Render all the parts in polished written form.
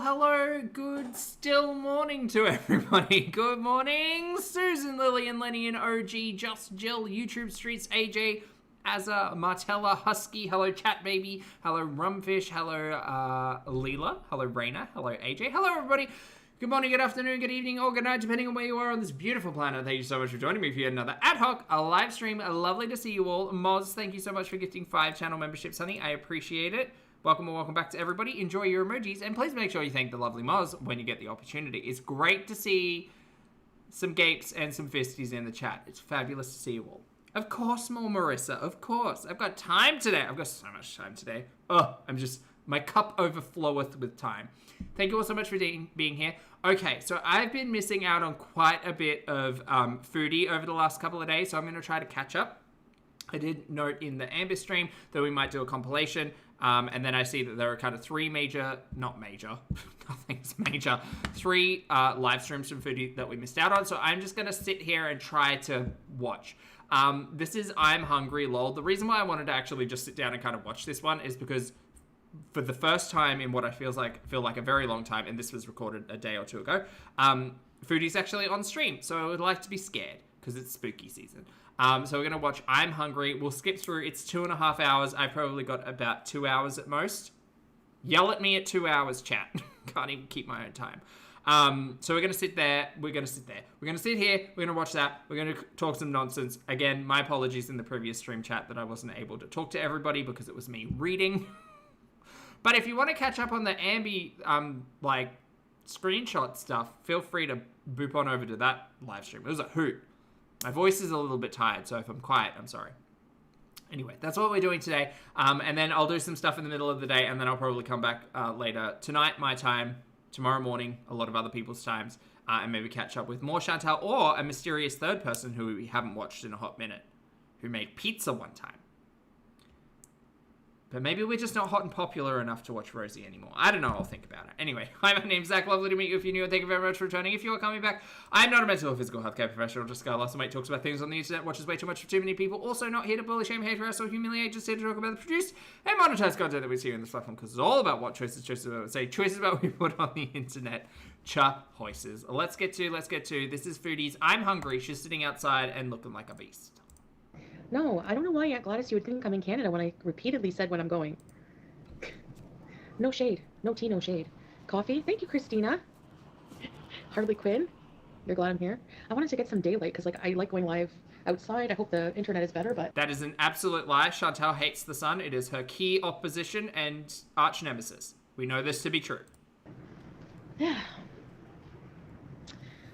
hello, good still morning to everybody. Good morning, Susan, Lily, and Lenny, and OG, Just Jill, YouTube Streets, AJ, Azza, Martella, Husky, hello, Chat Baby, hello, Rumfish, hello, Leela, hello, Raina, hello, AJ, hello, everybody. Good morning, good afternoon, good evening, or good night, depending on where you are on this beautiful planet. Thank you so much for joining me for yet another ad hoc, a live stream. Lovely to see you all. Moz, thank you so much for gifting 5 channel memberships, honey. I appreciate it. Welcome or welcome back to everybody. Enjoy your emojis, and please make sure you thank the lovely Moz when you get the opportunity. It's great to see some gapes and some fisties in the chat. It's fabulous to see you all. Of course, more Marissa. Of course. I've got time today. I've got so much time today. My cup overfloweth with time. Thank you all so much for being here. Okay, so I've been missing out on quite a bit of Foodie over the last couple of days, so I'm going to try to catch up. I did note in the Amber stream that we might do a compilation, and then I see that there are kind of 3 live streams from Foodie that we missed out on, so I'm just going to sit here and try to watch. This is I'm Hungry, lol. The reason why I wanted to actually just sit down and kind of watch this one is because for the first time in what I feel like a very long time, and this was recorded a day or 2 ago, Foodie's actually on stream, so I would like to be scared because it's spooky season. So we're going to watch I'm Hungry. We'll skip through. It's 2.5 hours. I probably got about 2 hours at most. Yell at me at 2 hours, chat. Can't even keep my own time. So we're going to sit there. We're going to sit here. We're going to watch that. We're going to talk some nonsense. Again, my apologies in the previous stream chat that I wasn't able to talk to everybody because it was me reading. But if you want to catch up on the Ambi, screenshot stuff, feel free to boop on over to that live stream. It was a hoot. My voice is a little bit tired, so if I'm quiet, I'm sorry. Anyway, that's what we're doing today. And then I'll do some stuff in the middle of the day, and then I'll probably come back later tonight, my time, tomorrow morning, a lot of other people's times, and maybe catch up with more Chantal or a mysterious third person who we haven't watched in a hot minute, who made pizza one time. But maybe we're just not hot and popular enough to watch Rosie anymore. I don't know. I'll think about it. Anyway, hi, my name's Zach. Lovely to meet you. If you're new, thank you very much for returning. If you are coming back, I'm not a mental or physical healthcare professional. Just a guy lost some weight, talks about things on the internet, watches way too much for too many people. Also not here to bully, shame, hate, harass, or humiliate. Just here to talk about the produced and monetized content that we see on this platform, because it's all about what choices about what we put on the internet. Choices. Let's get to. This is Foodie's I'm Hungry. She's sitting outside and looking like a beast. No, I don't know why, Gladys, you would think I'm in Canada when I repeatedly said when I'm going. No shade. No tea, no shade. Coffee? Thank you, Christina. Harley Quinn? You're glad I'm here? I wanted to get some daylight because I like going live outside. I hope the internet is better, but... That is an absolute lie. Chantal hates the sun. It is her key opposition and arch nemesis. We know this to be true. Yeah.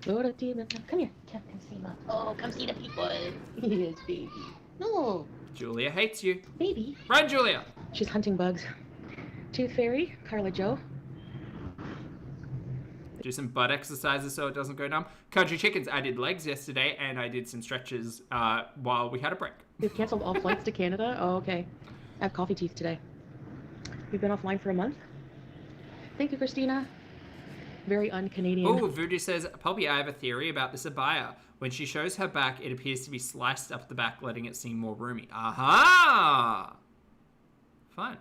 Lord of Demon. Come here. Come see my... Oh, come see the people. Yes, baby. No. Julia hates you. Baby. Run, Julia. She's hunting bugs. Tooth Fairy, Carla Joe. Do some butt exercises so it doesn't go numb. Country Chickens, I did legs yesterday and I did some stretches while we had a break. You've canceled all flights to Canada? Oh, okay. I have coffee teeth today. You've been offline for a month? Thank you, Christina. Very un-Canadian. Oh, Voodoo says, Poppy, I have a theory about this abaya. When she shows her back, it appears to be sliced up the back, letting it seem more roomy. Aha! Fun.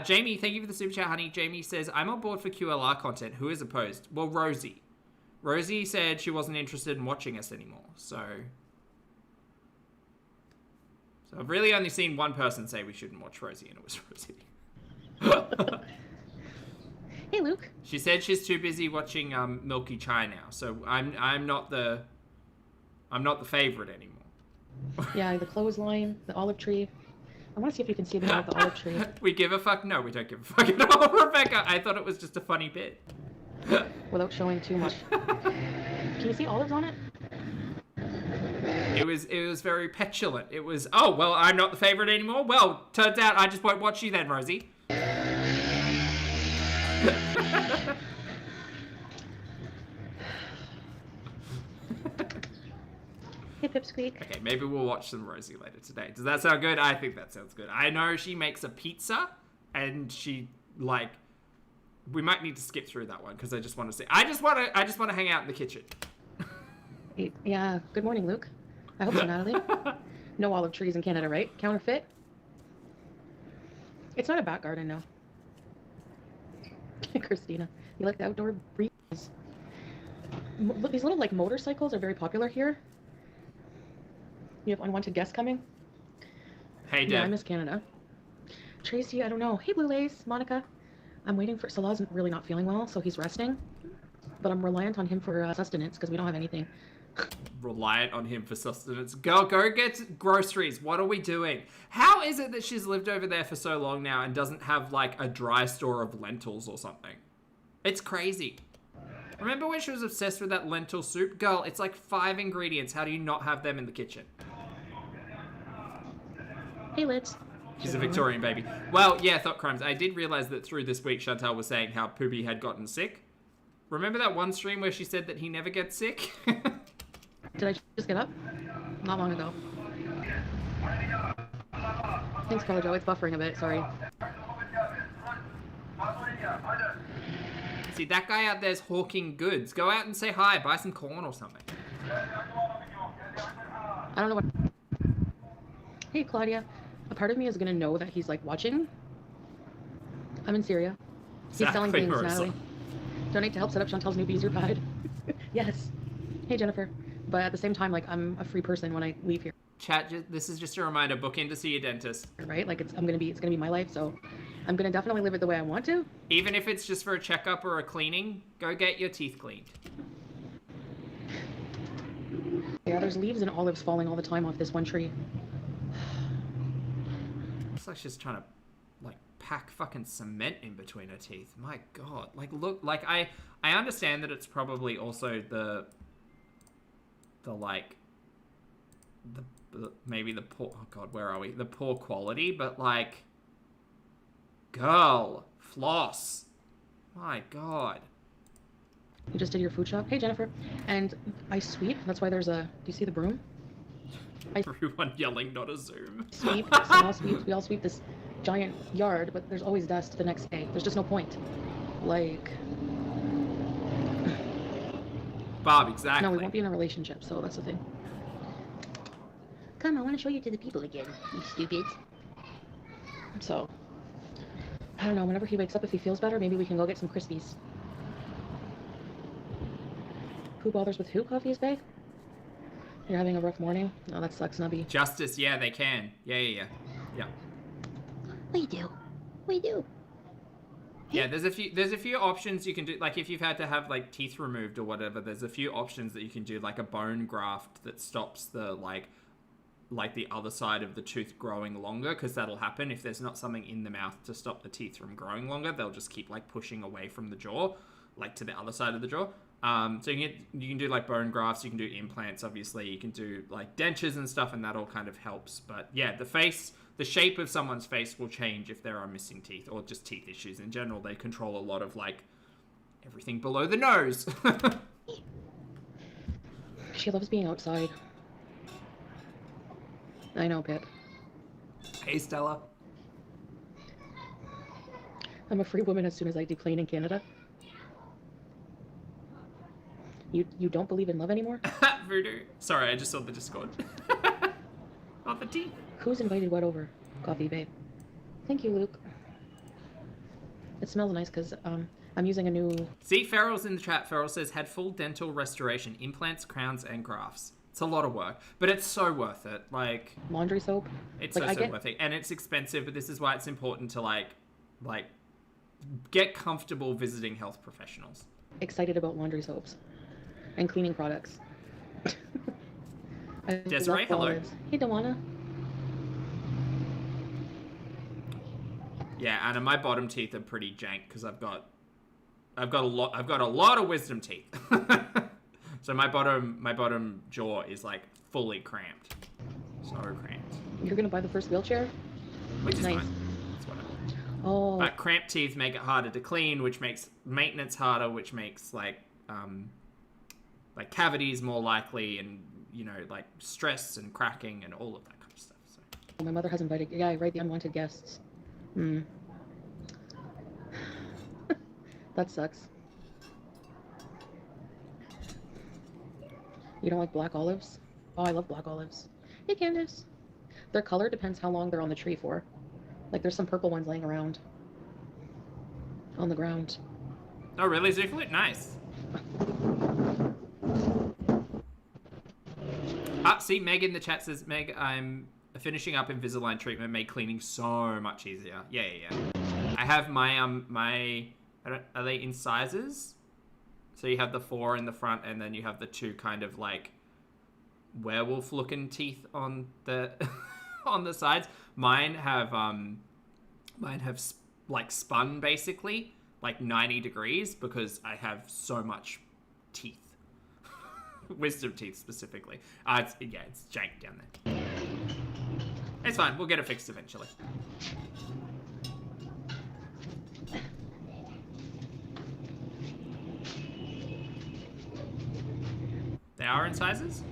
Jamie, thank you for the super chat, honey. Jamie says, I'm on board for QLR content. Who is opposed? Well, Rosie. Rosie said she wasn't interested in watching us anymore. So I've really only seen one person say we shouldn't watch Rosie, and it was Rosie. Hey, Luke. She said she's too busy watching Milky Chai now. So I'm not the favorite anymore. Yeah, the clothesline, the olive tree. I want to see if you can see the olive tree. We give a fuck? No, we don't give a fuck at all, Rebecca. I thought it was just a funny bit. Without showing too much. Can you see olives on it? It was very petulant. It was, oh, well, I'm not the favorite anymore. Well, turns out I just won't watch you then, Rosie. Hey, Pipsqueak. Okay, maybe we'll watch some Rosie later today. Does that sound good? I think that sounds good. I know she makes a pizza, and she, we might need to skip through that one, because I just want to see. I just want to hang out in the kitchen. Yeah, good morning, Luke. I hope so, Natalie. No olive trees in Canada, right? Counterfeit? It's not a back garden, no. Christina, you like the outdoor breeze? Look, these little like motorcycles are very popular here. You have unwanted guests coming. Hey, Yeah, I Deb. miss Canada. Tracy, I don't know. Hey, Blue Lace, Monica. I'm waiting for Salah's really not feeling well, so he's resting. But I'm reliant on him for sustenance because we don't have anything. Reliant on him for sustenance. Go get groceries. What are we doing? How is it that she's lived over there for so long now and doesn't have like a dry store of lentils or something? It's crazy. Remember when she was obsessed with that lentil soup? Girl, it's like 5 ingredients. How do you not have them in the kitchen? Hey, Lids. She's a Victorian baby. Well, yeah, Thought Crimes. I did realize that through this week, Chantal was saying how Poopy had gotten sick. Remember that one stream where she said that he never gets sick? Did I just get up? Not long ago. Thanks, Color Joe. It's buffering a bit. Sorry. See, that guy out there's hawking goods. Go out and say hi. Buy some corn or something. I don't know what. Hey, Claudia. A part of me is gonna know that he's like watching. I'm in Syria. He's selling things, Natalie. Donate to help set up Chantal's new beezer pad. Yes. Hey, Jennifer. But at the same time, like, I'm a free person when I leave here. Chat, this is just a reminder. Book in to see your dentist. Right? Like, it's gonna be my life, so I'm gonna definitely live it the way I want to. Even if it's just for a checkup or a cleaning, go get your teeth cleaned. Yeah, there's leaves and olives falling all the time off this one tree. Looks like she's trying to, like, pack fucking cement in between her teeth. My God. Like, look, like, I understand that it's probably also the maybe the poor, oh God, where are we? The poor quality, but, like, girl, floss. My God. You just did your food shop. Hey, Jennifer. And I sweep. That's why there's a, do you see the broom? Everyone yelling, not a Zoom. Sweep. Somehow sweeps. We all sweep this giant yard, but there's always dust the next day. There's just no point. Like... Bob, exactly. No, we won't be in a relationship, so that's the thing. Come, I want to show you to the people again, you stupid. So, I don't know, whenever he wakes up, if he feels better, maybe we can go get some Crispies. Who bothers with who, Coffee's Bay? You're having a rough morning? Oh, that sucks, Nubby. Justice, yeah, they can. Yeah. We do. We do. Yeah, there's a few options you can do. Like, if you've had to have, like, teeth removed or whatever, there's a few options that you can do, like a bone graft that stops the, like the other side of the tooth growing longer, because that'll happen if there's not something in the mouth to stop the teeth from growing longer. They'll just keep, like, pushing away from the jaw, like, to the other side of the jaw. So you can do, like, bone grafts, you can do implants, obviously, you can do, like, dentures and stuff, and that all kind of helps. But, yeah, the shape of someone's face will change if there are missing teeth, or just teeth issues. In general, they control a lot of, like, everything below the nose. She loves being outside. I know, Pip. Hey, Stella. I'm a free woman as soon as I decline in Canada. You don't believe in love anymore? Voodoo. Sorry, I just saw the Discord. Not the teeth. Who's invited what over? Coffee, babe. Thank you, Luke. It smells nice because I'm using a new... See, Farrell's in the chat. Farrell says, had full dental restoration, implants, crowns, and grafts. It's a lot of work, but it's so worth it. Like... Laundry soap? It's like, so worth it. And it's expensive, but this is why it's important to, like, get comfortable visiting health professionals. Excited about laundry soaps. And cleaning products. Desiree, hello. Hey, Dawana. Yeah, Anna, my bottom teeth are pretty jank because I've got a lot of wisdom teeth. So my bottom jaw is like fully cramped. So cramped. You're gonna buy the first wheelchair? Which is nice. fine. That's what I want. Oh. But cramped teeth make it harder to clean, which makes maintenance harder, which makes like cavities more likely, and like stress and cracking and all of that kind of stuff. So. My mother has invited, right, the unwanted guests. That sucks. You don't like black olives? Oh, I love black olives. Hey, Candace. Their color depends how long they're on the tree for. Like, there's some purple ones laying around. on the ground. Oh, really, Zooflute? Nice. See, Meg in the chat says, Meg, I'm finishing up Invisalign treatment, made cleaning so much easier. Yeah. I have my, are they incisors? So you have the 4 in the front, and then you have the 2 kind of like werewolf-looking teeth on the on the sides. Mine have like spun basically, like 90 degrees because I have so much teeth. Wisdom teeth specifically. It's jank down there. It's fine. We'll get it fixed eventually. They are incisors?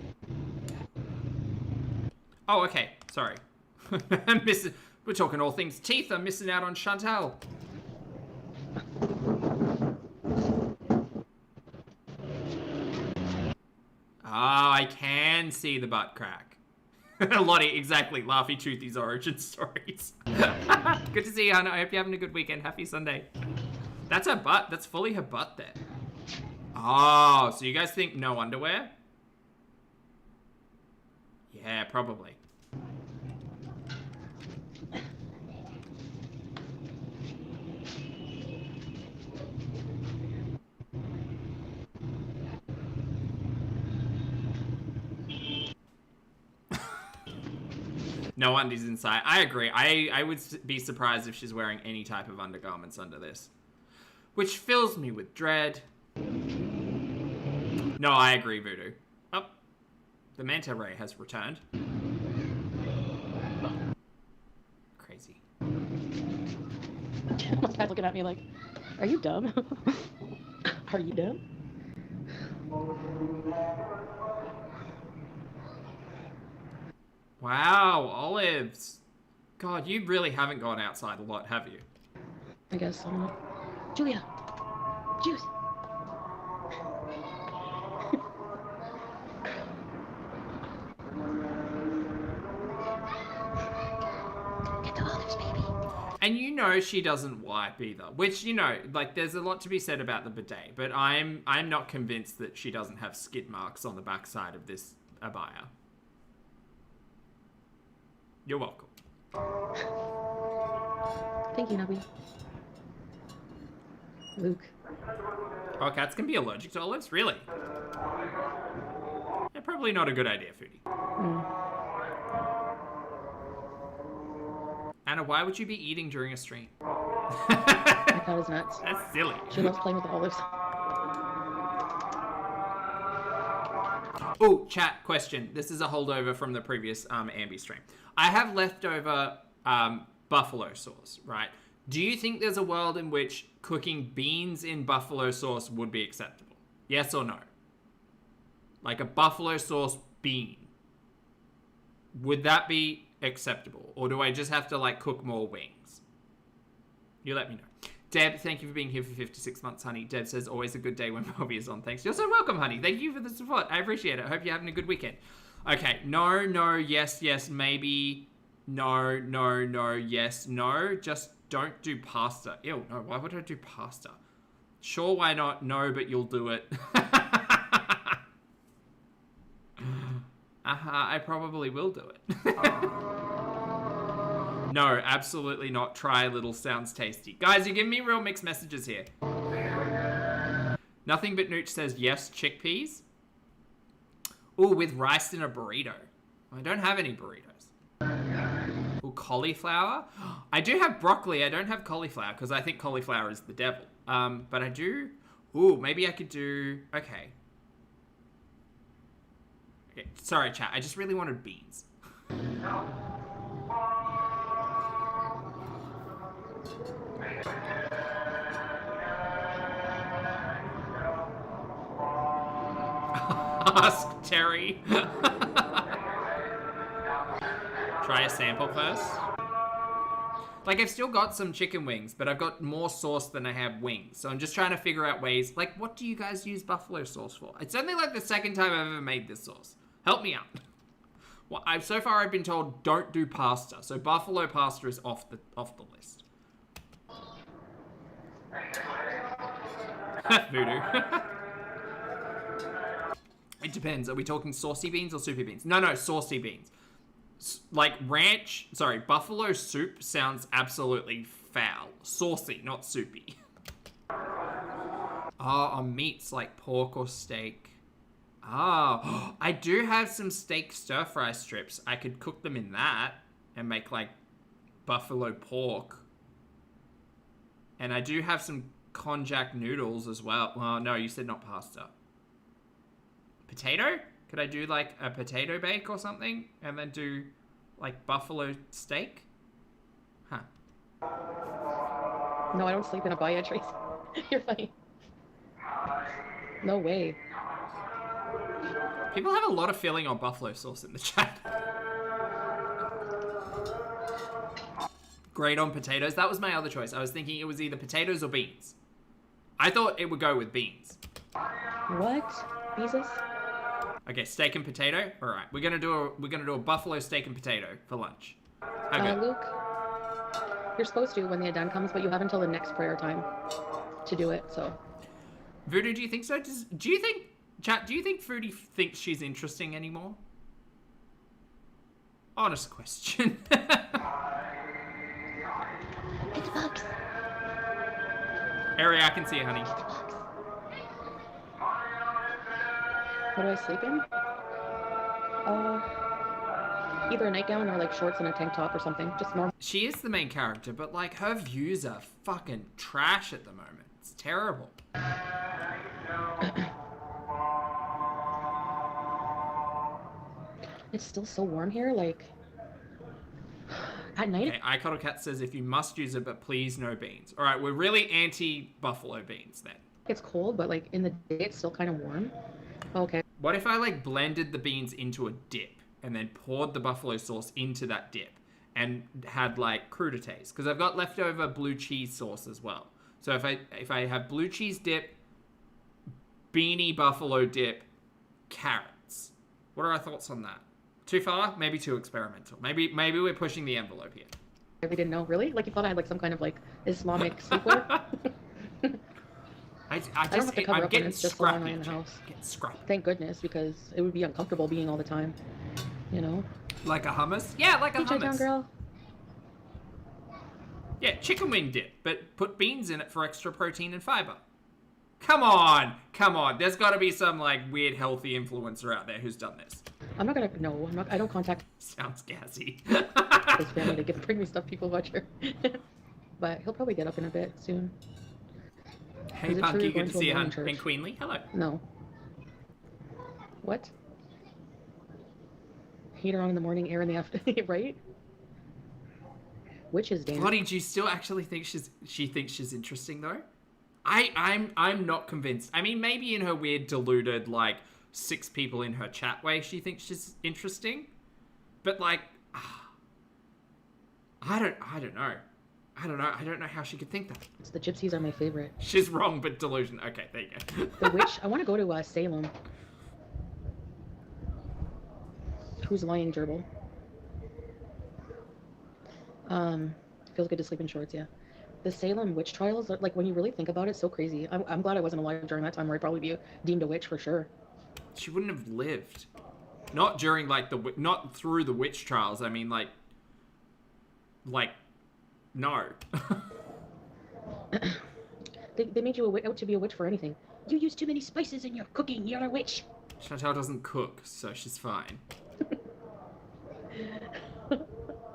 Oh, okay. Sorry. I'm missing. We're talking all things teeth. I'm missing out on Chantal. Ah, I can see the butt crack. Lottie, exactly. Laughy Toothy's origin stories. Good to see you, Hannah. I hope you're having a good weekend. Happy Sunday. That's her butt. That's fully her butt there. Oh, so you guys think no underwear? Yeah, probably. No undies inside. I agree. I would be surprised if she's wearing any type of undergarments under this. Which fills me with dread. No, I agree, Voodoo. Oh, the manta ray has returned. Crazy. My dad's looking at me like, are you dumb? Are you dumb? Wow, olives. God, you really haven't gone outside a lot, have you? I guess. Julia! Juice! Get the olives, baby. And you know she doesn't wipe either, which, you know, like, there's a lot to be said about the bidet, but I'm not convinced that she doesn't have skid marks on the backside of this abaya. You're welcome. Thank you, Nubby. Luke. Oh, cats can be allergic to olives? Really? Yeah, probably not a good idea, Foodie. Anna, why would you be eating during a stream? I thought it was nuts. That's silly. She loves playing with the olives. Oh, chat question. This is a holdover from the previous Ambi stream. I have leftover buffalo sauce, right? Do you think there's a world in which cooking beans in buffalo sauce would be acceptable? Yes or no? Like a buffalo sauce bean. Would that be acceptable? Or do I just have to like cook more wings? You let me know. Deb, thank you for being here for 56 months, honey. Deb says, always a good day when Bobby is on. Thanks. You're so welcome, honey. Thank you for the support. I appreciate it. I hope you're having a good weekend. Okay. No, no, yes, yes, maybe. No, no, no, yes, no. Just don't do pasta. Ew, no. Why would I do pasta? Sure, why not? No, but you'll do it. I probably will do it. No, absolutely not. Try a little. Sounds tasty. Guys, you're giving me real mixed messages here. Nothing but Nooch says yes, chickpeas. Ooh, with rice in a burrito. I don't have any burritos. Ooh, cauliflower. I do have broccoli. I don't have cauliflower because I think cauliflower is the devil. But I do. Ooh, maybe I could do. Okay. Sorry, chat. I just really wanted beans. Ask Terry. Try a sample first. Like, I've still got some chicken wings, but I've got more sauce than I have wings. So I'm just trying to figure out ways. Like, what do you guys use buffalo sauce for? It's only like the second time I've ever made this sauce. Help me out. Well, so far I've been told don't do pasta. So buffalo pasta is off the list. Voodoo. It depends. Are we talking saucy beans or soupy beans? No, saucy beans. Like buffalo soup sounds absolutely foul. Saucy, not soupy. On meats like pork or steak. Oh, I do have some steak stir-fry strips. I could cook them in that and make like buffalo pork. And I do have some konjac noodles as well. Well, no, you said not pasta. Potato? Could I do like a potato bake or something? And then do like buffalo steak? Huh. No, I don't sleep in a bayou, Trace. You're funny. No way. People have a lot of feeling on buffalo sauce in the chat. Great on potatoes. That was my other choice. I was thinking it was either potatoes or beans. I thought it would go with beans. What? Jesus? Okay, steak and potato. All right, we're gonna do a buffalo steak and potato for lunch. Okay. Luke, you're supposed to when the Adan comes, but you have until the next prayer time to do it. So. Voodoo, do you think so? Do you think, chat? Do you think Foodie thinks she's interesting anymore? Honest question. It's bugs. Ari, I can see you, honey. What do I sleep in? Either a nightgown or like shorts and a tank top or something. Just normal. She is the main character, but like her views are fucking trash at the moment. It's terrible. It's still so warm here, like at night. Okay, iCuddleCat says if you must use it, but please no beans. All right, we're really anti-buffalo beans then. It's cold, but like in the day it's still kind of warm. Okay. What if I like blended the beans into a dip and then poured the buffalo sauce into that dip and had like crudités? Because I've got leftover blue cheese sauce as well. So if I have blue cheese dip, beanie buffalo dip, carrots. What are our thoughts on that? Too far? Maybe too experimental. Maybe we're pushing the envelope here. We didn't know, really? Like you thought I had like some kind of like Islamic sleepwear? I don't have to cover I'm up when getting it's just scrappy. in the house. Getting scrappy. Thank goodness, because it would be uncomfortable being all the time. You know? Like a hummus? Yeah, like a Hey, hummus. down, girl. Yeah, chicken wing dip, but put beans in it for extra protein and fiber. Come on. There's got to be some like weird healthy influencer out there who's done this. I'm not gonna. No, I'm not. I don't contact Sounds gassy. his family to bring me stuff people watch her. But he'll probably get up in a bit soon. Hey, Is it true Punky, you're good going to to a see you, morning hun. church? And Queenly, hello. No. What? Heater on in the morning, air in the afternoon, right? Witches dance. Bloody, do you still actually think she thinks she's interesting though? I'm not convinced. I mean, maybe in her weird deluded like 6 people in her chat way she thinks she's interesting, but like I don't know. I don't know how she could think that. The gypsies are my favorite. She's wrong, but delusion. Okay, there you go. The witch. I want to go to Salem. Who's lying, gerbil? Feels good to sleep in shorts. Yeah. The Salem witch trials, like when you really think about it, so crazy. I'm glad I wasn't alive during that time where I'd probably be deemed a witch for sure. She wouldn't have lived. Not during like not through the witch trials. I mean like no. They made you out to be a witch for anything. You use too many spices in your cooking. You're a witch. Chantal doesn't cook, so she's fine.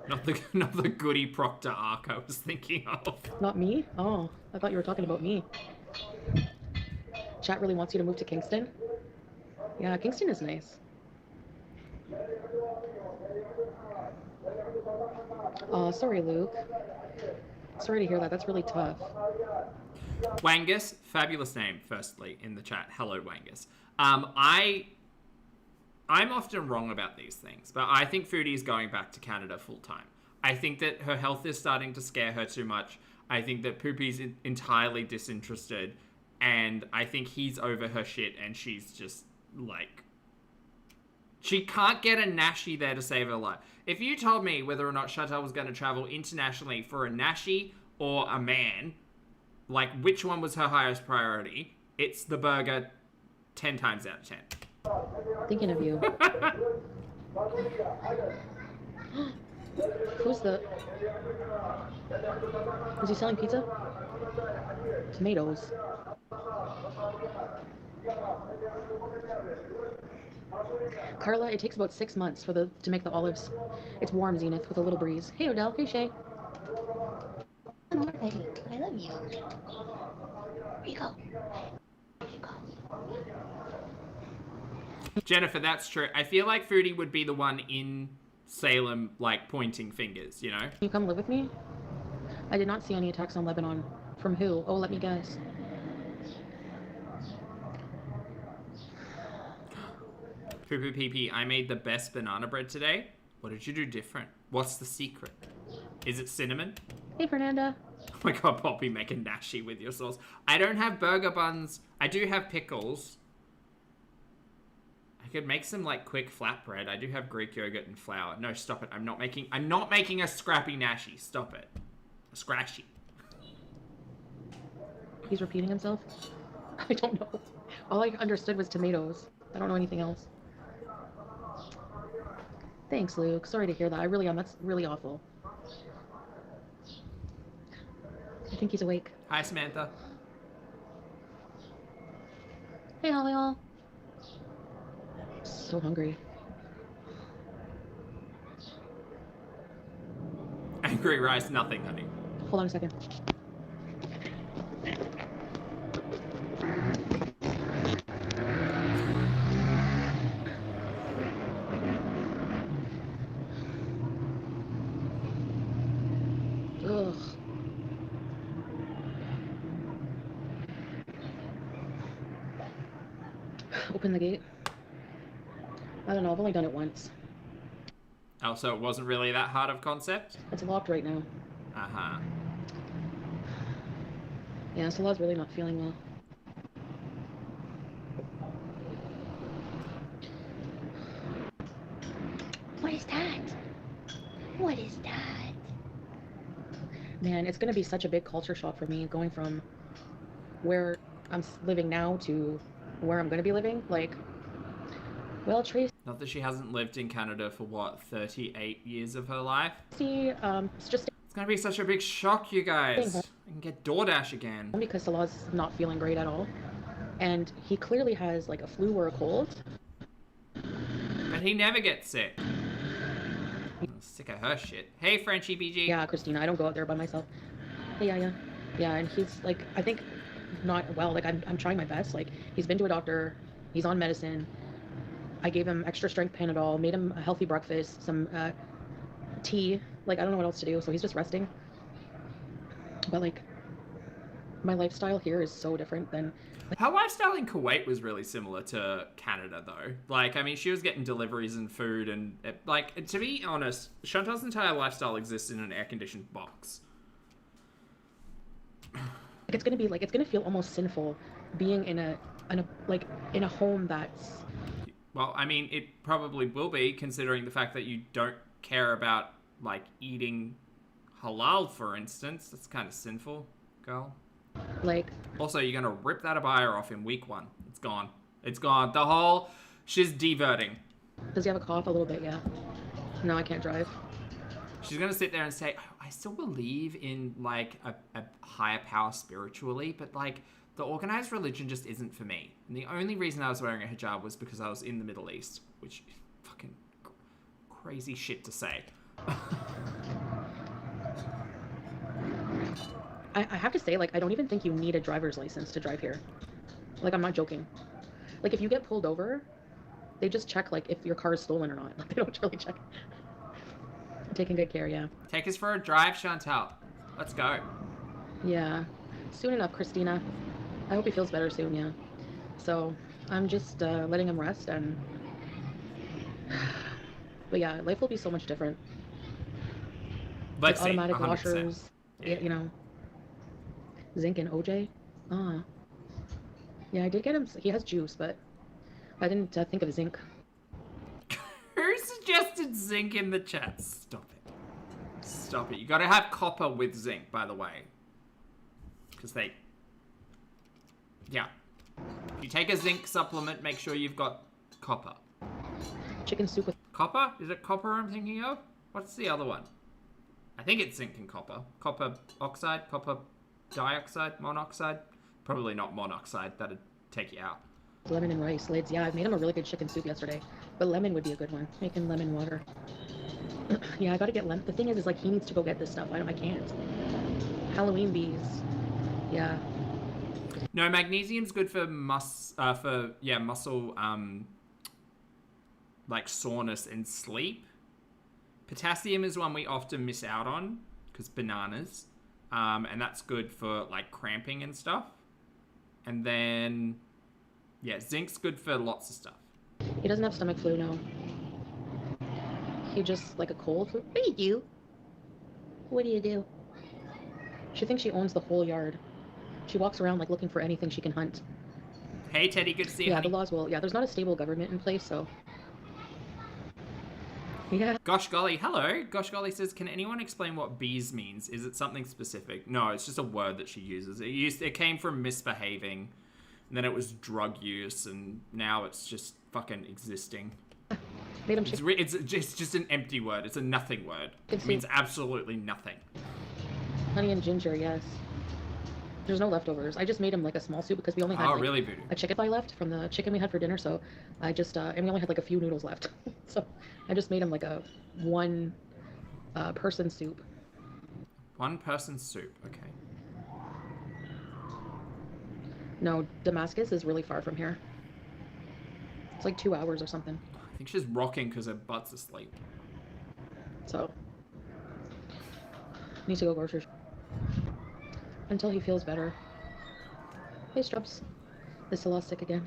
Not the Goody Proctor arc I was thinking of. Not me? Oh, I thought you were talking about me. Chat really wants you to move to Kingston. Yeah, Kingston is nice. Oh, sorry, Luke. Sorry to hear that. That's really tough. Wangus, fabulous name, firstly, in the chat. Hello, Wangus. I'm often wrong about these things, but I think Foodie is going back to Canada full time. I think that her health is starting to scare her too much. I think that Poopy's entirely disinterested, and I think he's over her shit, and she's just, like... She can't get a Nashi there to save her life. If you told me whether or not Chantal was going to travel internationally for a Nashi or a man, like, which one was her highest priority, it's the burger 10 times out of 10. Thinking of you. Who's the... Is he selling pizza? Tomatoes. Carla, it takes about 6 months to make the olives. It's warm, Zenith, with a little breeze. Hey, Odell. Hey, Shay. I love you. Here you go. Here you go. Jennifer, that's true. I feel like Foodie would be the one in Salem, like, pointing fingers, you know? Can you come live with me? I did not see any attacks on Lebanon. From who? Oh, let me guess. Poo poo pee pee, I made the best banana bread today. What did you do different? What's the secret? Is it cinnamon? Hey, Fernanda. Oh my god, Poppy, make a nashi with your sauce. I don't have burger buns. I do have pickles. I could make some, like, quick flatbread. I do have Greek yogurt and flour. No, stop it. I'm not making a scrappy nashi. Stop it. A scratchy. He's repeating himself? I don't know. All I understood was tomatoes. I don't know anything else. Thanks, Luke. Sorry to hear that. I really am. That's really awful. I think he's awake. Hi, Samantha. Hey, Holly all. So hungry. Angry rice, nothing, honey. Hold on a second. Ugh. Open the gate. I don't know, I've only done it once. Oh, so it wasn't really that hard of concept? It's locked right now. Uh-huh. Yeah, Salah's really not feeling well. What is that? What is that? Man, it's gonna be such a big culture shock for me going from where I'm living now to where I'm gonna be living. Like, well, Tracy, Not that she hasn't lived in Canada for, what, 38 years of her life? it's just It's gonna be such a big shock, you guys. I can get DoorDash again. because Salah's not feeling great at all. And he clearly has like a flu or a cold. But he never gets sick. I'm sick of her shit. Hey, Frenchie BG. Yeah, Christina, I don't go out there by myself. Hey, yeah. Yeah, and he's like, I think not well. Like, I'm trying my best. Like, he's been to a doctor. He's on medicine. I gave him extra strength Panadol, made him a healthy breakfast, some tea. Like, I don't know what else to do, so he's just resting. But like, my lifestyle here is so different than... Her lifestyle in Kuwait was really similar to Canada, though. Like, I mean, she was getting deliveries and food, and, like, to be honest, Chantal's entire lifestyle exists in an air-conditioned box. It's gonna feel almost sinful being in a home that's... Well, I mean, it probably will be, considering the fact that you don't care about, like, eating halal, for instance. That's kind of sinful, girl. Like... Also, you're gonna rip that abaya off in week 1. It's gone. It's gone. She's diverting. Does he have a cough? A little bit, yeah. No, I can't drive. She's gonna sit there and say, oh, I still believe in, like, a higher power spiritually, but, like, the organized religion just isn't for me. And the only reason I was wearing a hijab was because I was in the Middle East, which is fucking crazy shit to say. I have to say, like, I don't even think you need a driver's license to drive here. Like, I'm not joking. Like, if you get pulled over, they just check, like, if your car is stolen or not. Like, they don't really check. Taking good care, yeah. Take us for a drive, Chantal. Let's go. Yeah. Soon enough, Christina. I hope he feels better soon, yeah. So, I'm just letting him rest, and... But yeah, life will be so much different. Let's like, see. automatic 100%. washers, Yeah. you know. Zinc and OJ. Ah. Yeah, I did get him... He has juice, but I didn't think of zinc. Who suggested zinc in the chat? Stop it. Stop it. You gotta have copper with zinc, by the way. Because they... Yeah. If you take a zinc supplement, make sure you've got copper. Chicken soup with... Copper? Is it copper I'm thinking of? What's the other one? I think it's zinc and copper. Copper oxide, copper dioxide, monoxide. Probably not monoxide. That'd take you out. lemon and rice lids. Yeah, I made him a really good chicken soup yesterday. But lemon would be a good one. Making lemon water. Yeah, I gotta get lemon. The thing is like, he needs to go get this stuff. I can't. Halloween bees. Yeah. No, magnesium's good for muscle, like soreness and sleep. Potassium is one we often miss out on because bananas, and that's good for like cramping and stuff. And then, yeah, zinc's good for lots of stuff. He doesn't have stomach flu, no. He just like a cold. What do you do? What do you do? She thinks she owns the whole yard. She walks around like looking for anything she can hunt. Hey Teddy, good to see you. Yeah, honey. the laws will. Yeah, there's not a stable government in place, so. Yeah. Gosh golly, hello. Gosh golly says, can anyone explain what bees means? Is it something specific? No, it's just a word that she uses. It came from misbehaving, and then it was drug use, and now it's just fucking existing. Made him It's just an empty word. It's a nothing word. It means absolutely nothing. honey and ginger, yes. There's no leftovers. I just made him like a small soup because we only had really voodoo. a chicken thigh left from the chicken we had for dinner. So I just and we only had like a few noodles left. So I just made him like a one person soup. One person soup. Okay. No, Damascus is really far from here. It's like 2 hours or something. I think she's rocking because her butt's asleep. So need to go grocery until he feels better. Hey, Strubs. This is sick again.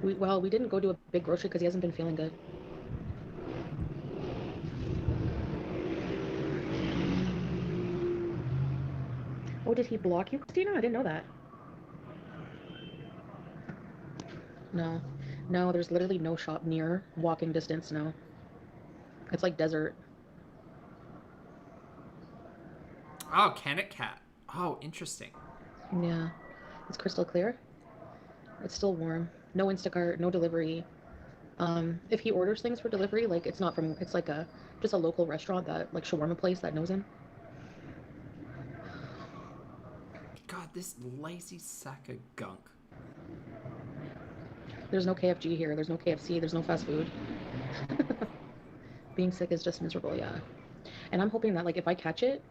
We didn't go to a big grocery because he hasn't been feeling good. Oh, did he block you, Christina? I didn't know that. No, there's literally no shop near walking distance, no. It's like desert. Oh, can it cat? Oh, interesting. Yeah. It's crystal clear. It's still warm. No Instacart, no delivery. If he orders things for delivery, like it's not from, it's like just a local restaurant that, like shawarma place that knows him. God, this lazy sack of gunk. There's no KFG here. There's no KFC. There's no fast food. Being sick is just miserable, yeah. And I'm hoping that, like, if I catch it,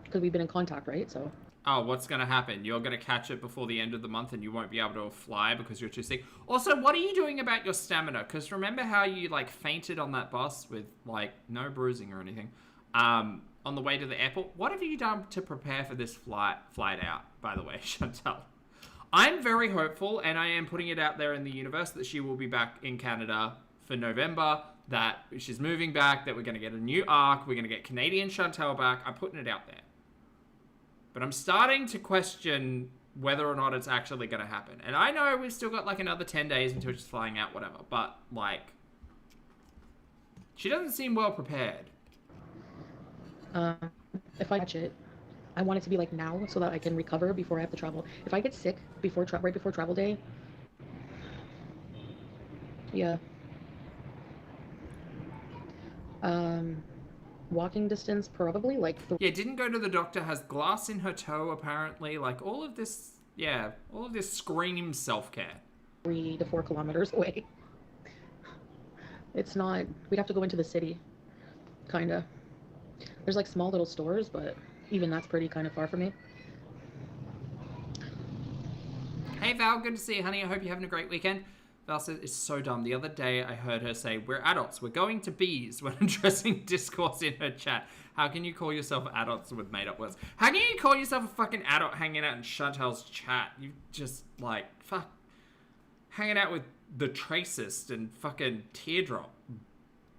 because we've been in contact, right? So. Oh, what's going to happen? You're going to catch it before the end of the month and you won't be able to fly because you're too sick. Also, what are you doing about your stamina? Because remember how you, like, fainted on that bus with, like, no bruising or anything on the way to the airport? What have you done to prepare for this flight out, by the way, Chantal? I'm very hopeful, and I am putting it out there in the universe that she will be back in Canada for November, that she's moving back, that we're going to get a new arc, we're going to get Canadian Chantal back. I'm putting it out there. But I'm starting to question whether or not it's actually going to happen. And I know we've still got like another 10 days until she's flying out, whatever. But, like, she doesn't seem well prepared. If I catch it, I want it to be like now so that I can recover before I have to travel. If I get sick right before travel day, yeah. Walking distance probably like. Yeah, didn't go to the doctor, has glass in her toe apparently. Like all of this screams self-care. 3 to 4 kilometers away. It's not. We'd have to go into the city, kinda. There's like small little stores, but even that's pretty kind of far for me. Hey Val, good to see you, honey. I hope you're having a great weekend. Val says, it's so dumb. The other day I heard her say, we're adults, we're going to bees when addressing discourse in her chat. How can you call yourself adults with made up words? How can you call yourself a fucking adult hanging out in Chantal's chat? You just like, fuck, hanging out with the Tracist and fucking Teardrop,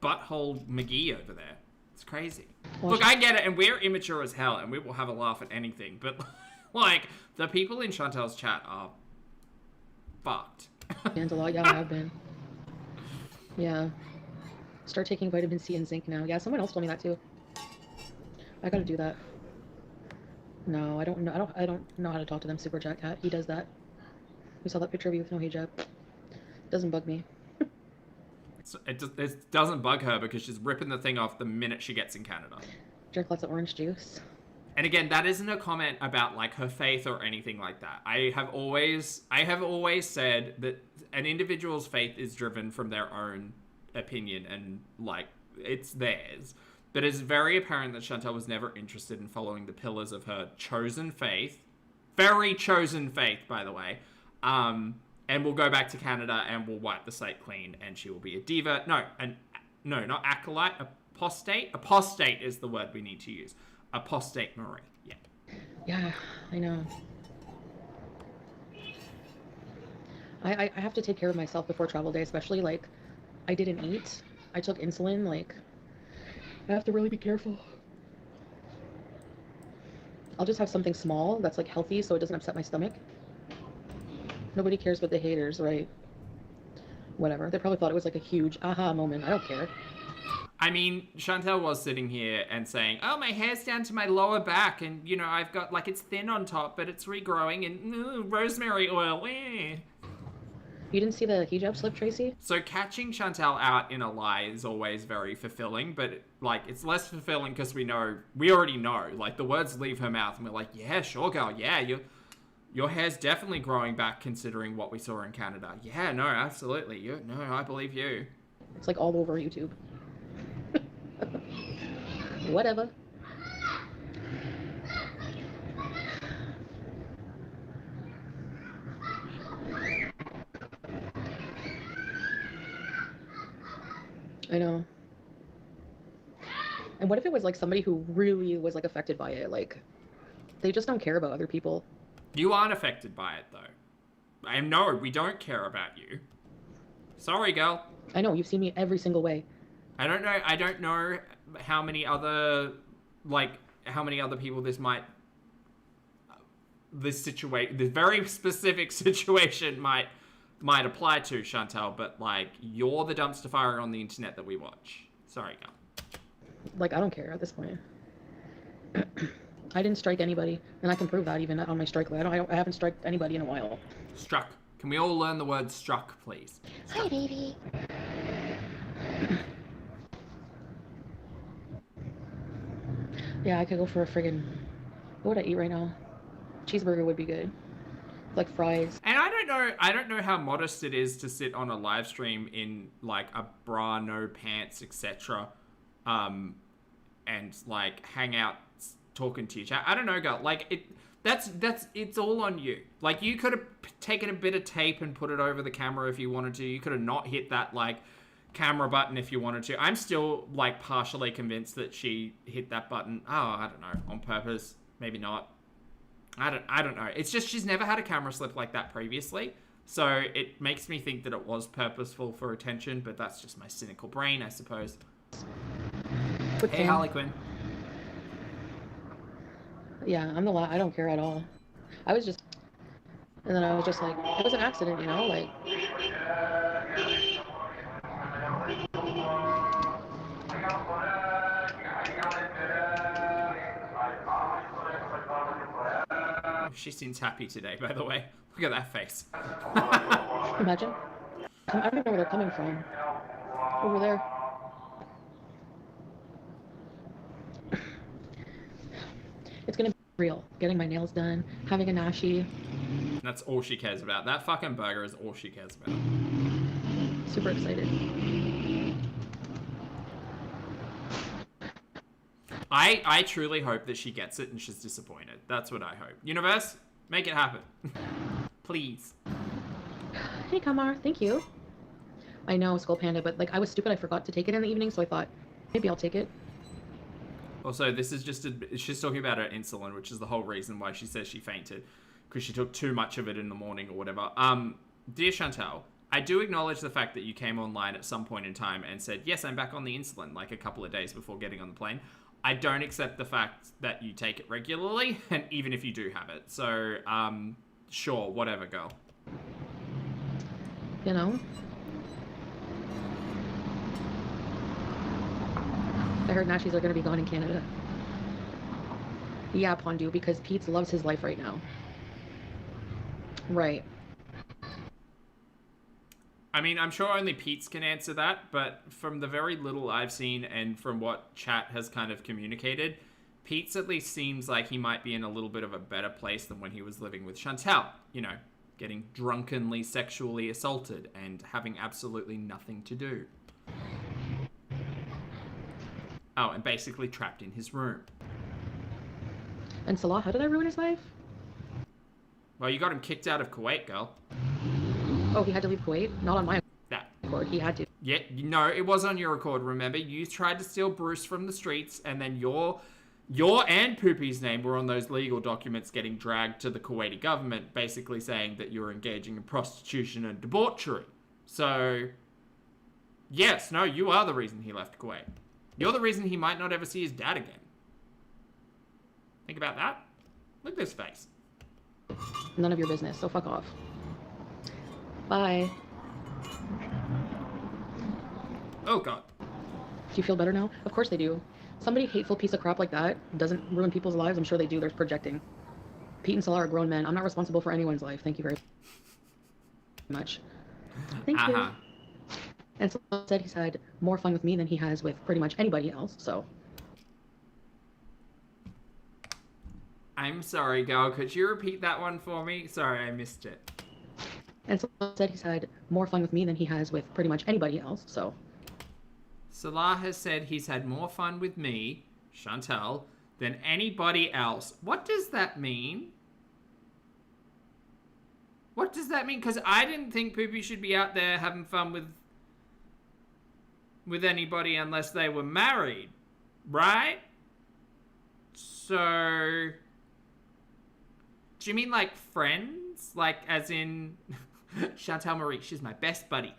Butthole McGee over there. It's crazy. Look, I get it, and we're immature as hell, and we will have a laugh at anything, but like, the people in Chantal's chat are fucked. Angela, yeah, I have been. Yeah. Start taking vitamin C and zinc now. Yeah, someone else told me that too. I gotta do that. No, I don't know. I don't know how to talk to them. Super Jack Cat. He does that. We saw that picture of you with no hijab. Doesn't bug me. So it doesn't bug her because she's ripping the thing off the minute she gets in Canada. Drink lots of orange juice. And again, that isn't a comment about like her faith or anything like that. I have always said that an individual's faith is driven from their own opinion and like it's theirs. But it's very apparent that Chantal was never interested in following the pillars of her chosen faith. Very chosen faith, by the way. And we'll go back to Canada and we'll wipe the slate clean and she will be a diva. No, not acolyte, apostate. Apostate is the word we need to use. Apostate Marie. Yeah. Yeah, I know. I have to take care of myself before travel day, especially like I didn't eat. I took insulin, like I have to really be careful. I'll just have something small that's like healthy so it doesn't upset my stomach. Nobody cares but the haters, right? Whatever. They probably thought it was like a huge aha moment. I don't care. I mean, Chantal was sitting here and saying, oh, my hair's down to my lower back and, you know, I've got, like, it's thin on top, but it's regrowing and rosemary oil. Eh. You didn't see the hijab slip, Tracy? So catching Chantal out in a lie is always very fulfilling, but, like, it's less fulfilling because we already know. Like, the words leave her mouth and we're like, yeah, sure, girl, yeah, your hair's definitely growing back considering what we saw in Canada. Yeah, no, absolutely. No, I believe you. It's like all over YouTube. Whatever. I know. And what if it was like somebody who really was like affected by it? Like, they just don't care about other people. You aren't affected by it, though. No, we don't care about you. Sorry, girl. I know, you've seen me every single way. I don't know how many other people this very specific situation might apply to, Chantal, but like you're the dumpster fire on the internet that we watch. Sorry, girl. Like, I don't care at this point. I didn't strike anybody, and I can prove that even on my strike list. I haven't struck anybody in a while. Struck. Can we all learn the word struck, please? Hi, baby. Yeah, I could go for a friggin'... What would I eat right now? Cheeseburger would be good. Like fries. And I don't know how modest it is to sit on a live stream in like a bra, no pants, etc. And like hang out talking to your chat. I don't know, girl. Like it's all on you. Like you could have taken a bit of tape and put it over the camera if you wanted to. You could have not hit that like camera button if you wanted to. I'm still like partially convinced that she hit that button. Oh, I don't know, on purpose. Maybe not. I don't know. It's just she's never had a camera slip like that previously. So it makes me think that it was purposeful for attention, but that's just my cynical brain, I suppose. Hey, Harley Quinn. Yeah, I don't care at all. I was just... And then I was just like, it was an accident, you know? Like... She seems happy today, by the way. Look at that face. Imagine. I don't know where they're coming from. Over there. It's gonna be real. Getting my nails done, having a nashi. That's all she cares about. That fucking burger is all she cares about. Super excited. I truly hope that she gets it and she's disappointed. That's what I hope. Universe, make it happen. Please. Hey, Kamar. Thank you. I know, Skull Panda, but like I was stupid. I forgot to take it in the evening, so I thought maybe I'll take it. Also, this is just she's talking about her insulin, which is the whole reason why she says she fainted, because she took too much of it in the morning or whatever. Dear Chantal, I do acknowledge the fact that you came online at some point in time and said, yes, I'm back on the insulin, like a couple of days before getting on the plane. I don't accept the fact that you take it regularly, and even if you do have it. So, sure, whatever, girl. You know? I heard nashis are going to be gone in Canada. Yeah, Pondu, because Pete loves his life right now. Right. I mean, I'm sure only Pete's can answer that, but from the very little I've seen and from what chat has kind of communicated, Pete's at least seems like he might be in a little bit of a better place than when he was living with Chantal. You know, getting drunkenly sexually assaulted and having absolutely nothing to do. Oh, and basically trapped in his room. And Salah, how did I ruin his life? Well, you got him kicked out of Kuwait, girl. Oh, he had to leave Kuwait? Not on my That. accord, he had to. Yeah, no, it was on your record, remember? You tried to steal Bruce from the streets, and then your and Poopy's name were on those legal documents getting dragged to the Kuwaiti government, basically saying that you were engaging in prostitution and debauchery. So, yes, no, you are the reason he left Kuwait. You're the reason he might not ever see his dad again. Think about that. Look at this face. None of your business, so fuck off. Bye. Oh, God. Do you feel better now? Of course they do. Somebody hateful piece of crap like that doesn't ruin people's lives. I'm sure they do. They're projecting. Pete and Salah are grown men. I'm not responsible for anyone's life. Thank you very much. Thank you. And Salah said he's had more fun with me than he has with pretty much anybody else, so. I'm sorry, girl. Could you repeat that one for me? Sorry, I missed it. And Salah said he's had more fun with me than he has with pretty much anybody else, so. Salah has said he's had more fun with me, Chantal, than anybody else. What does that mean? What does that mean? Because I didn't think Poopy should be out there having fun with anybody unless they were married, right? So, do you mean like friends? Like as in Chantal Marie, she's my best buddy.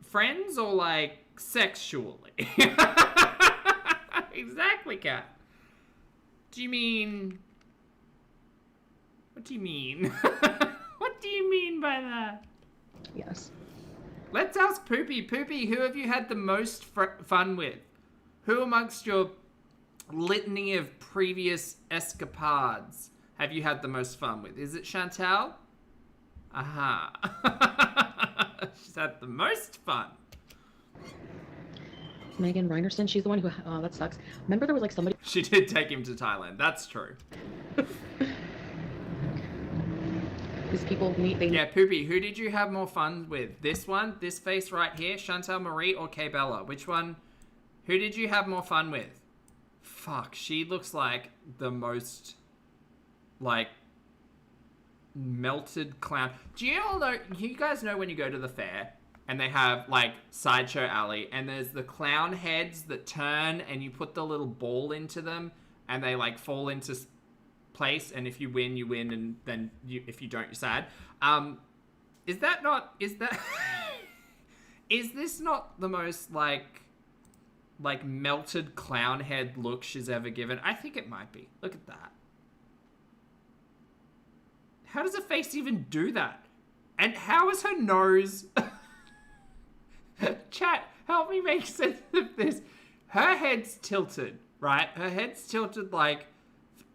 Friends or like sexually? Exactly, Kat. Do you mean... What do you mean? What do you mean by that? Yes. Let's ask Poopy. Poopy, who have you had the most fun with? Who amongst your litany of previous escapades have you had the most fun with? Is it Chantal? Aha. She's had the most fun. Megan Reinerson, she's the one who, oh, that sucks. Remember there was like somebody... She did take him to Thailand. That's true. These people meet, they... Yeah, Poopy, who did you have more fun with? This one, this face right here, Chantal Marie or Kay Bella? Which one? Who did you have more fun with? Fuck, she looks like the most, like, melted clown. Do you all know, you guys know when you go to the fair and they have, like, Sideshow Alley and there's the clown heads that turn and you put the little ball into them and they, like, fall into place, and if you win, you win, and then if you don't, you're sad. Is this not the most like melted clown head look she's ever given? I think it might be. Look at that. How does a face even do that? And how is her nose? Chat, help me make sense of this. Her head's tilted, right? Her head's tilted like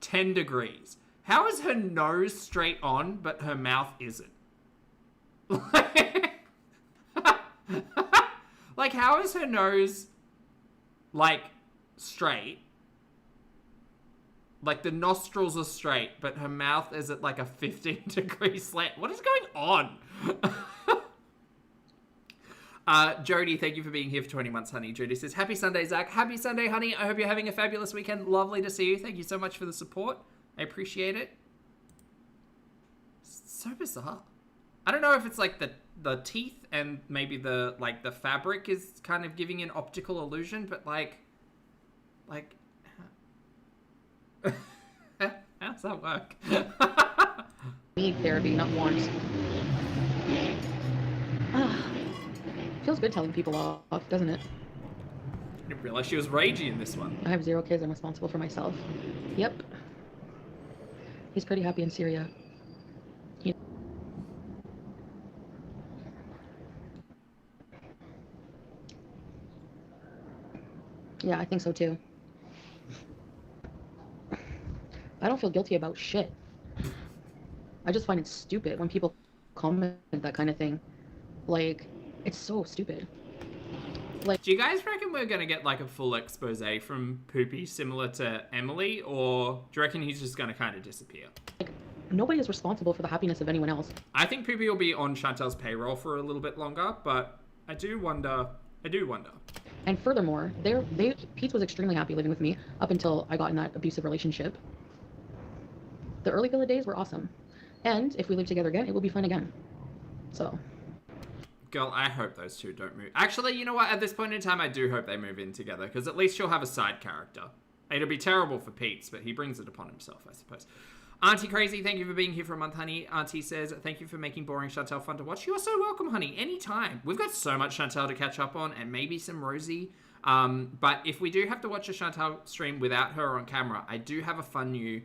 10 degrees. How is her nose straight on, but her mouth isn't? Like, how is her nose, like, straight? Like, the nostrils are straight, but her mouth is at, like, a 15-degree slant. What is going on? Jody, thank you for being here for 20 months, honey. Jody says, happy Sunday, Zach. Happy Sunday, honey. I hope you're having a fabulous weekend. Lovely to see you. Thank you so much for the support. I appreciate it. So bizarre. I don't know if it's like the teeth and maybe the fabric is kind of giving an optical illusion, but like how does that work? Need therapy, not want. Feels good telling people off, doesn't it? I didn't realize she was ragey in this one. I have 0 kids. I'm responsible for myself. Yep. He's pretty happy in Syria. Yeah, I think so too. I don't feel guilty about shit. I just find it stupid when people comment that kind of thing. Like, it's so stupid. Like, Do you guys reckon we're gonna get like a full expose from Poopy similar to Emily, or do you reckon he's just gonna kind of disappear? nobody is responsible for the happiness of anyone else. I think Poopy will be on Chantel's payroll for a little bit longer, but I do wonder. And furthermore, Pete was extremely happy living with me up until I got in that abusive relationship. The early Villa days were awesome. And if we live together again, it will be fun again. So. Girl, I hope those two don't move. Actually, you know what? At this point in time, I do hope they move in together, because at least she'll have a side character. It'll be terrible for Pete's, but he brings it upon himself, I suppose. Auntie Crazy, thank you for being here for a month, honey. Auntie says, thank you for making boring Chantel fun to watch. You're so welcome, honey. Anytime. We've got so much Chantel to catch up on, and maybe some Rosie. But if we do have to watch a Chantel stream without her on camera, I do have a fun new,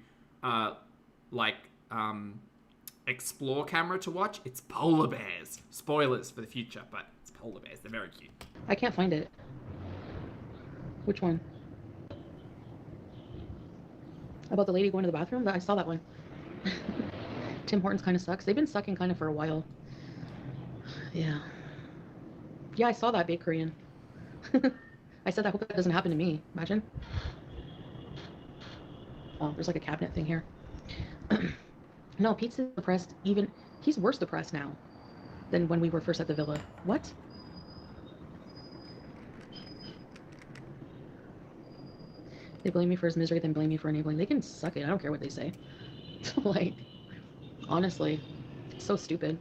explore camera to watch. It's polar bears. Spoilers for the future, but it's polar bears. They're very cute. I can't find it. Which one? About the lady going to the bathroom? I saw that one. Tim Hortons kind of sucks. They've been sucking kind of for a while. Yeah. Yeah, I saw that, Bake Korean. I said I hope that doesn't happen to me. Imagine. Oh, there's like a cabinet thing here. No, Pete's depressed. He's worse depressed now than when we were first at the villa. What? They blame me for his misery, then blame me for enabling. They can suck it. I don't care what they say. Like, honestly, it's so stupid.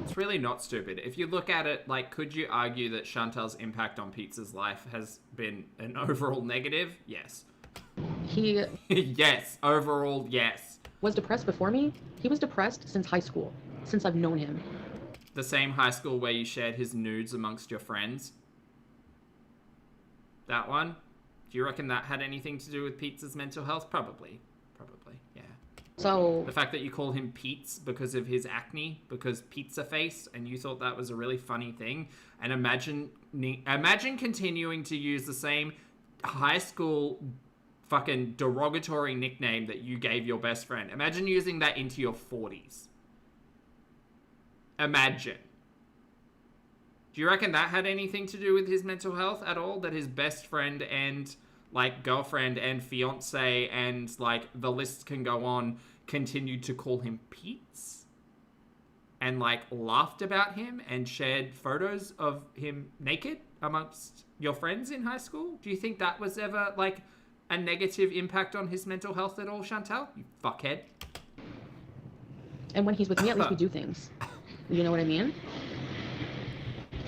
It's really not stupid. If you look at it, like, could you argue that Chantel's impact on Pizza's life has been an overall negative? Yes. He yes. Overall, yes. was depressed before me. He was depressed since high school, since I've known him. The same high school where you shared his nudes amongst your friends? That one? Do you reckon that had anything to do with Pizza's mental health? Probably, yeah. So The fact that you call him Pete's because of his acne, because pizza face, and you thought that was a really funny thing, and imagine continuing to use the same high school fucking derogatory nickname that you gave your best friend. Imagine using that into your 40s. Imagine. Do you reckon that had anything to do with his mental health at all? That his best friend and, like, girlfriend and fiance and, like, the list can go on, continued to call him Pete's? And, like, laughed about him and shared photos of him naked amongst your friends in high school? Do you think that was ever, like, a negative impact on his mental health at all, Chantel? You fuckhead. And when he's with me, at least we do things. You know what I mean?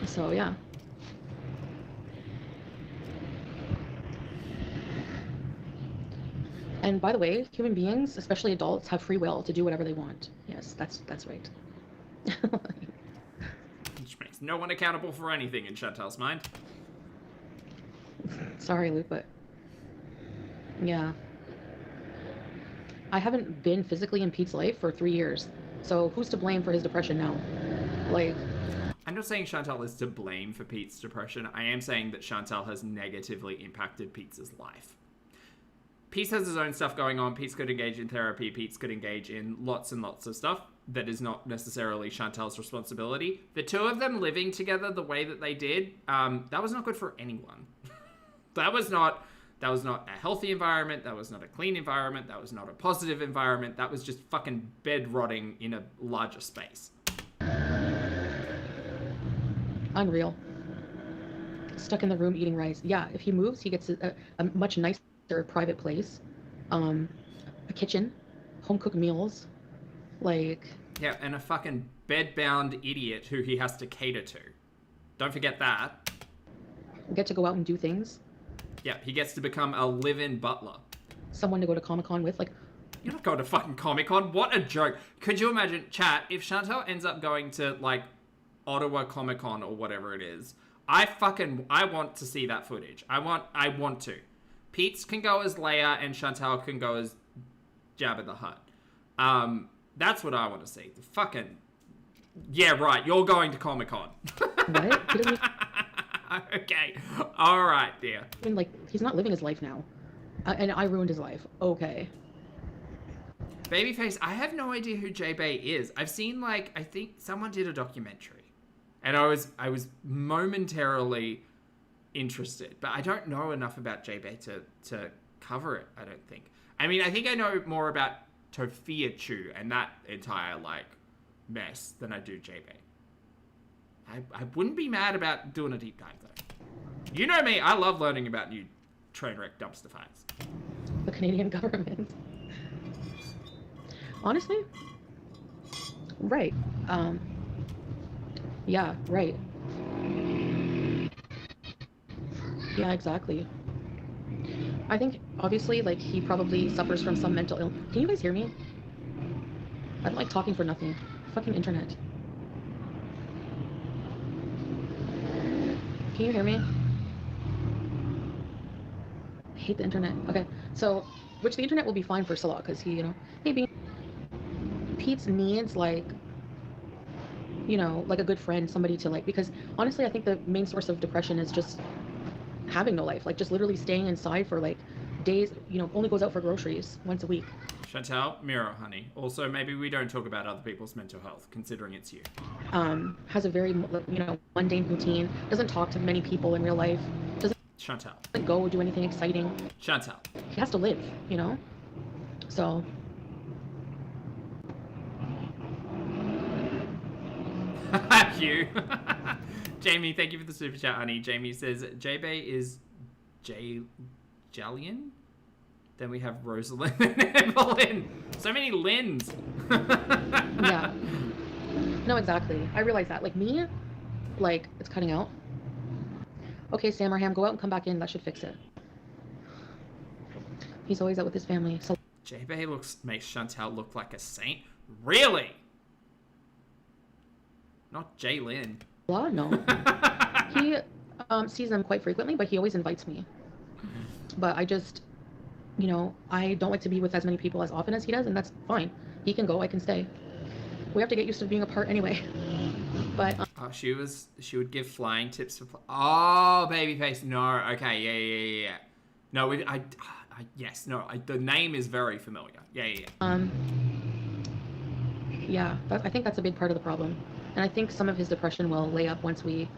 So, yeah. And by the way, human beings, especially adults, have free will to do whatever they want. Yes, that's right. Which makes no one accountable for anything in Chantel's mind. Sorry, Luke, but yeah. I haven't been physically in Pete's life for 3 years. So who's to blame for his depression now? Like, I'm not saying Chantel is to blame for Pete's depression. I am saying that Chantel has negatively impacted Pete's life. Pete has his own stuff going on. Pete could engage in therapy. Pete could engage in lots and lots of stuff that is not necessarily Chantel's responsibility. The two of them living together the way that they did, that was not good for anyone. That was not a healthy environment. That was not a clean environment. That was not a positive environment. That was just fucking bed rotting in a larger space. unreal. Stuck in the room eating rice. Yeah, if he moves, he gets a much nicer private place. A kitchen, home-cooked meals. Like... Yeah, and a fucking bed-bound idiot who he has to cater to. Don't forget that. Get to go out and do things. Yeah, he gets to become a live-in butler. Someone to go to Comic-Con with, like... You're not going to fucking Comic-Con? What a joke. Could you imagine, chat, if Chantel ends up going to, like, Ottawa Comic-Con or whatever it is, I want to see that footage. I want to. Pete's can go as Leia and Chantel can go as Jabba the Hutt. That's what I want to see. The fucking... Yeah, right, you're going to Comic-Con. What? Okay. All right, dear. I mean, like, he's not living his life now. And I ruined his life. Okay. Babyface, I have no idea who J-Bay is. I've seen, like, I think someone did a documentary. And I was momentarily interested. But I don't know enough about J-Bay to cover it, I don't think. I mean, I think I know more about Tofia Chu and that entire, like, mess than I do J-Bay. I wouldn't be mad about doing a deep dive, though. You know me, I love learning about new train wreck dumpster fires. The Canadian government. Honestly, right. Yeah, right. Yeah, exactly. I think, obviously, like, he probably suffers from some mental illness. Can you guys hear me? I don't like talking for nothing. Fucking internet. Can you hear me? I hate the internet. Okay, so, which the internet will be fine for Salah, because he, you know, maybe Pete's needs, like, you know, like a good friend, somebody to, like, because honestly, I think the main source of depression is just having no life, like, just literally staying inside for, like, days, you know, only goes out for groceries once a week. Chantal, mirror, honey. Also, maybe we don't talk about other people's mental health, considering it's you. Has a very, you know, mundane routine, doesn't talk to many people in real life, doesn't Chantal. go do anything exciting. Chantal. He has to live, you know? So... You. Jamie, thank you for the super chat, honey. Jamie says, J-Bay is Jallian? Then we have Rosalind and Evelyn. So many Lyns. Yeah. No, exactly. I realize that. Like, me, like, it's cutting out. Okay, Sammerham, go out and come back in. That should fix it. He's always out with his family. So J-Bay makes Chantal look like a saint? Really? Not Jaylyn. No. He sees them quite frequently, but he always invites me. But I just, you know, I don't like to be with as many people as often as he does, and that's fine. He can go, I can stay. We have to get used to being apart anyway. But oh, she would give flying tips for oh, babyface. No, okay, yeah. No, yes, no. The name is very familiar. Yeah. Yeah, I think that's a big part of the problem. And I think some of his depression will lay up once we,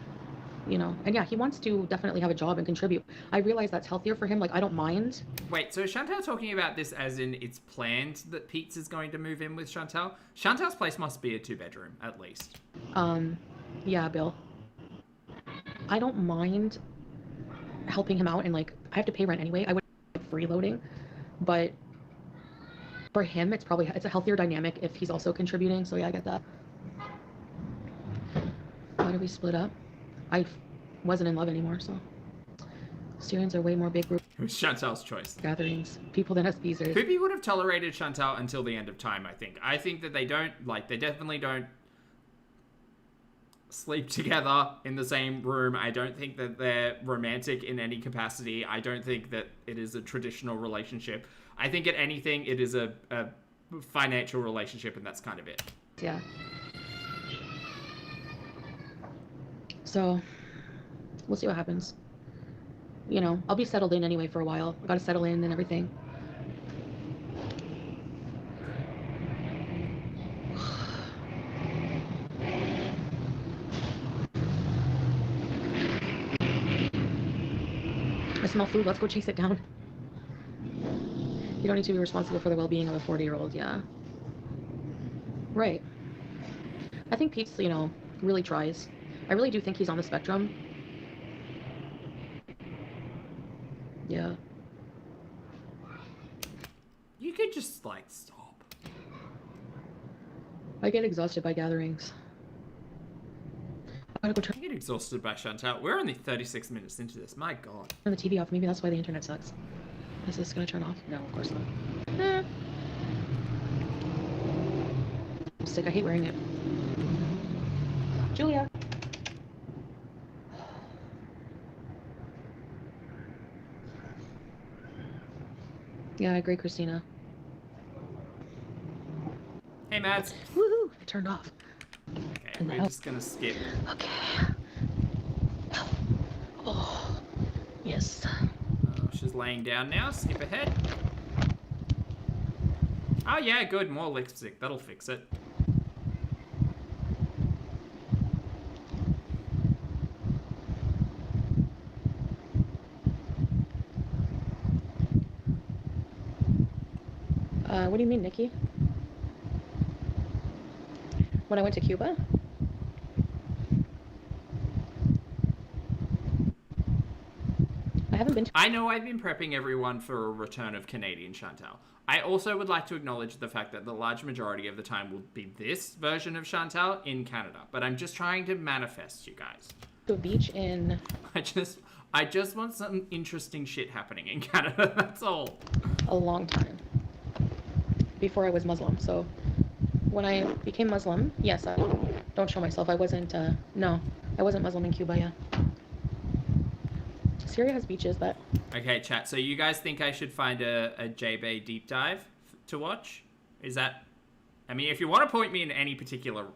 you know, and yeah, he wants to definitely have a job and contribute. I realize that's healthier for him. Like, I don't mind. Wait, so Chantal talking about this as in it's planned that Pete's is going to move in with Chantal? Chantal's place must be a 2-bedroom, at least. Yeah, Bill. I don't mind helping him out, and, like, I have to pay rent anyway. I would freeloading, but for him, it's a healthier dynamic if he's also contributing, so yeah, I get that. Why did we split up? I wasn't in love anymore, so. Syrians are way more big group It was Chantal's choice. gatherings. People than us Beezers. Poopy would have tolerated Chantal until the end of time, I think. I think that they definitely don't sleep together in the same room. I don't think that they're romantic in any capacity. I don't think that it is a traditional relationship. I think at anything, it is a financial relationship, and that's kind of it. Yeah. So, we'll see what happens. You know, I'll be settled in anyway for a while. I gotta settle in and everything. I smell food. Let's go chase it down. You don't need to be responsible for the well-being of a 40-year-old. Yeah. Right. I think Pete's, you know, really tries. I really do think he's on the spectrum. Yeah. You could just, like, stop. I get exhausted by gatherings. I gotta go I get exhausted by Chantal. We're only 36 minutes into this. My God. turn the TV off. Maybe that's why the internet sucks. Is this gonna turn off? No, of course not. I'm sick. I hate wearing it. Julia. Yeah, I agree, Christina. Hey, Mads. Woohoo! It turned off. Okay, we're just gonna skip. Okay. Oh, yes. Oh, She's laying down now. Skip ahead. Oh yeah, good. More lipstick. That'll fix it. What do you mean, Nikki? When I went to Cuba? I haven't been to... I know I've been prepping everyone for a return of Canadian Chantal. I also would like to acknowledge the fact that the large majority of the time will be this version of Chantal in Canada. But I'm just trying to manifest, you guys. To a beach in... I just want some interesting shit happening in Canada, that's all. A long time. Before I was Muslim, so... When I became Muslim, yes, I don't show myself. I wasn't, no. I wasn't Muslim in Cuba, yeah. Syria has beaches, but... Okay, chat. So you guys think I should find a J-Bay deep dive to watch? Is that... I mean, if you want to point me in any particular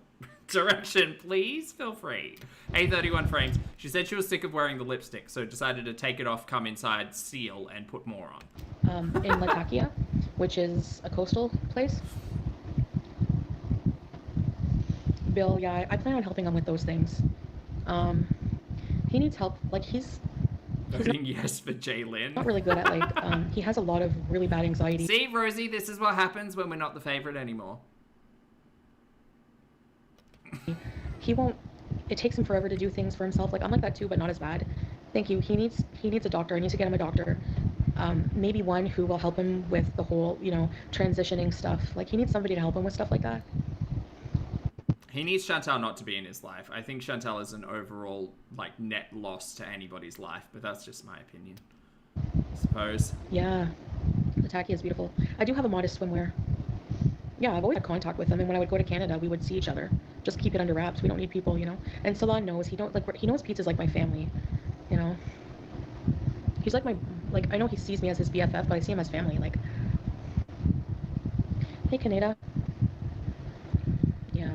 direction, please feel free. A31 frames. She said she was sick of wearing the lipstick, so decided to take it off, come inside, seal, and put more on. In Latakia, which is a coastal place. Bill, yeah, I plan on helping him with those things. He needs help. Like, he's Voting yes for Jaylin. not really good at, like, he has a lot of really bad anxiety. See, Rosie, this is what happens when we're not the favorite anymore. He won't, it takes him forever to do things for himself. Like, I'm like that too, but not as bad. Thank you. He needs a doctor. I need to get him a doctor. Maybe one who will help him with the whole, you know, transitioning stuff. Like, he needs somebody to help him with stuff like that. He needs Chantal not to be in his life. I think Chantal is an overall, like, net loss to anybody's life, but that's just my opinion, I suppose. Yeah. Latakia is beautiful. I do have a modest swimwear. Yeah, I've always had contact with him, and when I would go to Canada, we would see each other. Just keep it under wraps. We don't need people, you know. And Salon knows. He knows pizza's like my family, you know. He's like I know he sees me as his BFF, but I see him as family. Like, hey, Canada. Yeah.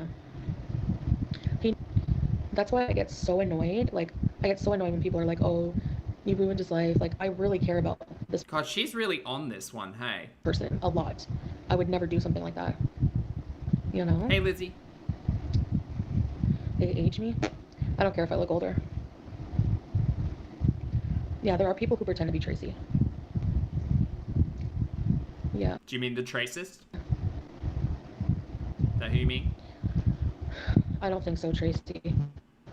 That's why I get so annoyed. Like, I get so annoyed when people are like, "Oh, you ruined his life." Like, I really care about this God, she's really on this one, hey. person a lot. I would never do something like that. You know? Hey, Lizzie. They age me. I don't care if I look older. Yeah, there are people who pretend to be Tracy. Yeah. Do you mean the Tracist? Is that who you mean? I don't think so, Tracy.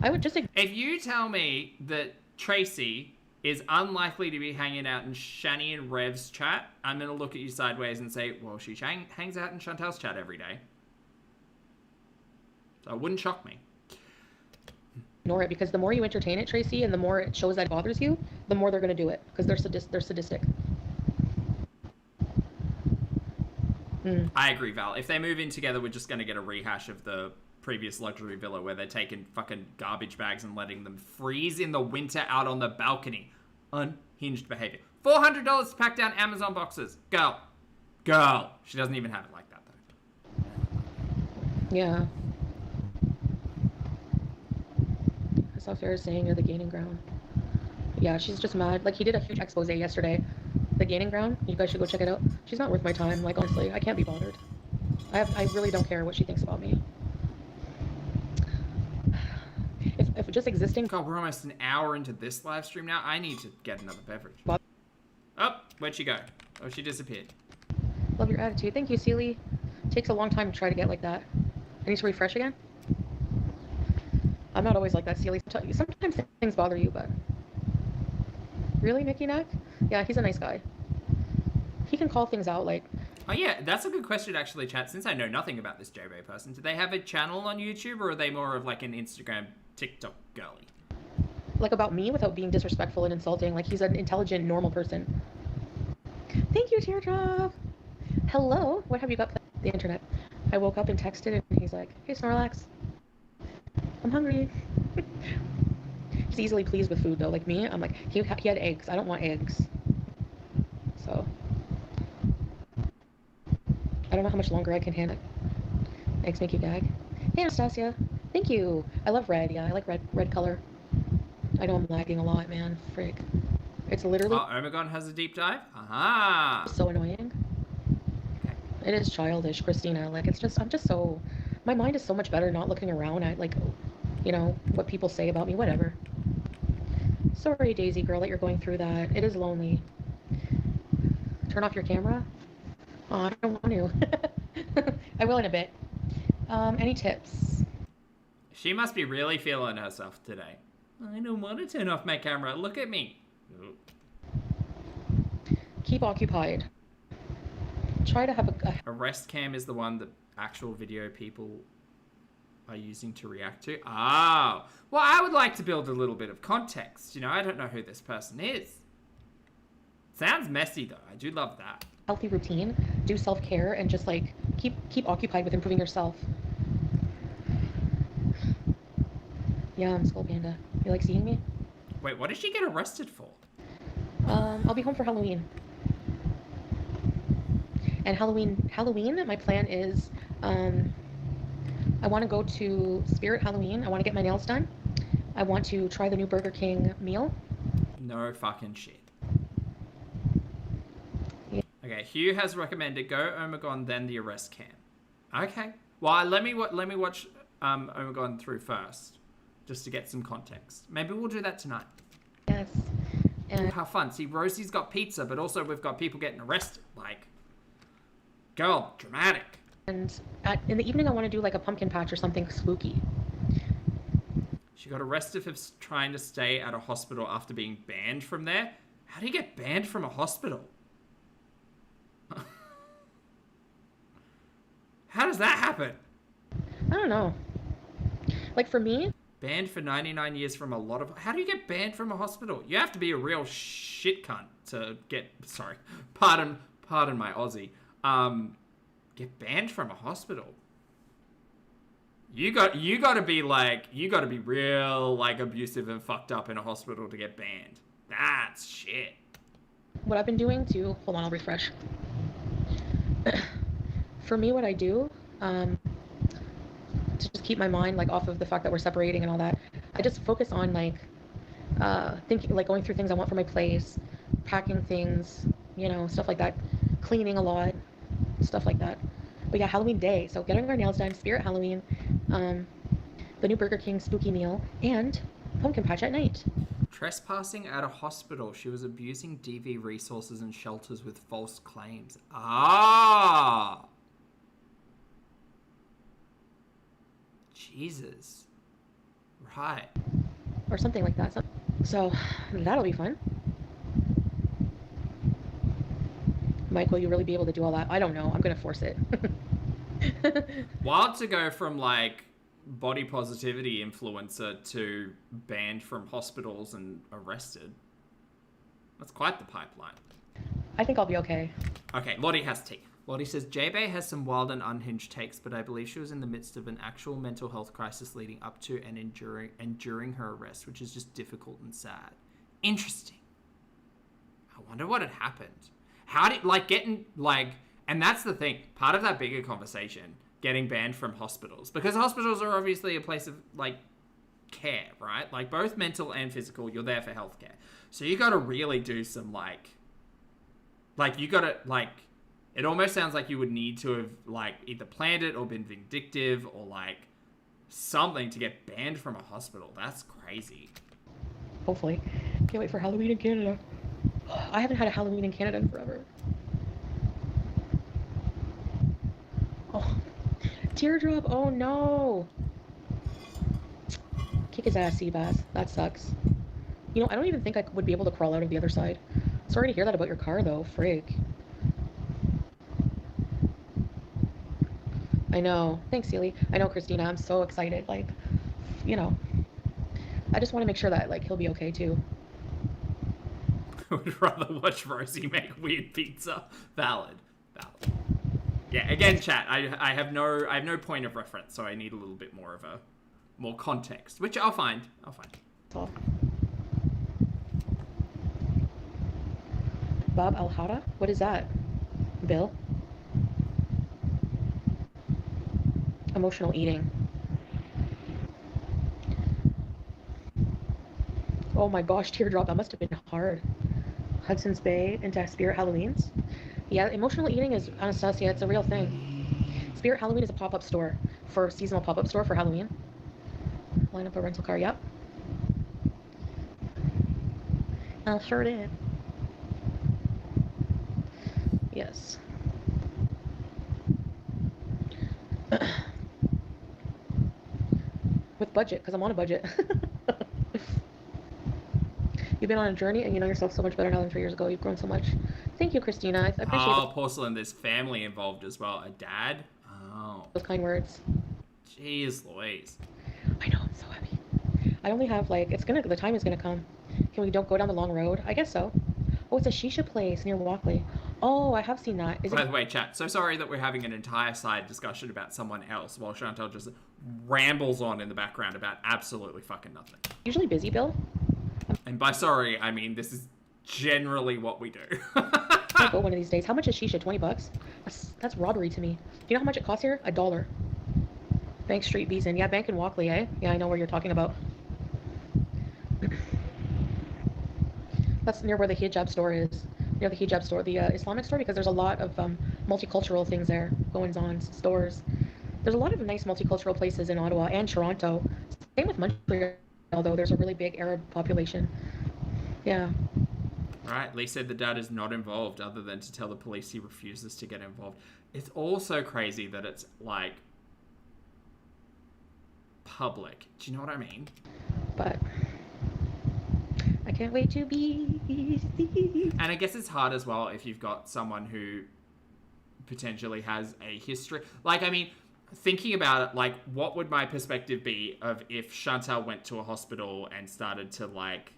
I would just... If you tell me that Tracy is unlikely to be hanging out in Shani and Rev's chat, I'm going to look at you sideways and say, well, she hangs out in Chantal's chat every day. So it wouldn't shock me. Ignore it, because the more you entertain it, Tracy, and the more it shows that it bothers you, the more they're going to do it, because they're sadistic. I agree, Val. If they move in together, we're just going to get a rehash of the previous luxury villa where they're taking fucking garbage bags and letting them freeze in the winter out on the balcony. Unhinged behavior. $400 to pack down Amazon boxes. Girl. She doesn't even have it like that, though. Yeah. I saw Farrah saying you're the gaining ground. Yeah, she's just mad. Like, he did a huge expose yesterday. The gaining ground. You guys should go check it out. She's not worth my time. Like, honestly, I can't be bothered. I really don't care what she thinks about me. If just existing... God, we're almost an hour into this live stream now. I need to get another beverage. Oh, where'd she go? Oh, she disappeared. Love your attitude. Thank you, Seely. Takes a long time to try to get like that. I need to refresh again. I'm not always like that, Seely. Sometimes things bother you, but... Really, Nicky Nack? Yeah, he's a nice guy. He can call things out, like... Oh yeah, that's a good question actually, chat. Since I know nothing about this J-Bay person, do they have a channel on YouTube, or are they more of like an Instagram, TikTok girly? Like, about me without being disrespectful and insulting. Like, he's an intelligent, normal person. Thank you, Teardrop! Hello? What have you got for the internet? I woke up and texted, and he's like, hey, Snorlax. I'm hungry. He's easily pleased with food, though. Like me, I'm like, he had eggs. I don't want eggs. So... I don't know how much longer I can handle it. Eggs make you gag. Hey, Anastasia. Thank you. I love red. Yeah, I like red color. I know I'm lagging a lot, man. Frig. It's literally Oh, Omegon has a deep dive? Aha! so annoying. Okay. It is childish, Christina. Like, it's just, I'm just so, my mind is so much better not looking around at, like, you know, what people say about me, whatever. Sorry, Daisy girl, that you're going through that. It is lonely. Turn off your camera? Oh, I don't want to. I will in a bit. Any tips? She must be really feeling herself today. I don't want to turn off my camera. Look at me. Keep occupied. Try to have a Arrest cam is the one that actual video people are using to react to. Oh, well, I would like to build a little bit of context. You know, I don't know who this person is. Sounds messy though. I do love that. healthy routine, do self-care, and just like keep occupied with improving yourself. Yeah, I'm Skull Panda. You like seeing me? Wait, what did she get arrested for? I'll be home for Halloween. And Halloween, my plan is, I want to go to Spirit Halloween. I want to get my nails done. I want to try the new Burger King meal. No fucking shit. Yeah. Okay, Hugh has recommended go Omegon, then the arrest cam. Okay. Well, let me watch Omegon through first, just to get some context. Maybe we'll do that tonight. Yes. And Ooh, how fun. See, Rosie's got pizza, but also we've got people getting arrested. Like, girl, dramatic. in the evening, I want to do like a pumpkin patch or something spooky. She got arrested for trying to stay at a hospital after being banned from there. How do you get banned from a hospital? How does that happen? I don't know. Like for me, Banned for 99 years from a lot of... How do you get banned from a hospital? You have to be a real shit cunt to get... Sorry. Pardon my Aussie. Get banned from a hospital. You got to be like... You got to be real, like, abusive and fucked up in a hospital to get banned. That's shit. what I've been doing to... Hold on, I'll refresh. For me, what I do, to just keep my mind like off of the fact that we're separating and all that, I just focus on like thinking, like going through things I want for my place, packing things, you know, stuff like that, cleaning a lot, stuff like that. But yeah, Halloween day, so getting our nails done, Spirit Halloween, the new Burger King spooky meal, and pumpkin patch at night. Trespassing at a hospital. She was abusing DV resources and shelters with false claims. Ah! Jesus. Right. Or something like that. So that'll be fun. Mike, will you really be able to do all that? I don't know. I'm going to force it. Wild to go from like body positivity influencer to banned from hospitals and arrested. That's quite the pipeline. I think I'll be okay. Okay, Lottie has tea. Lottie says, J-Bay has some wild and unhinged takes, but I believe she was in the midst of an actual mental health crisis leading up to and enduring her arrest, which is just difficult and sad. Interesting. I wonder what had happened. How did, like, getting, like, and that's the thing, part of that bigger conversation, getting banned from hospitals, because hospitals are obviously a place of, like, care, right? Like, both mental and physical, you're there for healthcare. So you gotta really do some, like, you gotta, like, it almost sounds like you would need to have, like, either planned it or been vindictive or, like, something to get banned from a hospital. That's crazy. Hopefully. Can't wait for Halloween in Canada. I haven't had a Halloween in Canada in forever. Oh, teardrop. Oh, no. Kick his ass, Seabass. That sucks. You know, I don't even think I would be able to crawl out of the other side. Sorry to hear that about your car, though. Frig. I know. Thanks, Sealy. I know, Christina. I'm so excited. Like, you know, I just want to make sure that, like, he'll be okay, too. I would rather watch Rosie make weird pizza. Valid. Yeah, again, chat, I have no point of reference, so I need a little bit more of more context, which I'll find. Talk. Bob Alhara? What is that? Bill? Emotional eating. Oh my gosh, teardrop, that must have been hard. Hudson's Bay into Spirit Halloweens. Yeah, emotional eating is, Anastasia, it's a real thing. Spirit Halloween is a pop-up store for seasonal pop-up store for Halloween. Line up a rental car, yep. I sure did. Yes. With budget, because I'm on a budget. You've been on a journey and you know yourself so much better now than 3 years ago. You've grown so much. Thank you, Christina. I appreciate Porcelain, there's family involved as well. A dad? Oh. those kind words. Jeez Louise. I know, I'm so happy. I only have like, the time is gonna come. Can we don't go down the long road? I guess so. Oh, it's a shisha place near Walkley. Oh, I have seen that. By the way, chat, so sorry that we're having an entire side discussion about someone else while Chantal just rambles on in the background about absolutely fucking nothing. Usually busy, Bill? And by sorry, I mean this is generally what we do. I'll go one of these days. How much is shisha? 20 bucks? That's robbery to me. Do you know how much it costs here? $1. Bank Street, Beeson. Yeah, Bank in Walkley, eh? Yeah, I know where you're talking about. That's near where the hijab store is. Near the hijab store, the Islamic store, because there's a lot of multicultural things there, goings-on, stores. There's a lot of nice multicultural places in Ottawa and Toronto. Same with Montreal, although there's a really big Arab population. Yeah. Right, Lee said the dad is not involved other than to tell the police he refuses to get involved. It's also crazy that it's, like, public. Do you know what I mean? But I can't wait to be... And I guess it's hard as well if you've got someone who potentially has a history. Like, I mean, thinking about it, like, what would my perspective be of if Chantal went to a hospital and started to, like,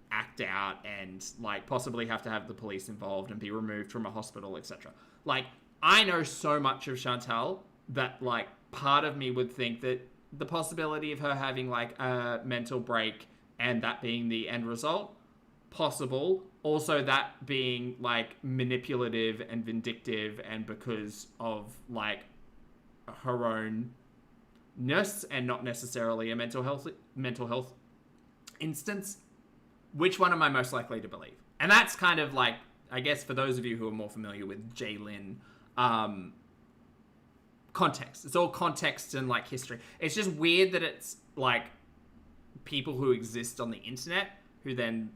act out and, like, possibly have to have the police involved and be removed from a hospital, etc. Like, I know so much of Chantal that, like, part of me would think that the possibility of her having, like, a mental break and that being the end result, possible. Also, that being, like, manipulative and vindictive and because of, like, her own-ness and not necessarily a mental health instance. Which one am I most likely to believe? And that's kind of like, I guess for those of you who are more familiar with Jaylin, context. It's all context and, like, history. It's just weird that it's, like, people who exist on the internet who then,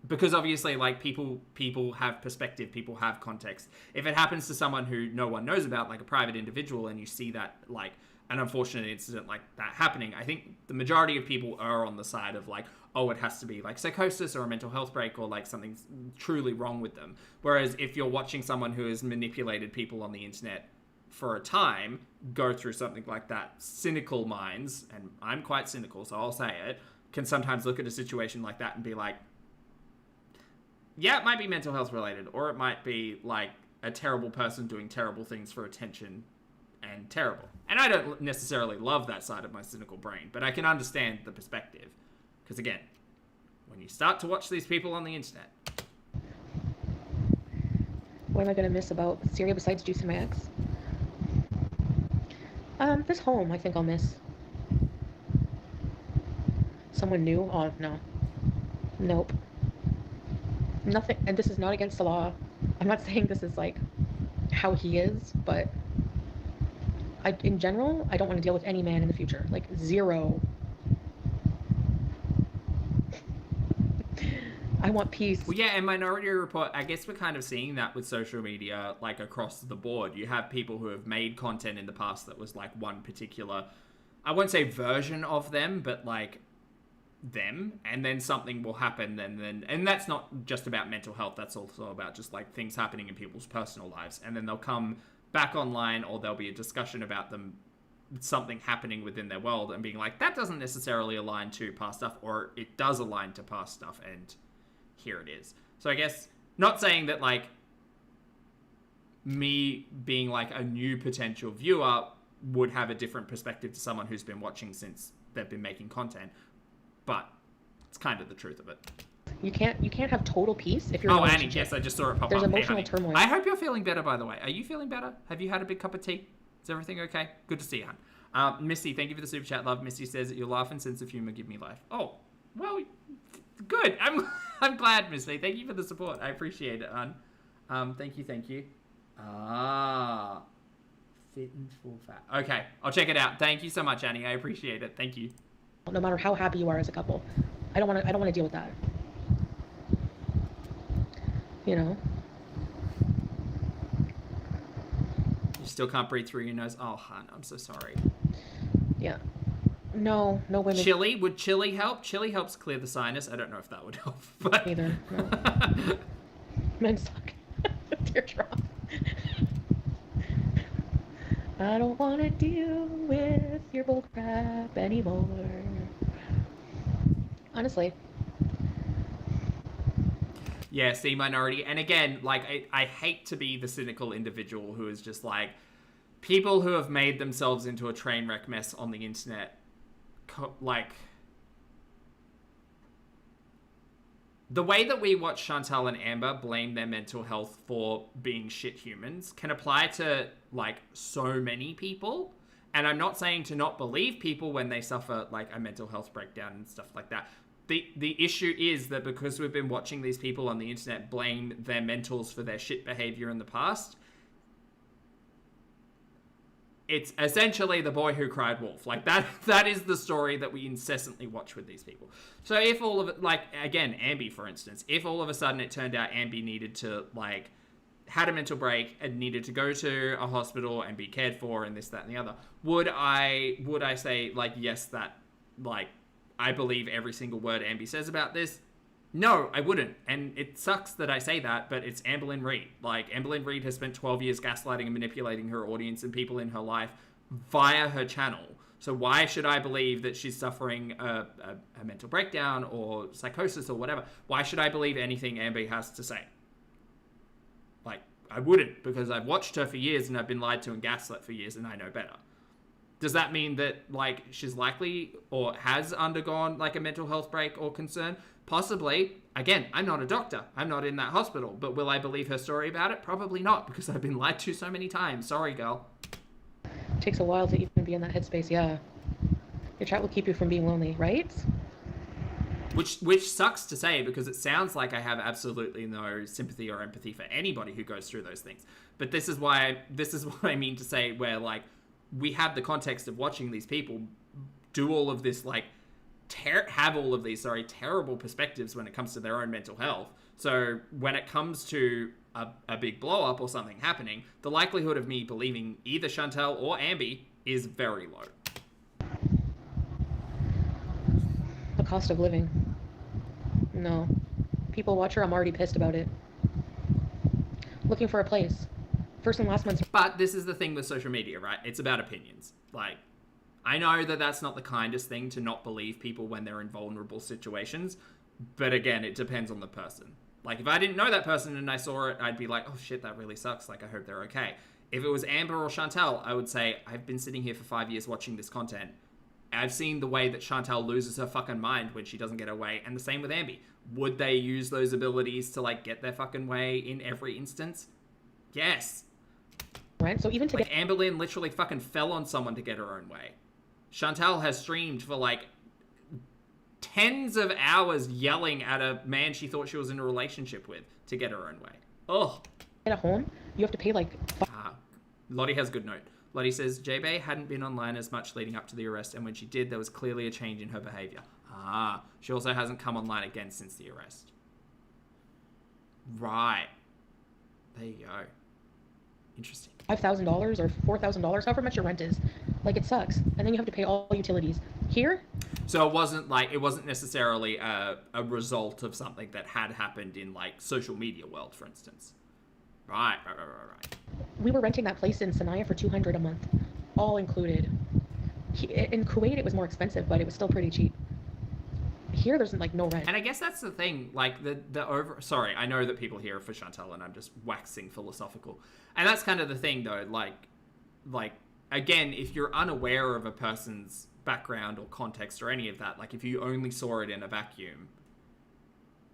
because obviously, like, people have perspective, people have context. If it happens to someone who no one knows about, like a private individual, and you see that, like, an unfortunate incident like that happening, I think the majority of people are on the side of, like, oh, it has to be, like, psychosis or a mental health break or, like, something's truly wrong with them. Whereas if you're watching someone who has manipulated people on the internet for a time go through something like that, cynical minds, and I'm quite cynical, so I'll say it, can sometimes look at a situation like that and be like, yeah, it might be mental health related, or it might be, like, a terrible person doing terrible things for attention and terrible. And I don't necessarily love that side of my cynical brain, but I can understand the perspective. Because again, when you start to watch these people on the internet... What am I going to miss about Syria besides juicing my ex? This home, I think I'll miss. Someone new? Oh, no. Nope. Nothing, and this is not against the law. I'm not saying this is, like, how he is, but in general, I don't want to deal with any man in the future. Like, zero. I want peace. Well, yeah, and Minority Report, I guess we're kind of seeing that with social media, like, across the board. You have people who have made content in the past that was, like, one particular, I won't say version of them, but, like, them, and then something will happen, and that's not just about mental health, that's also about just, like, things happening in people's personal lives, and then they'll come back online, or there'll be a discussion about them, something happening within their world, and being like, that doesn't necessarily align to past stuff, or it does align to past stuff, and here it is. So I guess, not saying that, like, me being, like, a new potential viewer would have a different perspective to someone who's been watching since they've been making content, but it's kind of the truth of it. You can't have total peace if you're. Oh, Annie, yes, I just saw it pop up. There's emotional turmoil. I hope you're feeling better, by the way. Are you feeling better? Have you had a big cup of tea? Is everything okay? Good to see you, hon. Missy, thank you for the super chat, love. Missy says that your laugh and sense of humor give me life. Oh, well, good. I'm glad, Miss V. Thank you for the support. I appreciate it, hon. Thank you. Ah. Fit and full fat. Okay, I'll check it out. Thank you so much, Annie. I appreciate it. Thank you. No matter how happy you are as a couple. I don't want to deal with that. You know? You still can't breathe through your nose. Oh, hon, I'm so sorry. Yeah. No women. Chili? Would chili help? Chili helps clear the sinus. I don't know if that would help. But... Neither. No. Men suck. Teardrop. I don't want to deal with your bullcrap anymore. Honestly. Yeah, see, minority. And again, like, I hate to be the cynical individual who is just like, people who have made themselves into a train wreck mess on the internet, like, the way that we watch Chantal and Amber blame their mental health for being shit humans can apply to, like, so many people. And I'm not saying to not believe people when they suffer, like, a mental health breakdown and stuff like that. The issue is that because we've been watching these people on the internet blame their mentors for their shit behavior in the past, it's essentially the boy who cried wolf. Like, that is the story that we incessantly watch with these people. So if all of it, like, again, Ambi, for instance, if all of a sudden it turned out Ambi needed to, like, had a mental break and needed to go to a hospital and be cared for and this, that, and the other, would I say, like, yes, that, like, I believe every single word Ambi says about this? No, I wouldn't. And it sucks that I say that, but it's Amberlynn Reid. Like, Amberlynn Reid has spent 12 years gaslighting and manipulating her audience and people in her life via her channel. So why should I believe that she's suffering a mental breakdown or psychosis or whatever? Why should I believe anything Ambi has to say? Like, I wouldn't, because I've watched her for years and I've been lied to and gaslit for years and I know better. Does that mean that, like, she's likely or has undergone, like, a mental health break or concern? Possibly. Again, I'm not a doctor. I'm not in that hospital. But will I believe her story about it? Probably not, because I've been lied to so many times. Sorry, girl. It takes a while to even be in that headspace, yeah. Your chat will keep you from being lonely, right? Which sucks to say, because it sounds like I have absolutely no sympathy or empathy for anybody who goes through those things. But this is what I mean to say, where, like, we have the context of watching these people do all of this, like, have all of these, terrible perspectives when it comes to their own mental health. So when it comes to a big blow up or something happening, the likelihood of me believing either Chantal or Ambi is very low. The cost of living. No. People watch her, I'm already pissed about it. Looking for a place. First and last month's... But this is the thing with social media, right? It's about opinions. Like, I know that that's not the kindest thing to not believe people when they're in vulnerable situations. But again, it depends on the person. Like, if I didn't know that person and I saw it, I'd be like, oh shit, that really sucks. Like, I hope they're okay. If it was Amber or Chantal, I would say, I've been sitting here for 5 years watching this content. I've seen the way that Chantal loses her fucking mind when she doesn't get her way. And the same with Ambi. Would they use those abilities to, like, get their fucking way in every instance? Yes. Right, so even to like, Amberlynn literally fucking fell on someone to get her own way. Chantal has streamed for, like, tens of hours yelling at a man she thought she was in a relationship with to get her own way. Ugh. At a home, you have to pay, like... Lottie has a good note. Lottie says, J-Bay hadn't been online as much leading up to the arrest, and when she did, there was clearly a change in her behaviour. She also hasn't come online again since the arrest. Right. There you go. Interesting. $5,000 or $4,000, however much your rent is. Like, it sucks. And then you have to pay all utilities. Here? So it wasn't necessarily a result of something that had happened in, like, social media world, for instance. Right. We were renting that place in Sanaya for $200 a month, all included. In Kuwait, it was more expensive, but it was still pretty cheap. Here, there's, like, no rent. And I guess that's the thing, like, sorry, I know that people here are for Chantal, and I'm just waxing philosophical. And that's kind of the thing, though, like, again, if you're unaware of a person's background or context or any of that, like, if you only saw it in a vacuum,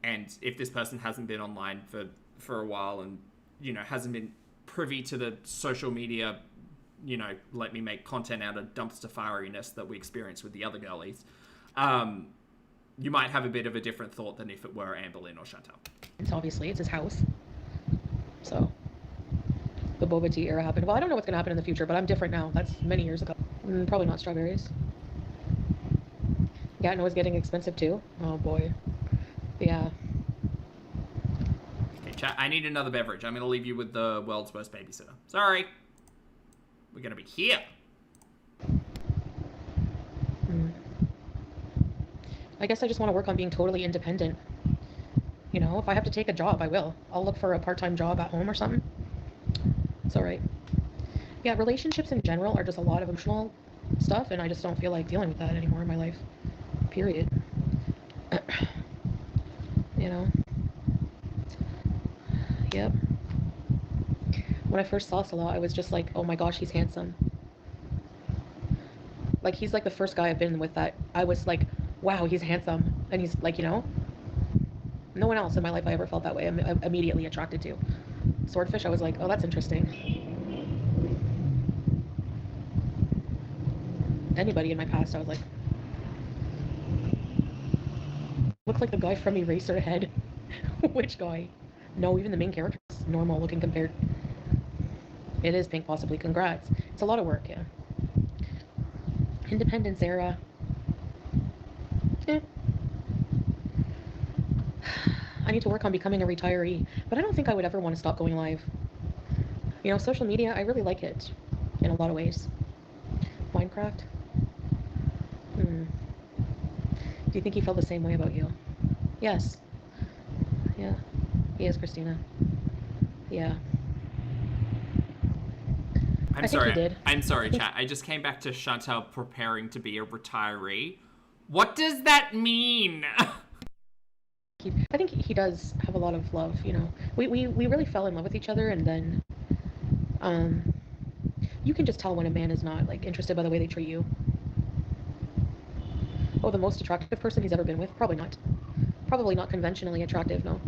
and if this person hasn't been online for a while and, you know, hasn't been privy to the social media, you know, let me make content out of dumpster firiness that we experience with the other girlies, you might have a bit of a different thought than if it were Amberlynn or Chantal. It's obviously, it's his house. So, the boba tea era happened. Well, I don't know what's going to happen in the future, but I'm different now. That's many years ago. Probably not strawberries. Gatineau is getting expensive too. Oh boy. Yeah. Okay, chat, I need another beverage. I'm going to leave you with the world's worst babysitter. Sorry. We're going to be here. I guess I just want to work on being totally independent. You know, if I have to take a job, I will. I'll look for a part-time job at home or something. It's all right. Yeah, relationships in general are just a lot of emotional stuff, and I just don't feel like dealing with that anymore in my life. Period. You know? Yep. When I first saw Salah, I was just like, oh my gosh, he's handsome. Like, he's like the first guy I've been with that I was like, wow, he's handsome. And he's like, you know, no one else in my life I ever felt that way. I'm immediately attracted to. Swordfish, I was like, oh, that's interesting. Anybody in my past, I was like, looks like the guy from Eraserhead. Which guy? No, even the main character is normal looking compared. It is Pink, possibly. Congrats. It's a lot of work, yeah. Independence era. Eh. I need to work on becoming a retiree, but I don't think I would ever want to stop going live. You know, social media, I really like it in a lot of ways. Minecraft? Do you think he felt the same way about you? Yes. Yeah. He is, Christina. Yeah. I'm sorry. I'm sorry, chat. I just came back to Chantal preparing to be a retiree. What does that mean? I think he does have a lot of love, you know. We really fell in love with each other, and then you can just tell when a man is not like interested by the way they treat you. Oh, the most attractive person he's ever been with? Probably not. Probably not conventionally attractive, no.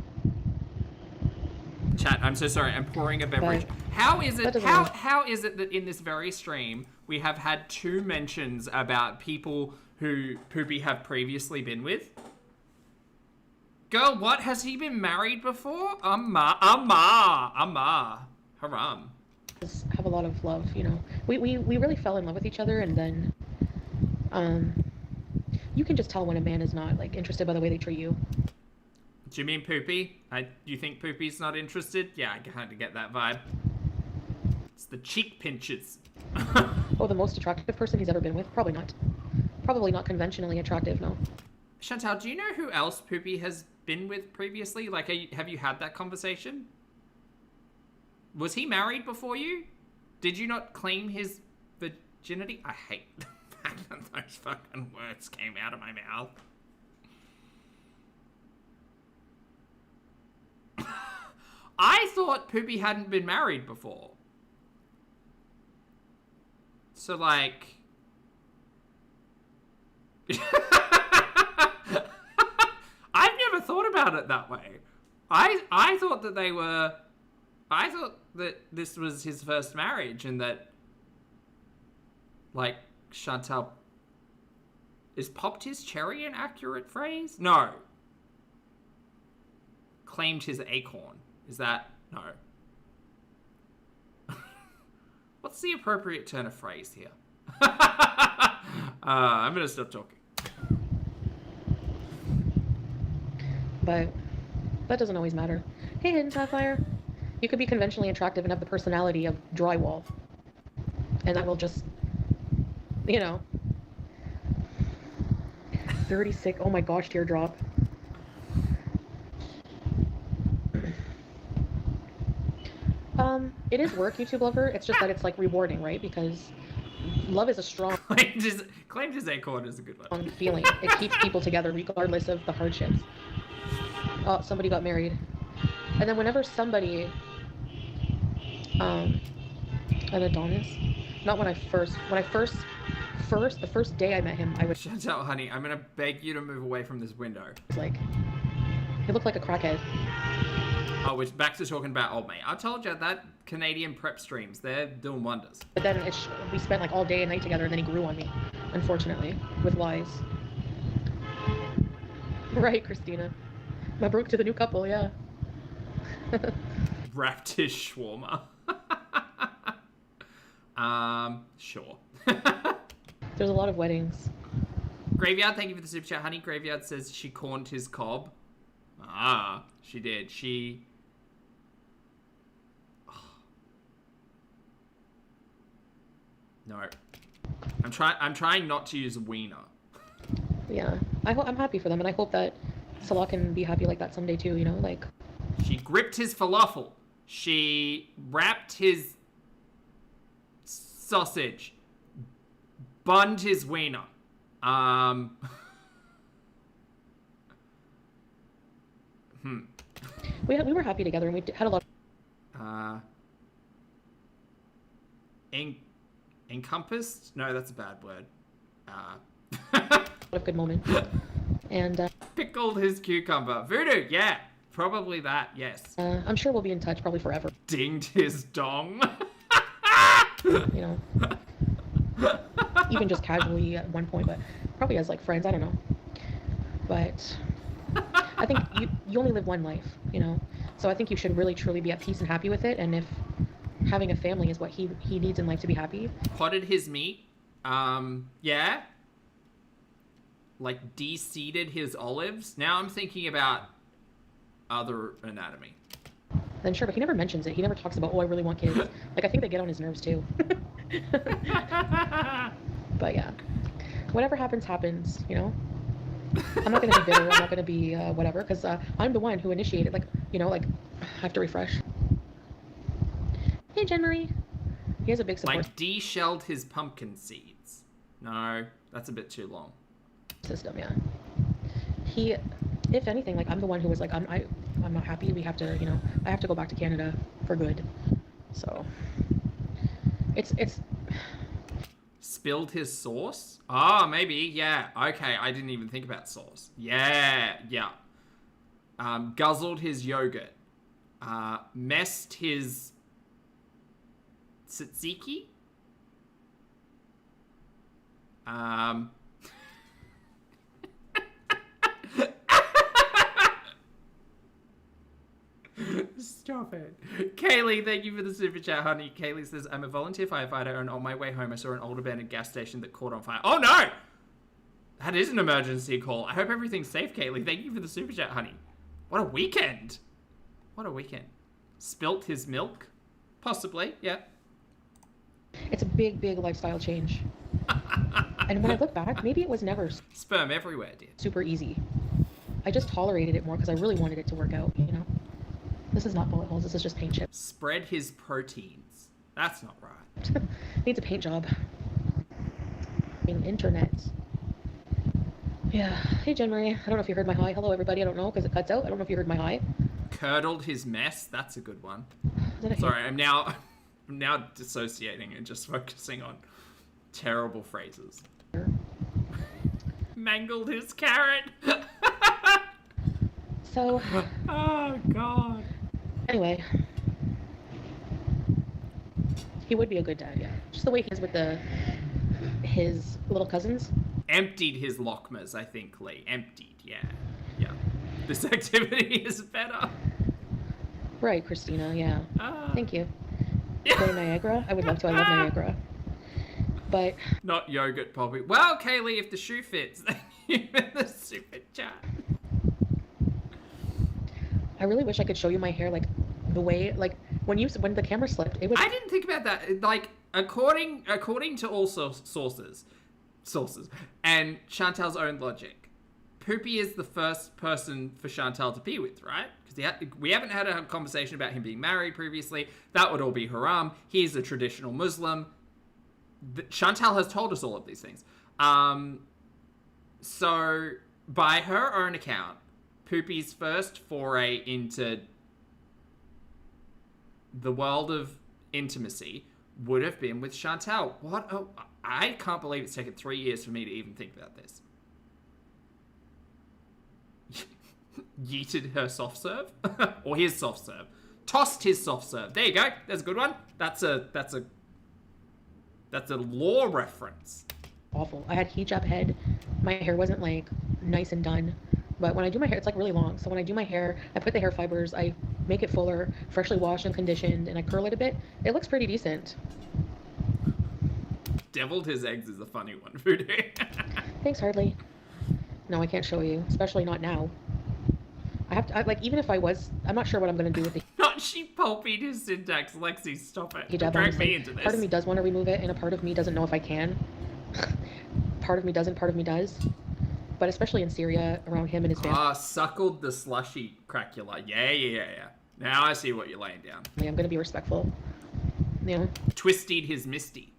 Chat, I'm so sorry. I'm pouring a beverage. But how is it that in this very stream we have had 2 mentions about people who Poopy have previously been with? Girl, what? Has he been married before? Haram. Have a lot of love, you know. We really fell in love with each other, and then you can just tell when a man is not like interested by the way they treat you. Do you mean Poopy? You think Poopy's not interested? Yeah, I kind of get that vibe. It's the cheek pinches. Oh, the most attractive person he's ever been with? Probably not. Probably not conventionally attractive, no. Chantal, do you know who else Poopy has been with previously? Like, have you had that conversation? Was he married before you? Did you not claim his virginity? I hate the fact that those fucking words came out of my mouth. I thought Poopy hadn't been married before. So, like... I've never thought about it that way. I thought that they were... I thought that this was his first marriage and that... Like, Chantal... Is popped his cherry an accurate phrase? No. Claimed his acorn. Is that... No. What's the appropriate turn of phrase here? I'm gonna stop talking. But that doesn't always matter. Hey, Hidden Sapphire. You could be conventionally attractive and have the personality of drywall. And that will just... You know... 36... Oh my gosh, teardrop. It is work, YouTube lover. It's just that it's like rewarding, right? Because love is a strong... Claimed his acorn is a good one. Feeling. It keeps people together regardless of the hardships. Oh, somebody got married. And then whenever somebody... an Adonis? Not when I first... the first day I met him, I was... Chantal, honey, I'm gonna beg you to move away from this window. Like... He looked like a crackhead. Oh, we're back to talking about old mate. I told you that Canadian prep streams, they're doing wonders. But then we spent like all day and night together, and then he grew on me, unfortunately, with lies. Right, Christina. Mabruk to the new couple, yeah. Wrapped his shawarma. Sure. There's a lot of weddings. Graveyard, thank you for the super chat, honey. Graveyard says she corned his cob. Ah, she did. She... No. I'm trying not to use wiener. Yeah. I'm happy for them, and I hope that Salah can be happy like that someday too, you know? Like... She gripped his falafel. She wrapped his sausage. Bunned his wiener. We were happy together, and we had a lot encompassed? No, that's a bad word. of good moments. And Pickled his cucumber. Voodoo, yeah. Probably that, yes. I'm sure we'll be in touch probably forever. Dinged his dong. You know. Even just casually at one point, but probably as like friends, I don't know. But I think you only live one life, you know. So I think you should really truly be at peace and happy with it, and if having a family is what he needs in life to be happy. Potted his meat. Yeah. Like de-seeded his olives. Now I'm thinking about other anatomy. Then sure, but he never mentions it. He never talks about, oh, I really want kids. Like, I think they get on his nerves too. But yeah, whatever happens, happens, you know? I'm not going to be bitter. I'm not going to be whatever, because I'm the one who initiated, like, you know, like, I have to refresh. Hey, Jen Marie. He has a big support Like de-shelled his pumpkin seeds. No, that's a bit too long. system, yeah. He, if anything, like, I'm the one who was like, I'm not happy. We have to, you know, I have to go back to Canada for good. So, it's... Spilled his sauce? Ah, maybe, yeah. Okay, I didn't even think about sauce. Yeah. Guzzled his yogurt. Messed his tzatziki? Stop it. Kaylee, thank you for the super chat, honey. Kaylee says, I'm a volunteer firefighter, and on my way home, I saw an old abandoned gas station that caught on fire. Oh, no! That is an emergency call. I hope everything's safe, Kaylee. Thank you for the super chat, honey. What a weekend. What a weekend. Spilt his milk? Possibly, yeah. It's a big, big lifestyle change. And when I look back, maybe it was never Sperm everywhere, dear. super easy. I just tolerated it more because I really wanted it to work out, you know? This is not bullet holes, this is just paint chips. Spread his proteins. That's not right. Needs a paint job. Internet. Yeah. Hey, Jen Marie. I don't know if you heard my hi. Hello, everybody. I don't know because it cuts out. I don't know if you heard my hi. Curdled his mess. That's a good one. Is that a Sorry, I'm now dissociating and just focusing on terrible phrases. Mangled his carrot. So. Oh God. Anyway. He would be a good dad, yeah. Just the way he is with his little cousins. Emptied his lockmas, I think, Lee. Emptied, yeah. This activity is better. Right, Christina, yeah. Thank you. Yeah. Go to Niagara? I would love to. I love Niagara. But... Not yogurt, Poppy. Well, Kaylee, if the shoe fits, thank you for the super chat. I really wish I could show you my hair, like, the way, like, when the camera slipped, it was... I didn't think about that. Like, according to all sources, and Chantal's own logic, Poopy is the first person for Chantal to be with, right? Because we haven't had a conversation about him being married previously. That would all be haram. He's a traditional Muslim. Chantal has told us all of these things. So, by her own account, Poopy's first foray into the world of intimacy would have been with Chantal. What? Oh, I can't believe it's taken 3 years for me to even think about this. Yeeted her soft serve? Or his soft serve. Tossed his soft serve. There you go. That's a good one. That's a law reference. Awful. I had hijab head. My hair wasn't, like, nice and done. But when I do my hair, it's like really long. So when I do my hair, I put the hair fibers, I make it fuller, freshly washed and conditioned, and I curl it a bit. It looks pretty decent. Deviled his eggs is a funny one, Foodie. Thanks, Hardly. No, I can't show you, especially not now. I have to, like, even if I was, I'm not sure what I'm going to do with the Not she pulpied his syntax. Lexi, stop it. hijab. Drag Honestly. me into this. Part of me does want to remove it, and a part of me doesn't know if I can. Part of me doesn't, part of me does. But especially in Syria, around him and his family, Ah, suckled the slushy cracula. Yeah. Now I see what you're laying down. I'm going to be respectful. You know? Twisted his Misty.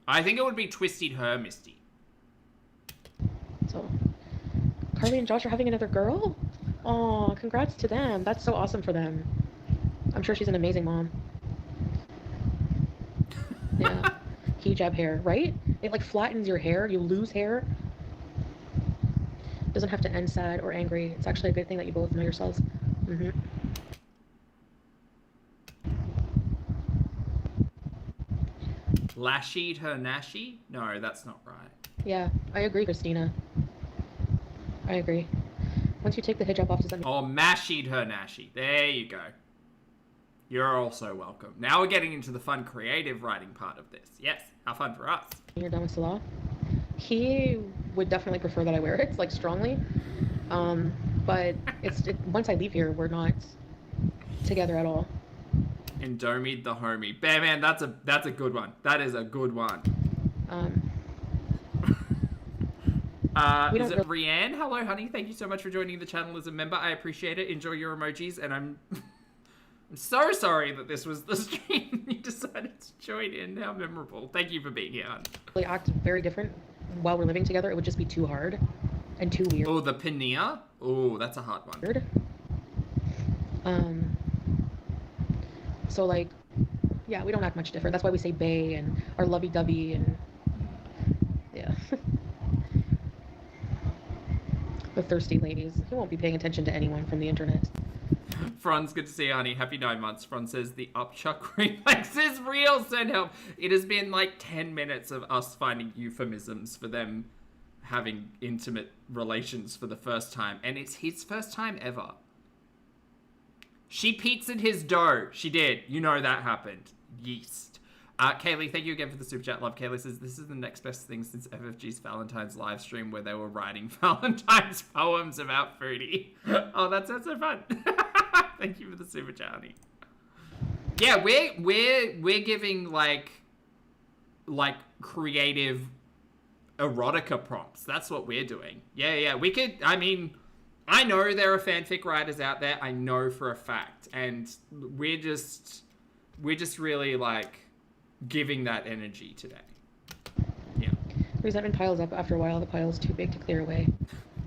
I think it would be twisted her Misty. So, Carly and Josh are having another girl? Aw, congrats to them. That's so awesome for them. I'm sure she's an amazing mom. Yeah. Hijab hair, right? It like flattens your hair. You lose hair. Doesn't have to end sad or angry. It's actually a good thing that you both know yourselves. Mm-hmm. Lashied her Nashi? No, that's not right. Yeah, I agree, Christina. I agree. Once you take the hijab off, does that mean Oh, mashied her Nashi. There you go. You're also welcome. Now we're getting into the fun creative writing part of this. Yes, how fun for us. you're done with Salah? He would definitely prefer that I wear it, like strongly. But once I leave here, we're not together at all. Indomied the homie. Bear man, that's a good one. That is a good one. Is it Rianne? Hello, honey. Thank you so much for joining the channel as a member. I appreciate it. Enjoy your emojis, and I'm so sorry that this was the stream you decided to join in. How memorable. Thank you for being here, hon. Really act very different while we're living together. It would just be too hard and too weird. Oh, the Pania? Oh, that's a hard one. So like, yeah, we don't act much different. That's why we say bae and our lovey-dovey and yeah. The thirsty ladies. He won't be paying attention to anyone from the internet. Franz, good to see you, honey. Happy 9 months. Franz says the upchuck reflex is real. Send help. It has been like 10 minutes of us finding euphemisms for them having intimate relations for the first time. And it's his first time ever. She pizzaed his dough. She did. You know that happened. Yeast. Kaylee, thank you again for the super chat. Love. Kaylee says, this is the next best thing since FFG's Valentine's live stream where they were writing Valentine's poems about Foodie. Oh, that sounds so fun. Thank you for the super chat, honey. Yeah, we're giving like creative erotica prompts. That's what we're doing. Yeah. We could, I mean, I know there are fanfic writers out there. I know for a fact. And we're just really like giving that energy today. Yeah. Resentment piles up after a while. The pile's too big to clear away.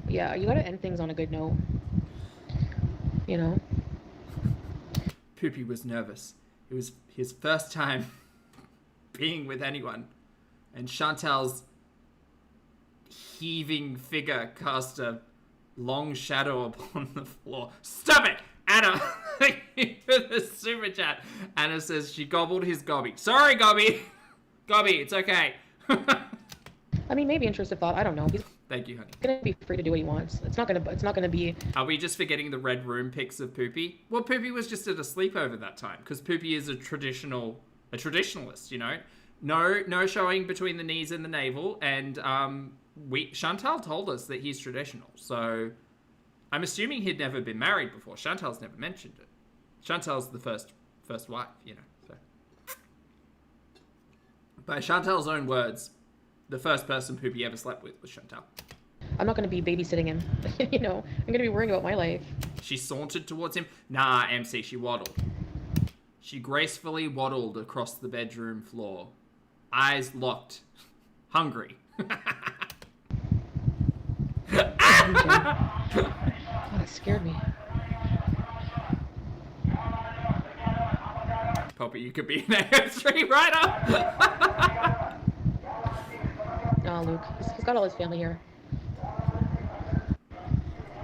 Yeah, you gotta end things on a good note. You know? Poopy was nervous. It was his first time being with anyone. And Chantal's heaving figure cast a long shadow upon the floor. Stop it! Anna! Thank you for the super chat. Anna says she gobbled his gobby. Sorry, Gobby! Gobby, it's okay. I mean, maybe intrusive thought. I don't know. He's Thank you, honey. gonna be free to do what he wants. It's not gonna be. Are we just forgetting the red room pics of Poopy? Well, Poopy was just at a sleepover that time, because Poopy is a traditionalist, you know? No showing between the knees and the navel, and Chantal told us that he's traditional, so I'm assuming he'd never been married before. Chantal's never mentioned it. Chantal's the first wife, you know, so. By Chantal's own words, the first person Poopy ever slept with was Chantal. I'm not gonna be babysitting him. You know, I'm gonna be worrying about my life. She sauntered towards him. Nah, MC, she waddled. She gracefully waddled across the bedroom floor. Eyes locked. Hungry. Oh, that scared me. Poppy, you could be an AO3 writer. Oh, Luke. He's got all his family here.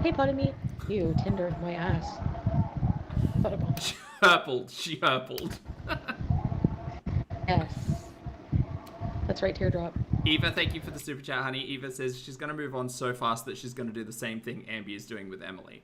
Hey, pardon me. You Tinder my ass. Thought about. She herpled. Yes. That's right, teardrop. Eva, thank you for the super chat, honey. Eva says she's going to move on so fast that she's going to do the same thing Ambi is doing with Emily.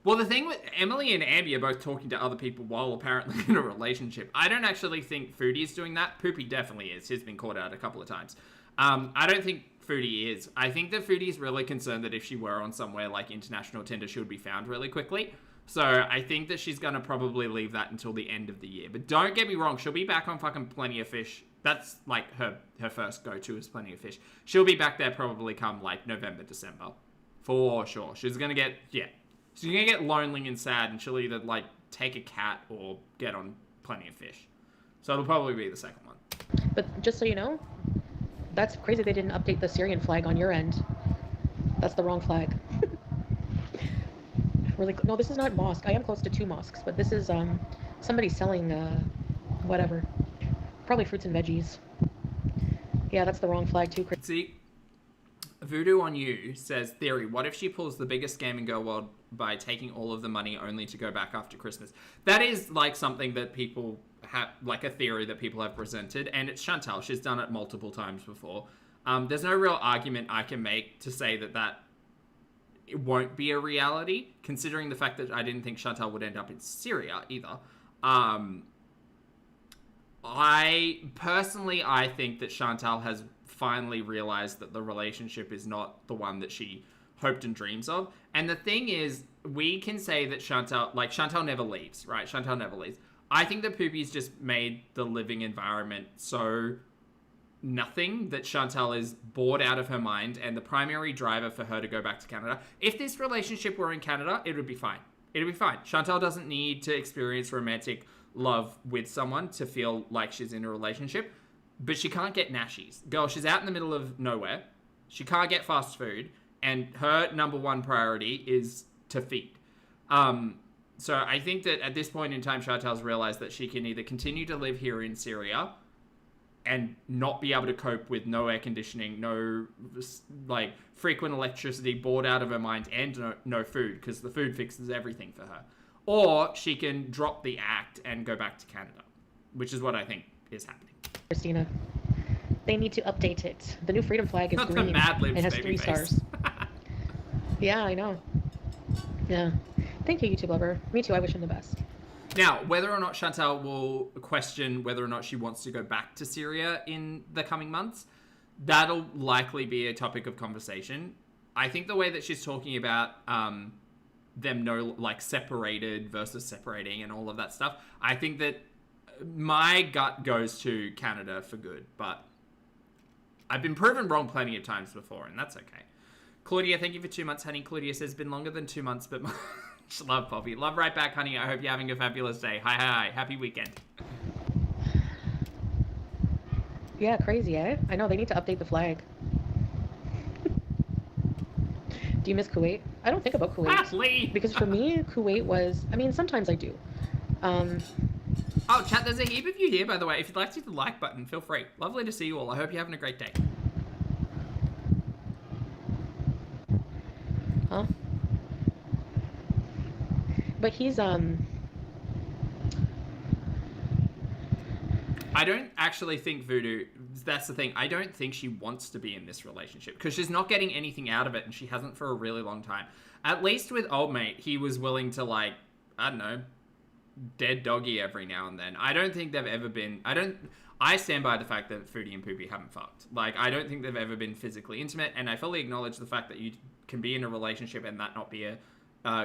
Well, the thing with Emily and Ambi are both talking to other people while apparently in a relationship. I don't actually think Foodie is doing that. Poopy definitely is. He's been caught out a couple of times. I don't think Foodie is. I think that Foodie is really concerned that if she were on somewhere like international Tinder, she would be found really quickly. So I think that she's going to probably leave that until the end of the year. But don't get me wrong, she'll be back on fucking Plenty of Fish. That's like her first go-to is Plenty of Fish. She'll be back there probably come like November, December. For sure. She's going to get, she's going to get lonely and sad, and she'll either like take a cat or get on Plenty of Fish. So it'll probably be the second one. But just so you know, that's crazy they didn't update the Syrian flag on your end. That's the wrong flag. We're like, no, this is not mosque. I am close to 2 mosques, but this is somebody selling whatever. Probably fruits and veggies. Yeah, that's the wrong flag too. See, Voodoo on You says, theory, what if she pulls the biggest scam in girl world by taking all of the money only to go back after Christmas? That is like something that people have, like a theory that people have presented, and it's Chantal. She's done it multiple times before. There's no real argument I can make to say that it won't be a reality, considering the fact that I didn't think Chantal would end up in Syria either. I think that Chantal has finally realized that the relationship is not the one that she hoped and dreams of. And the thing is, we can say that Chantal never leaves, right? Chantal never leaves. I think that Poopy's just made the living environment so nothing that Chantal is bored out of her mind, and the primary driver for her to go back to Canada. If this relationship were in Canada, it would be fine. It'd be fine. Chantal doesn't need to experience romantic love with someone to feel like she's in a relationship, but she can't get nashies. Girl, she's out in the middle of nowhere. She can't get fast food, and her number one priority is to feed. So I think that at this point in time, Chantal's realized that she can either continue to live here in Syria and not be able to cope with no air conditioning, no like frequent electricity, bored out of her mind, and no food, because the food fixes everything for her. Or she can drop the act and go back to Canada, which is what I think is happening. Christina, they need to update it. The new freedom flag is green Mad Libs and has baby 3 face. stars. Yeah, I know. Yeah. Thank you, YouTube lover. Me too. I wish him the best. Now, whether or not Chantal will question whether or not she wants to go back to Syria in the coming months, that'll likely be a topic of conversation. I think the way that she's talking about them separated versus separating and all of that stuff, I think that my gut goes to Canada for good, but I've been proven wrong plenty of times before, and that's okay. Claudia, thank you for 2 months, honey. Claudia says, been longer than 2 months, but love, Poppy. Love right back, honey. I hope you're having a fabulous day. Hi. Happy weekend. Yeah, crazy, eh? I know, they need to update the flag. Do you miss Kuwait? I don't think about Kuwait. Please. Because for me, Kuwait was... I mean, sometimes I do. Oh, chat, there's a heap of you here, by the way. If you'd like to hit the like button, feel free. Lovely to see you all. I hope you're having a great day. Huh? But he's, I don't actually think Voodoo... That's the thing. I don't think she wants to be in this relationship because she's not getting anything out of it, and she hasn't for a really long time. At least with old mate, he was willing to, like, I don't know, dead doggy every now and then. I don't think they've ever been... I stand by the fact that Foodie and Poopy haven't fucked. Like, I don't think they've ever been physically intimate, and I fully acknowledge the fact that you can be in a relationship and that not be a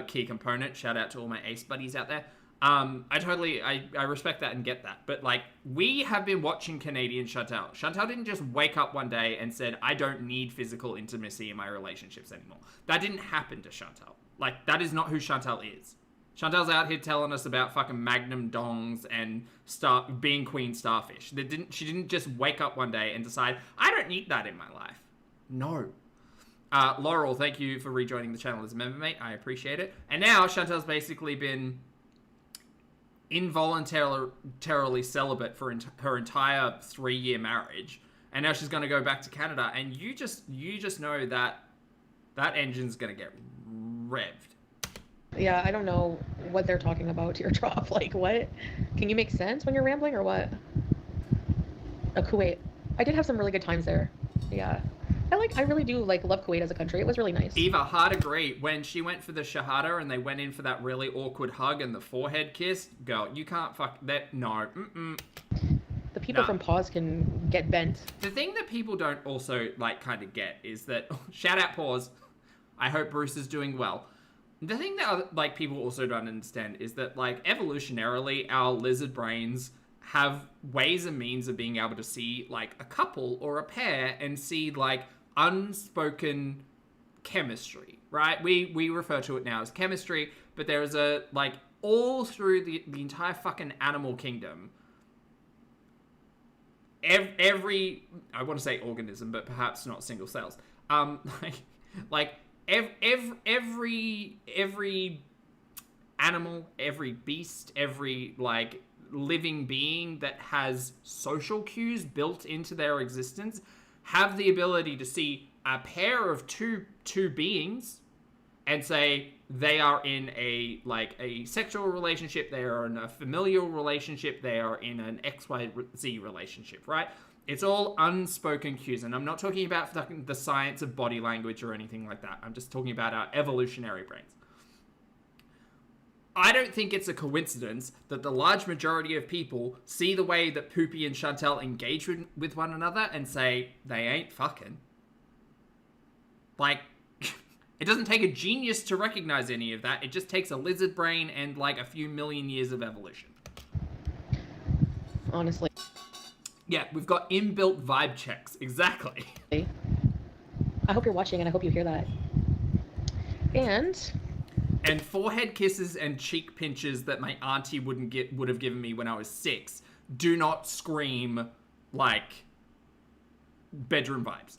key component. Shout out to all my ace buddies out there. I respect that and get that. But, like, we have been watching Canadian Chantal. Chantal didn't just wake up one day and said, I don't need physical intimacy in my relationships anymore. That didn't happen to Chantal. Like, that is not who Chantal is. Chantal's out here telling us about fucking Magnum dongs and being Queen Starfish. She didn't just wake up one day and decide, I don't need that in my life. No. Laurel, thank you for rejoining the channel as a member, mate. I appreciate it. And now Chantal's basically been involuntarily celibate for her entire 3-year marriage, and now she's going to go back to Canada, and you just know that engine's going to get revved. Yeah, I don't know what they're talking about, Teardrop. Like, what? Can you make sense when you're rambling, or what? Kuwait. I did have some really good times there. Yeah. I really do like love Kuwait as a country. It was really nice. Eva, hard agree. When she went for the Shahada and they went in for that really awkward hug and the forehead kiss, girl, you can't fuck that. No. The people from Pause can get bent. The thing that people don't also, like, kind of get is that, shout out Pause, I hope Bruce is doing well. The thing that, like, people also don't understand is that, like, evolutionarily, our lizard brains have ways and means of being able to see, like, a couple or a pair and see, like, unspoken chemistry, right? We refer to it now as chemistry, but there is a, like, all through the entire fucking animal kingdom, every I want to say organism, but perhaps not single cells. Every animal, every beast, every like living being that has social cues built into their existence have the ability to see a pair of two beings and say they are in a sexual relationship, they are in a familial relationship, they are in an XYZ relationship, right? It's all unspoken cues, and I'm not talking about the science of body language or anything like that. I'm just talking about our evolutionary brains. I don't think it's a coincidence that the large majority of people see the way that Poopy and Chantel engage with one another and say, they ain't fucking. Like, it doesn't take a genius to recognize any of that. It just takes a lizard brain and, like, a few million years of evolution. Honestly. Yeah, we've got inbuilt vibe checks. Exactly. I hope you're watching and I hope you hear that. And forehead kisses and cheek pinches that my auntie would have given me when I was 6 do not scream, like, bedroom vibes.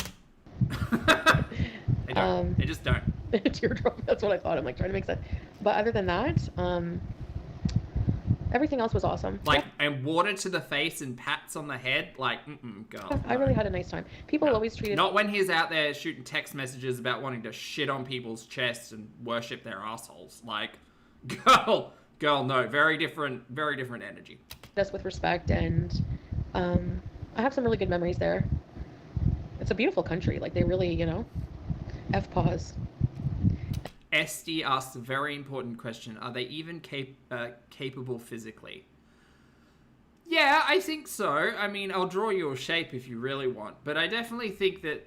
They don't. They just don't. Teardrop, that's what I thought. I'm like trying to make sense. But other than that, everything else was awesome. Like, and water to the face and pats on the head, like, girl. I really had a nice time. People always treated... Not when he's out there shooting text messages about wanting to shit on people's chests and worship their assholes. Like, girl, no. Very different energy. Us with respect, and I have some really good memories there. It's a beautiful country. Like, they really, F-pause. Esty asks a very important question. Are they even capable physically? Yeah, I think so. I mean, I'll draw you a shape if you really want. But I definitely think that,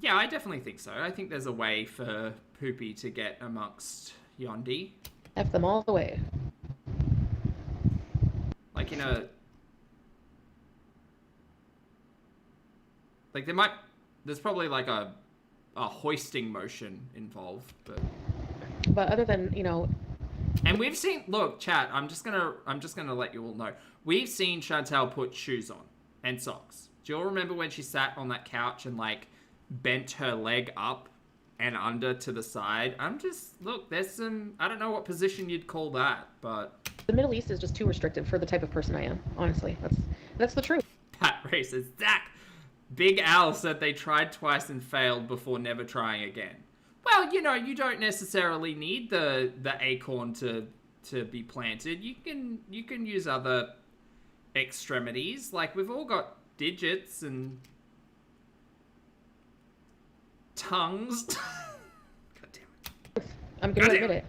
yeah, I definitely think so. I think there's a way for Poopy to get amongst Yondi. F them all the way. Like, like, there's probably, like, a hoisting motion involved, but other than and we've seen, look, chat, I'm just gonna let you all know, we've seen Chantal put shoes on and socks. Do you all remember when she sat on that couch and like bent her leg up and under to the side? Look, there's some, I don't know what position you'd call that, but the Middle East is just too restrictive for the type of person I am. Honestly, that's the truth. Pat races Zach. Big Al said they tried twice and failed before never trying again. Well, you don't necessarily need the acorn to be planted. You can use other extremities. Like, we've all got digits and tongues. God damn it. I'm gonna admit it.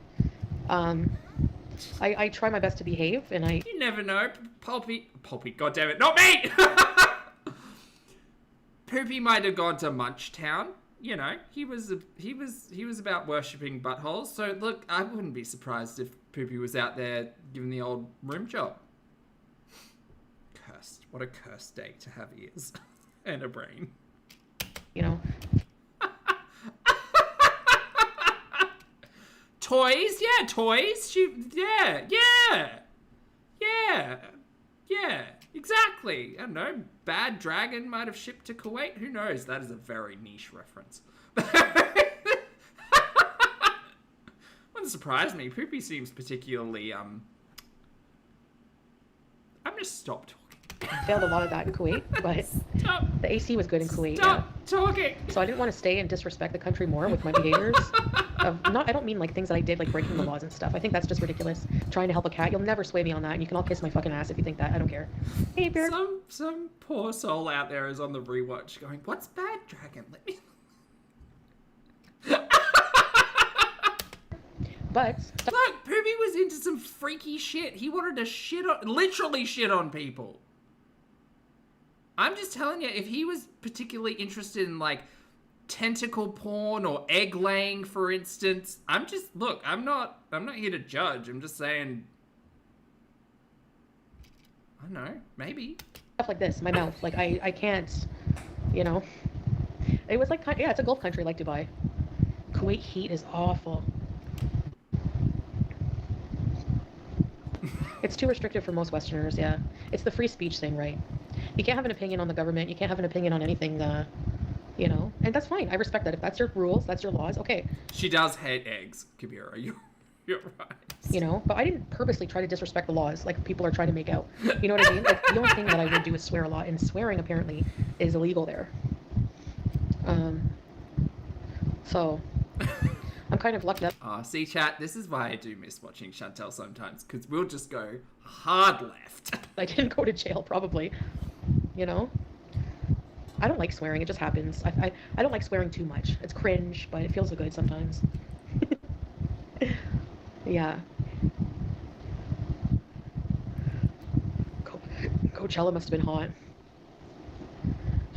I try my best to behave, and You never know. Pulpy. God damn it, not me. Poopy might have gone to Munchtown. He was about worshipping buttholes. So look, I wouldn't be surprised if Poopy was out there giving the old room job. Cursed. What a cursed day to have ears and a brain. Toys? Yeah, toys. Yeah. Exactly. I don't know. Bad Dragon might have shipped to Kuwait. Who knows? That is a very niche reference. Wouldn't surprise me. Poopy seems particularly, I'm gonna stop talking. Failed a lot of that in Kuwait, but Stop. The AC was good in Kuwait. Stop talking. So I didn't want to stay and disrespect the country more with my behaviors. I don't mean like things that I did, like breaking the laws and stuff. I think that's just ridiculous. Trying to help a cat. You'll never sway me on that, and you can all kiss my fucking ass if you think that. I don't care. Hey, Bear. Some poor soul out there is on the rewatch going, what's Bad Dragon? Let me... But Look, Poopy was into some freaky shit. He wanted to literally shit on people. I'm just telling you, if he was particularly interested in, like, tentacle porn or egg laying, for instance, I'm not here to judge. I'm just saying, I don't know, maybe. stuff like this, my mouth, like I can't, you know. It was like, yeah, it's a Gulf country like Dubai. Kuwait heat is awful. It's too restrictive for most Westerners, yeah. It's the free speech thing, right? You can't have an opinion on the government. You can't have an opinion on anything, you know. And that's fine. I respect that. If that's your rules, that's your laws, okay. She does hate eggs, Kabira. You're right. You know, but I didn't purposely try to disrespect the laws like people are trying to make out. You know what I mean? Like, the only thing that I would do is swear a lot, and swearing apparently is illegal there. So I'm kind of lucky that. See, chat, this is why I do miss watching Chantel sometimes, because we'll just go hard left. I didn't go to jail, probably. You know? I don't like swearing, it just happens. I don't like swearing too much. It's cringe, but it feels so good sometimes. Yeah. Coachella must have been hot.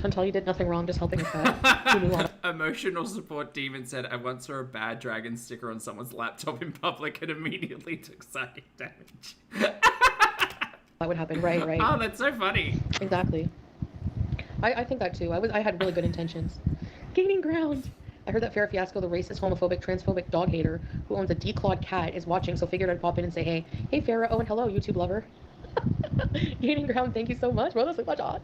Chantal, you did nothing wrong, just helping a cat. Who knew all Emotional support demon said, I once saw a Bad Dragon sticker on someone's laptop in public and immediately took psychic damage. that would happen, right? Oh, that's so funny. Exactly. I think that too. I had really good intentions. Gaining ground. I heard that Farrah Fiasco, the racist, homophobic, transphobic dog hater who owns a declawed cat, is watching, so figured I'd pop in and say, hey. Hey, Farrah. Oh, and hello, YouTube lover. Gaining ground, thank you so much. Well, that's so much on.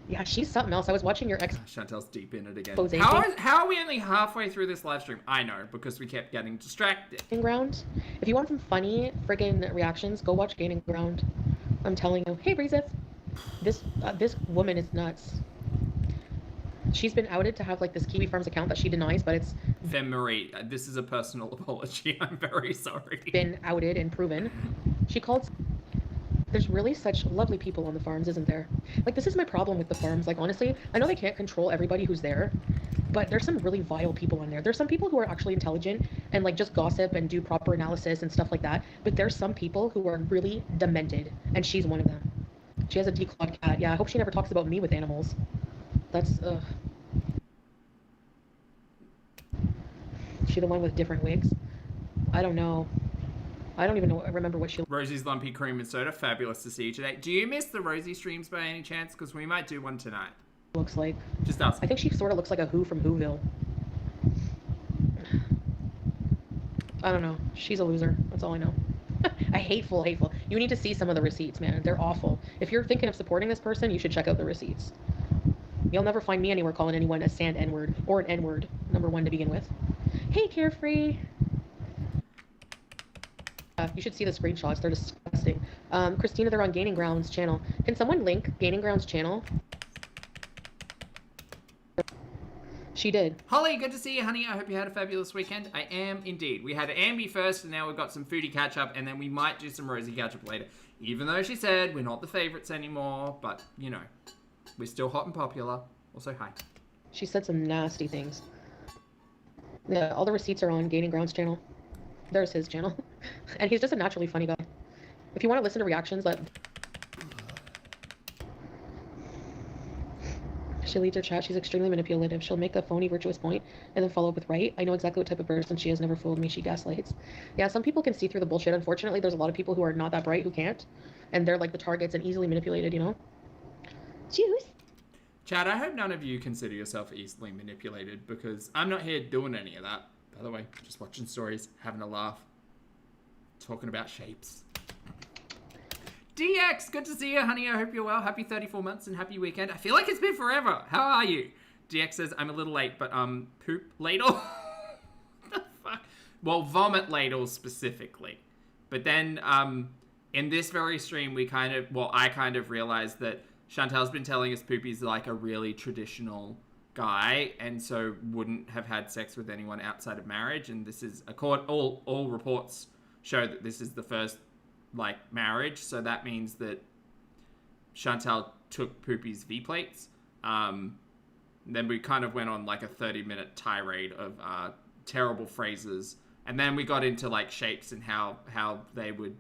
Yeah, she's something else. I was watching your ex. Chantel's deep in it again. Jose How are we only halfway through this live stream? I know, because we kept getting distracted. Gaining ground. If you want some funny friggin' reactions, go watch Gaining Ground. I'm telling you. Hey, Breezeth. This woman is nuts. She's been outed to have like this Kiwi Farms account that she denies, but it's Femme-Marie, this is a personal apology. I'm very sorry. Been outed and proven. She called. There's really such lovely people on the farms, isn't there? Like, this is my problem with the farms. Like, honestly, I know they can't control everybody who's there, but there's some really vile people on there. There's some people who are actually intelligent and like just gossip and do proper analysis and stuff like that. But there's some people who are really demented, and she's one of them. She has a declawed cat. Yeah, I hope she never talks about me with animals. That's She the one with different wigs? I don't know. I don't even know. I remember what she. Rosie's Lumpy Cream and Soda, fabulous to see you today. Do you miss the Rosie streams by any chance? Because we might do one tonight. Looks like. Just us. I think she sort of looks like a Who from Whoville. I don't know. She's a loser. That's all I know. I hateful. You need to see some of the receipts, man. They're awful. If you're thinking of supporting this person, you should check out the receipts. You'll never find me anywhere calling anyone a sand N-word or an N-word, number one to begin with. Hey, Carefree. You should see the screenshots. They're disgusting. Christina, they're on Gaining Ground's channel. Can someone link Gaining Ground's channel? She did. Holly, good to see you, honey. I hope you had a fabulous weekend. I am indeed. We had Ambi first, and now we've got some Foodie catch-up, and then we might do some Rosie catch-up later. Even though she said we're not the favorites anymore, but, you know, we're still hot and popular. Also, hi. She said some nasty things. Yeah, all the receipts are on Gaining Ground's channel. There's his channel. And he's just a naturally funny guy. If you want to listen to reactions, she leads her chat. She's extremely manipulative. She'll make a phony virtuous point and then follow up with right. I know exactly what type of person she is. Never fooled me. She gaslights. Yeah, some people can see through the bullshit. Unfortunately, there's a lot of people who are not that bright who can't. And they're like the targets and easily manipulated, you know? Juice. Chad, I hope none of you consider yourself easily manipulated, because I'm not here doing any of that. By the way, just watching stories, having a laugh, talking about shapes. DX, good to see you, honey. I hope you're well. Happy 34 months and happy weekend. I feel like it's been forever. How are you? DX says, I'm a little late, but poop ladle? The fuck? Well, vomit ladle specifically. But then in this very stream, I kind of realized that Chantal's been telling us Poopy's like a really traditional guy, and so wouldn't have had sex with anyone outside of marriage. And this is all reports show that this is the first like marriage, so that means that Chantal took Poopy's V plates. Then we kind of went on like a 30-minute tirade of terrible phrases. And then we got into like shapes and how they would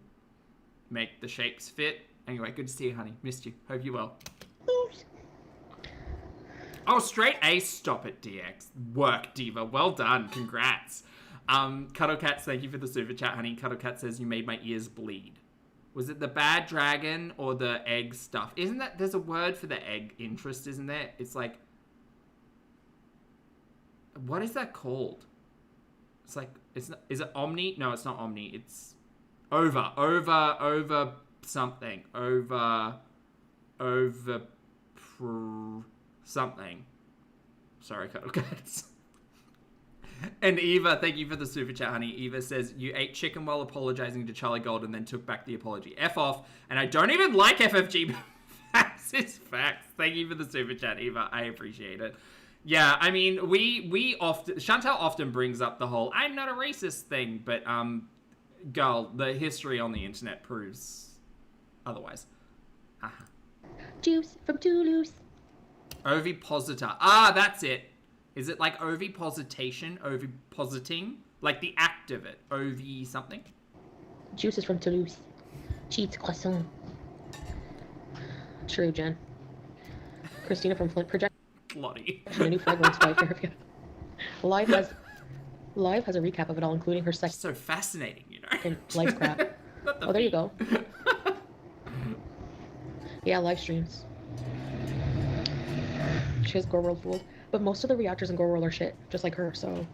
make the shapes fit. Anyway, good to see you, honey. Missed you. Hope you're well. Oops. Oh, straight A. Stop it, DX. Work, Diva. Well done. Congrats. Cuddle Cats, thank you for the super chat, honey. Cuddle Cat says you made my ears bleed. Was it the bad dragon or the egg stuff? Isn't that... There's a word for the egg interest, isn't there? It's like... What is that called? It's like... It's not, is it Omni? No, it's not Omni. It's... Over something. Something. Sorry, Cuddle Cats. And Eva, thank you for the super chat, honey. Eva says, you ate chicken while apologizing to Charlie Gold and then took back the apology. F off. And I don't even like FFG. Facts is facts. Thank you for the super chat, Eva. I appreciate it. Yeah, I mean, we often... Chantal often brings up the whole, I'm not a racist thing. But, girl, the history on the internet proves otherwise. Juice from Toulouse. Ovipositor. Ah, that's it. Is it like ovipositation? Ovipositing? Like the act of it. Ovi something? Juice is from Toulouse. Cheats croissant. True, Jen. Christina from Flint project. Lottie. A new fragrance by Fairview. Live has a recap of it all, including her sex So fascinating, you know. and life crap. Oh, there you go. Yeah, live streams. She has Gore World fooled. But most of the reactors in Gore World are shit, just like her, so...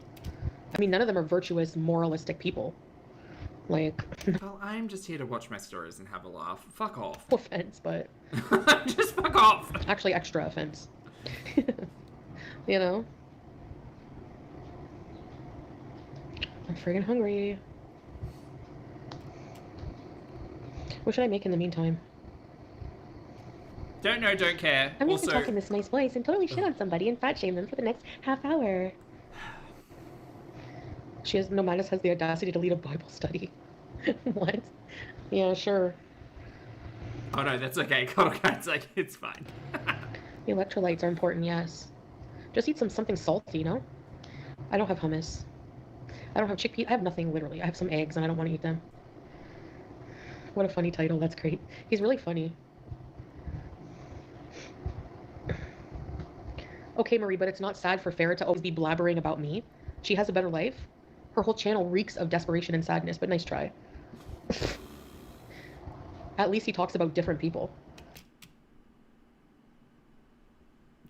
I mean, none of them are virtuous, moralistic people. Like... Well, I'm just here to watch my stories and have a laugh. Fuck off. No offense, but... Just fuck off! Actually, extra offense. You know? I'm friggin' hungry. What should I make in the meantime? Don't know, don't care. I'm going Also, to talk in this nice voice and totally shit on somebody and fat shame them for the next half hour. No Magnus has the audacity to lead a Bible study. What? Yeah, sure. oh no, that's okay. Cuddle Cat's like, it's fine. The electrolytes are important, yes. Just eat something salty, you know? I don't have hummus. I don't have chickpeas. I have nothing, literally. I have some eggs, and I don't want to eat them. What a funny title. That's great. He's really funny. Okay, Marie, but it's not sad for Farrah to always be blabbering about me. She has a better life. Her whole channel reeks of desperation and sadness, but nice try. At least he talks about different people.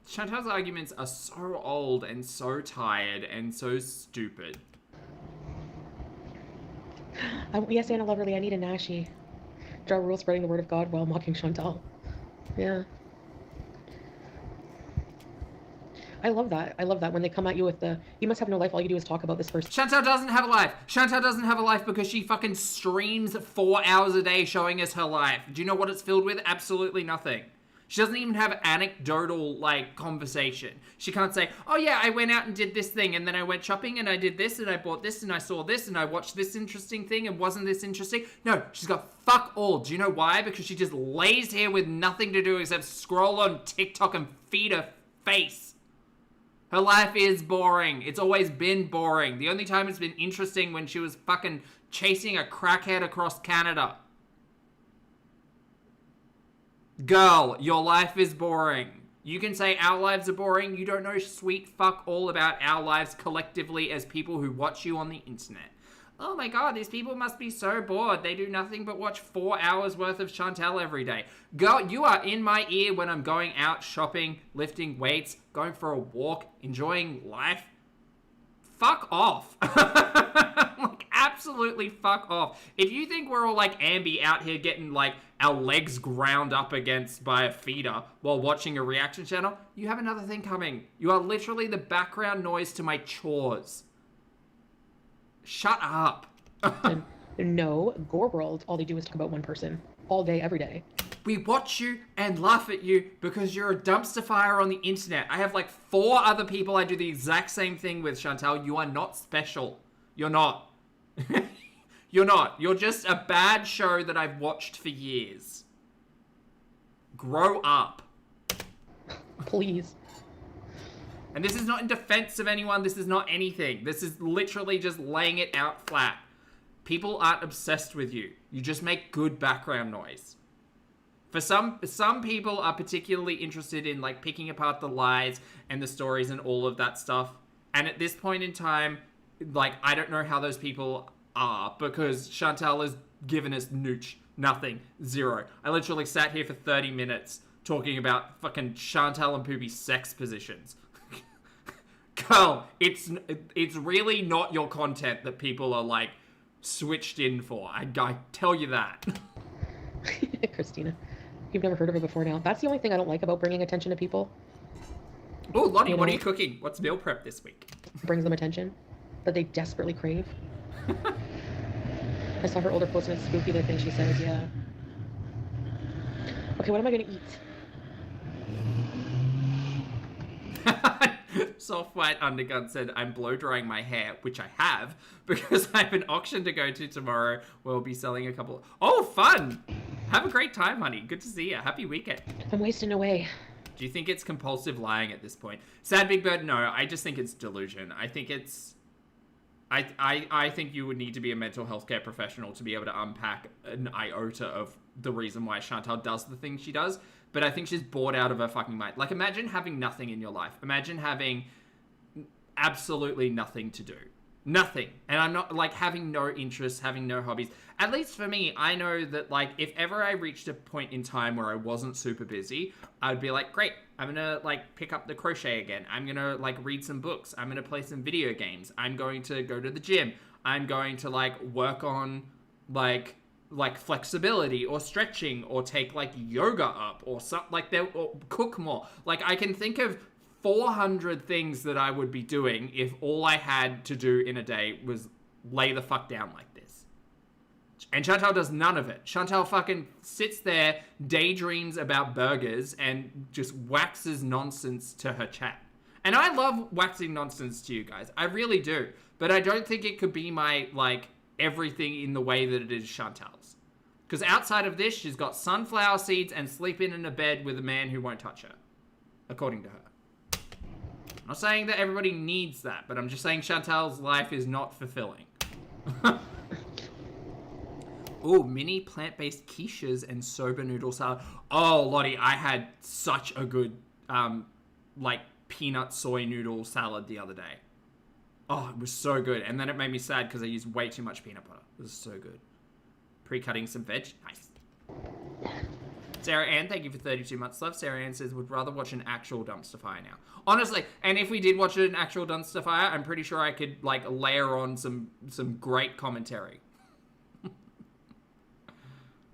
Chantal's arguments are so old and so tired and so stupid. Yes, Anna Loverly, I need a Nashi. Draw rule spreading the word of God while mocking Chantal. Yeah. I love that. I love that when they come at you with the, you must have no life, all you do is talk about this person. Chantal doesn't have a life. Chantal doesn't have a life because she fucking streams 4 hours a day showing us her life. Do you know what it's filled with? Absolutely nothing. She doesn't even have anecdotal, like, conversation. She can't say, oh yeah, I went out and did this thing, and then I went shopping, and I did this, and I bought this, and I saw this, and I watched this interesting thing, and wasn't this interesting? No, she's got fuck all. Do you know why? Because she just lays here with nothing to do except scroll on TikTok and feed her face. Her life is boring. It's always been boring. The only time it's been interesting when she was fucking chasing a crackhead across Canada. Girl, your life is boring. You can say our lives are boring. You don't know sweet fuck all about our lives collectively as people who watch you on the internet. Oh my god, these people must be so bored. They do nothing but watch 4 hours worth of Chantal every day. Girl, you are in my ear when I'm going out shopping, lifting weights, going for a walk, enjoying life. Fuck off. Like, absolutely fuck off. If you think we're all like Ambi out here getting like our legs ground up against by a feeder while watching a reaction channel, you have another thing coming. You are literally the background noise to my chores. Shut up. No, Gore World, all they do is talk about one person. All day, every day. We watch you and laugh at you because you're a dumpster fire on the internet. I have like 4 other people I do the exact same thing with, Chantal. You are not special. You're not. You're not. You're just a bad show that I've watched for years. Grow up. Please. And this is not in defense of anyone. This is not anything. This is literally just laying it out flat. People aren't obsessed with you. You just make good background noise. For some people are particularly interested in like picking apart the lies and the stories and all of that stuff. And at this point in time, like, I don't know how those people are, because Chantal has given us nooch, nothing, zero. I literally sat here for 30 minutes talking about fucking Chantal and Poopy's sex positions. Girl, it's really not your content that people are like switched in for. I tell you that. Christina. You've never heard of her before now. That's the only thing I don't like about bringing attention to people. Oh, Lonnie, You what are know- you cooking? What's meal prep this week? Brings them attention that they desperately crave. I saw her older post and it's spooky, the thing she says, yeah. Okay, what am I gonna eat? Soft White Undergun said, I'm blow drying my hair, which I have, because I have an auction to go to tomorrow where we'll be selling a couple. Oh, fun! Have a great time, honey. Good to see you. Happy weekend. I'm wasting away. Do you think it's compulsive lying at this point? Sad Big Bird, no. I just think it's delusion. I think it's... I think you would need to be a mental health care professional to be able to unpack an iota of the reason why Chantal does the things she does. But I think she's bored out of her fucking mind. Like, imagine having nothing in your life. Imagine having absolutely nothing to do. Nothing. And I'm not, like, having no interests, having no hobbies. At least for me, I know that, like, if ever I reached a point in time where I wasn't super busy, I'd be like, great, I'm gonna, like, pick up the crochet again. I'm gonna, like, read some books. I'm gonna play some video games. I'm going to go to the gym. I'm going to, like, work on, like flexibility or stretching or take, like, yoga up or something, like, or cook more. Like, I can think of 400 things that I would be doing if all I had to do in a day was lay the fuck down like this. And Chantal does none of it. Chantal fucking sits there, daydreams about burgers, and just waxes nonsense to her chat. And I love waxing nonsense to you guys. I really do. But I don't think it could be my, like, everything in the way that it is Chantal's. Because outside of this, she's got sunflower seeds and sleeping in a bed with a man who won't touch her. According to her. I'm not saying that everybody needs that, but I'm just saying Chantal's life is not fulfilling. Ooh, mini plant-based quiches and soba noodle salad. Oh, Lottie, I had such a good, like, peanut soy noodle salad the other day. Oh, it was so good. And then it made me sad because I used way too much peanut butter. It was so good. Pre-cutting some veg. Nice. Sarah Ann, thank you for 32 months love. Sarah Ann says, would rather watch an actual dumpster fire now. Honestly, and if we did watch an actual dumpster fire, I'm pretty sure I could, like, layer on some great commentary.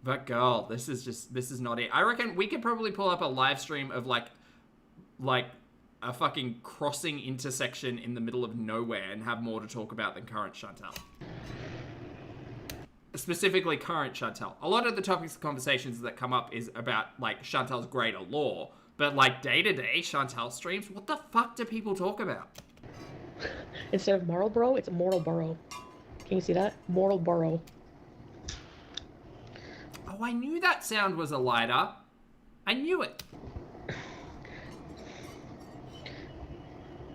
But girl, this is not it. I reckon we could probably pull up a live stream of, like a fucking crossing intersection in the middle of nowhere and have more to talk about than current Chantal. Specifically current Chantal. A lot of the topics of conversations that come up is about, like, Chantal's greater lore, but, like, day-to-day Chantal streams, what the fuck do people talk about? Instead of Marlboro, it's Moralboro. Can you see that? Moralboro. Oh, I knew that sound was a lighter. I knew it.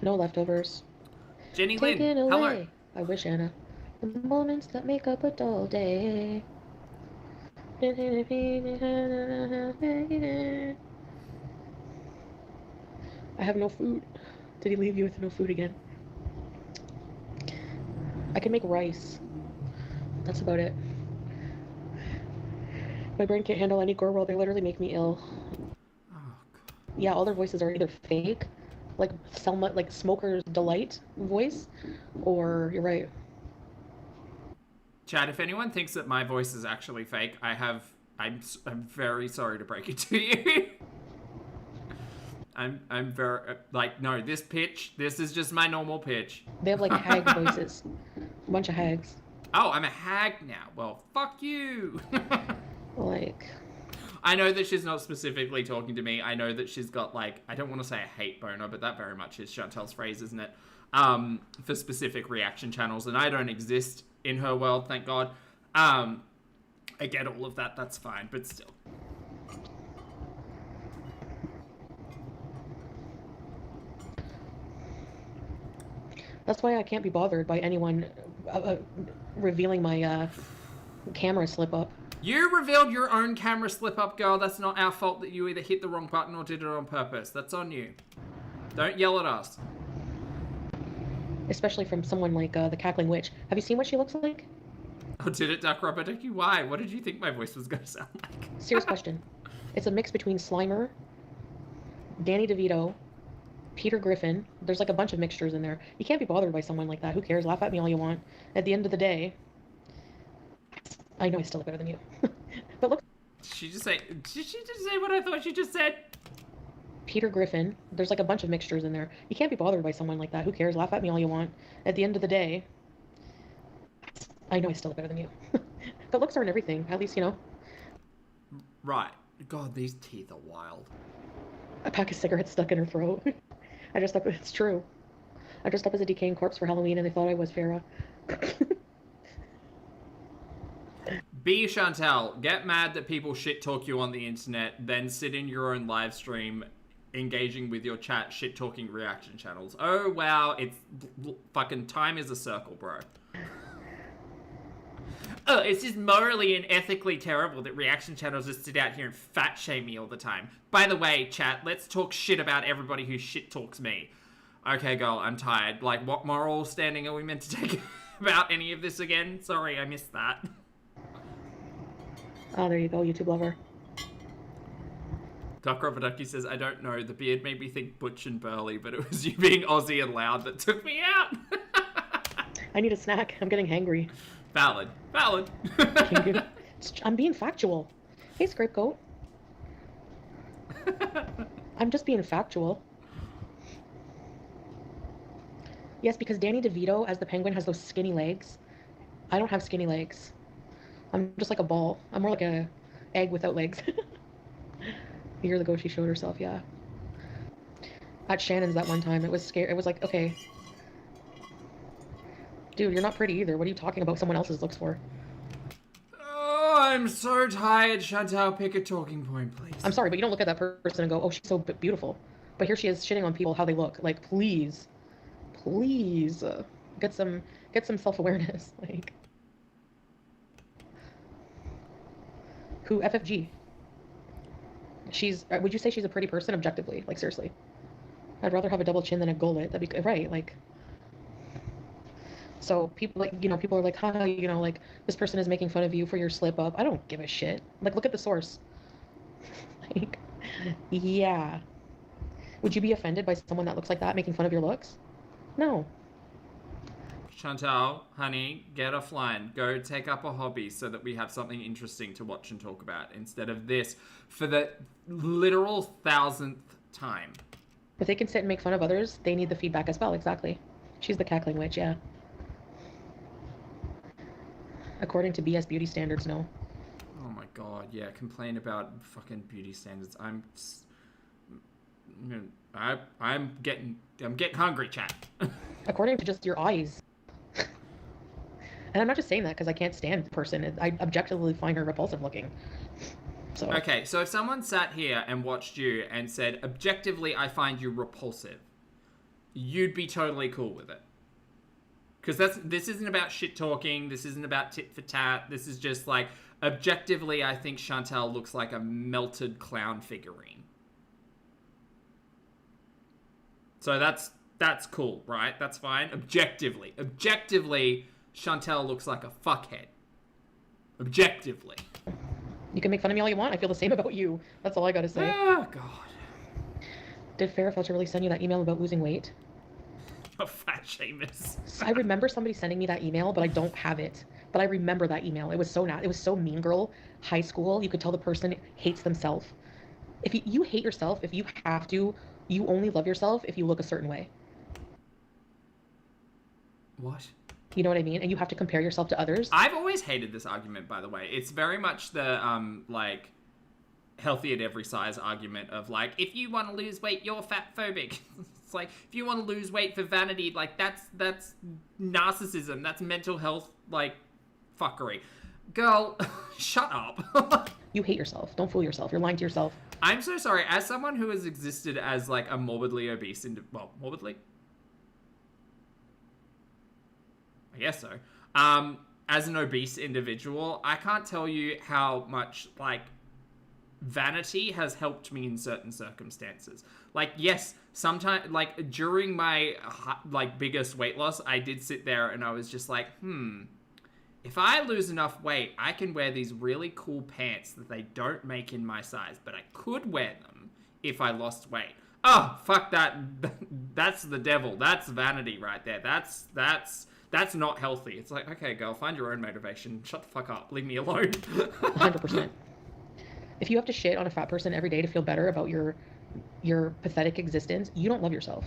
No leftovers. Jenny Taken Lynn, away. hello. I wish, Anna. The moments that make up a dull day. I have no food. Did he leave you with no food again? I can make rice. That's about it. My brain can't handle any gore world. They literally make me ill. Oh, God. Yeah, all their voices are either fake, like Selma, like Smoker's Delight voice, or you're right. Chad, if anyone thinks that my voice is actually fake, I'm very sorry to break it to you. I'm very, like, no, this is just my normal pitch. They have like hag voices. A bunch of hags. Oh, I'm a hag now. Well, fuck you. Like, I know that she's not specifically talking to me. I know that she's got, like, I don't want to say a hate boner, but that very much is Chantal's phrase, isn't it? For specific reaction channels, and I don't exist in her world, thank God. I get all of that, that's fine, but still. That's why I can't be bothered by anyone revealing my camera slip up. You revealed your own camera slip up, girl. That's not our fault that you either hit the wrong button or did it on purpose. That's on you. Don't yell at us. Especially from someone like the Cackling Witch. Have you seen what she looks like? Oh, did it, Duck Rubber Ducky? Why? What did you think my voice was going to sound like? Serious question. It's a mix between Slimer, Danny DeVito, Peter Griffin. There's like a bunch of mixtures in there. You can't be bothered by someone like that. Who cares? Laugh at me all you want. At the end of the day, I know I still look better than you. But look. Did she just say what I thought she just said? Peter Griffin. There's like a bunch of mixtures in there. You can't be bothered by someone like that. Who cares? Laugh at me all you want. At the end of the day, I know I still look better than you. But looks aren't everything. At least, you know. Right. God, these teeth are wild. A pack of cigarettes stuck in her throat. I dressed up. It's true. I dressed up as a decaying corpse for Halloween, and they thought I was Farrah. Be Chantal. Get mad that people shit talk you on the internet, then sit in your own live stream, engaging with your chat, shit talking reaction channels. Oh wow, it's fucking time is a circle, bro. Oh, it's just morally and ethically terrible that reaction channels just sit out here and fat shame me all the time. By the way, chat, let's talk shit about everybody who shit talks me. Okay, girl, I'm tired. Like, what moral standing are we meant to take about any of this again? Sorry, I missed that. Oh, there you go, YouTube lover. Duck Rubber Ducky says, I don't know, the beard made me think butch and burly, but it was you being Aussie and loud that took me out. I need a snack. I'm getting hangry. Valid. Valid. I'm being factual. Hey, Scapegoat. I'm just being factual. Yes, because Danny DeVito as the Penguin has those skinny legs. I don't have skinny legs. I'm just like a ball. I'm more like a egg without legs. A year ago, she showed herself, yeah. At Shannon's that one time, it was scary. It was like, okay. Dude, you're not pretty either. What are you talking about someone else's looks for? Oh, I'm so tired. Chantal, pick a talking point, please. I'm sorry, but you don't look at that person and go, oh, she's so beautiful. But here she is shitting on people how they look. Like, please. Please. Get some self-awareness. Like. Who? FFG. Would you say she's a pretty person objectively? Like, seriously. I'd rather have a double chin than a gullet. That'd be, right, like. So people like, you know, people are like, hi, you know, like, this person is making fun of you for your slip up. I don't give a shit. Like, look at the source. Like, yeah. Would you be offended by someone that looks like that making fun of your looks? No. Chantal, honey, get offline. Go take up a hobby so that we have something interesting to watch and talk about instead of this for the literal 1000th time. If they can sit and make fun of others, they need the feedback as well, exactly. She's the Cackling Witch, yeah. According to BS beauty standards, no. Oh my god, yeah, complain about fucking beauty standards. I'm getting hungry, chat. According to just your eyes. And I'm not just saying that because I can't stand the person. I objectively find her repulsive looking. So. Okay, so if someone sat here and watched you and said, objectively, I find you repulsive, you'd be totally cool with it. Because this isn't about shit talking. This isn't about tit for tat. This is just like, objectively, I think Chantal looks like a melted clown figurine. So that's cool, right? That's fine. Objectively, Chantal looks like a fuckhead. Objectively. You can make fun of me all you want. I feel the same about you. That's all I gotta say. Oh, God. Did Farrah Felcher really send you that email about losing weight? You're fat Seamus. I remember somebody sending me that email, but I don't have it. But I remember that email. It was so it was so mean girl. High school, you could tell the person hates themselves. If you hate yourself, if you have to, you only love yourself if you look a certain way. What? You know what I mean? And you have to compare yourself to others. I've always hated this argument, by the way. It's very much the, like, healthy at every size argument of, like, if you want to lose weight, you're fat phobic. It's like, if you want to lose weight for vanity, like, that's narcissism. That's mental health, like, fuckery. Girl, shut up. You hate yourself. Don't fool yourself. You're lying to yourself. I'm so sorry. As someone who has existed as, like, a morbidly obese, morbidly? guess so. As an obese individual, I can't tell you how much, like, vanity has helped me in certain circumstances. Like, yes, sometimes, like, during my, like, biggest weight loss, I did sit there and I was just like, if I lose enough weight, I can wear these really cool pants that they don't make in my size, but I could wear them if I lost weight. Oh, fuck that. That's the devil. That's vanity right there. That's not healthy. It's like, okay, girl, find your own motivation. Shut the fuck up. Leave me alone. 100%. If you have to shit on a fat person every day to feel better about your pathetic existence, you don't love yourself.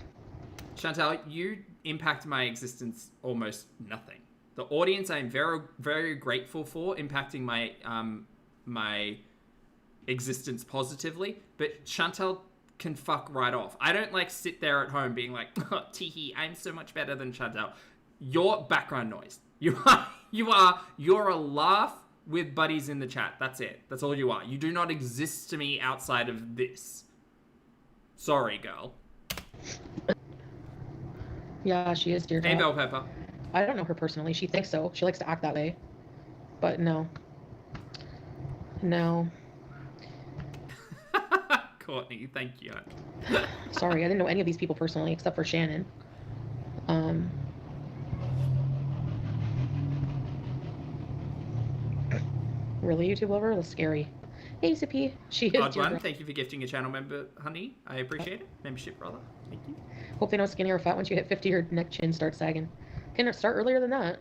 Chantal, you impact my existence almost nothing. The audience I'm very, very grateful for impacting my my existence positively, but Chantal can fuck right off. I don't like sit there at home being like, oh, teehee, I'm so much better than Chantal. You're background noise. You're a laugh with buddies in the chat. That's it. That's all you are. You do not exist to me outside of this. Sorry, girl. Yeah, she is, dear. Hey, Bell Pepper. I don't know her personally. She thinks so. She likes to act that way. But no. No. Courtney, thank you. Sorry, I didn't know any of these people personally except for Shannon. Really, YouTube lover? That's scary. Hey, Zippy. She is. Godwin, thank you for gifting a channel member, honey. I appreciate it. Membership, brother. Thank you. Hope they know skinny or fat once you hit 50, your neck chin starts sagging. Can it start earlier than that?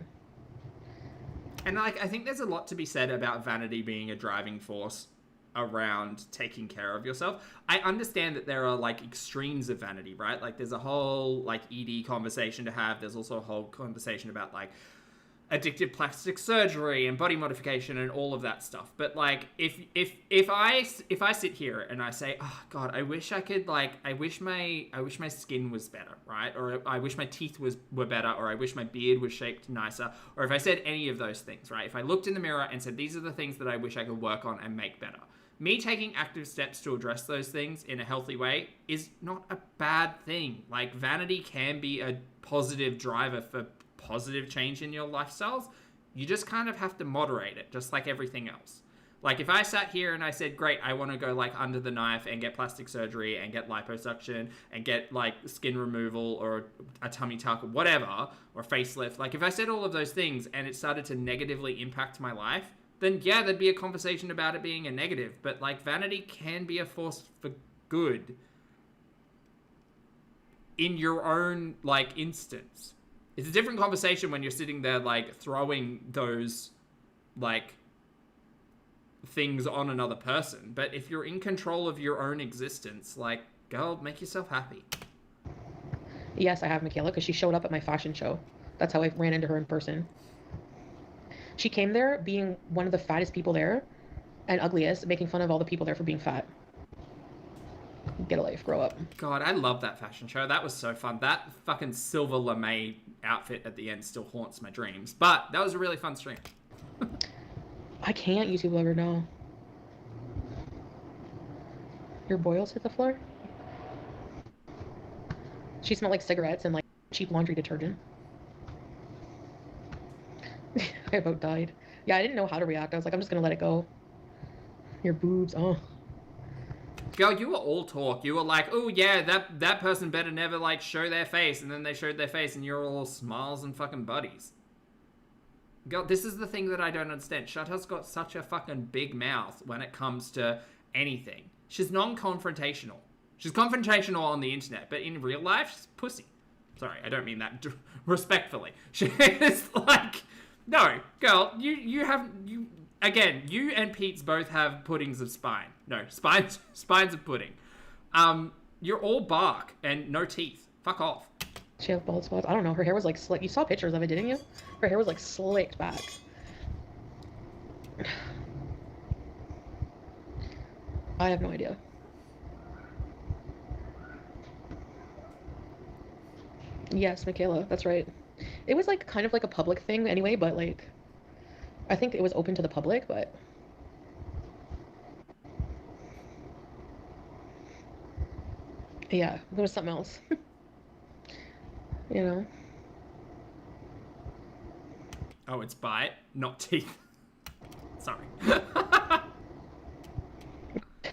And like, I think there's a lot to be said about vanity being a driving force around taking care of yourself. I understand that there are like extremes of vanity, right? Like there's a whole like ED conversation to have. There's also a whole conversation about like addictive plastic surgery and body modification and all of that stuff. But like if I sit here and I say, oh god, I wish I could like I wish my skin was better, right? Or I wish my teeth were better, or I wish my beard was shaped nicer, or if I said any of those things, right? If I looked in the mirror and said these are the things that I wish I could work on and make better. Me taking active steps to address those things in a healthy way is not a bad thing. Like vanity can be a positive driver for positive change in your lifestyles. You just kind of have to moderate it, just like everything else. Like if I sat here and I said, great, I want to go like under the knife and get plastic surgery and get liposuction and get like skin removal or a tummy tuck or whatever, or facelift. Like if I said all of those things and it started to negatively impact my life, then yeah, there'd be a conversation about it being a negative. But like vanity can be a force for good in your own like instance. It's a different conversation when you're sitting there like throwing those like things on another person. But if you're in control of your own existence, like, girl, make yourself happy. Yes, I have, Michaela, because she showed up at my fashion show. That's how I ran into her in person. She came there being one of the fattest people there and ugliest, making fun of all the people there for being fat. Get a life, grow up. God, I love that fashion show. That was so fun. That fucking silver lame outfit at the end still haunts my dreams. But that was a really fun stream. I can't, YouTube lover, no. Your boils hit the floor? She smelled like cigarettes and like cheap laundry detergent. I about died. Yeah, I didn't know how to react. I was like, I'm just gonna let it go. Your boobs, oh. Girl, you were all talk. You were like, oh yeah, that person better never like show their face, and then they showed their face and you're all smiles and fucking buddies. Girl, this is the thing that I don't understand. Chantal's got such a fucking big mouth when it comes to anything. She's non-confrontational. She's confrontational on the internet, but in real life, she's pussy. Sorry, I don't mean that respectfully. She's like, no, girl, you and Pete's both have puddings of spine. No, spines of pudding. You're all bark and no teeth. Fuck off. She has bald spots. I don't know. Her hair was like slick. You saw pictures of it, didn't you? Her hair was like slicked back. I have no idea. Yes, Michaela, that's right. It was like kind of like a public thing anyway, but like I think it was open to the public, but yeah, there was something else. You know. Oh, it's bite, not teeth. Sorry.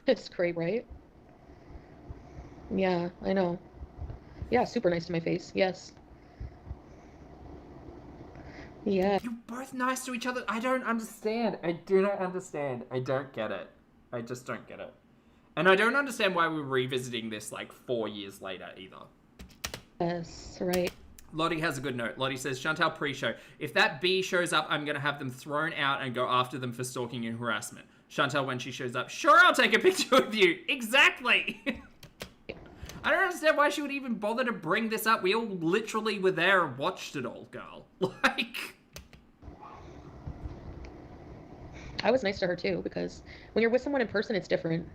It's great, right? Yeah, I know. Yeah, super nice to my face. Yes. Yeah. You're both nice to each other. I don't understand. I do not understand. I don't get it. I just don't get it. And I don't understand why we're revisiting this like 4 years later either. Yes, right. Lottie has a good note. Lottie says, Chantal pre-show. If that bee shows up, I'm going to have them thrown out and go after them for stalking and harassment. Chantal, when she shows up, sure, I'll take a picture with you. Exactly. I don't understand why she would even bother to bring this up. We all literally were there and watched it all, girl. Like... I was nice to her too, because when you're with someone in person, it's different.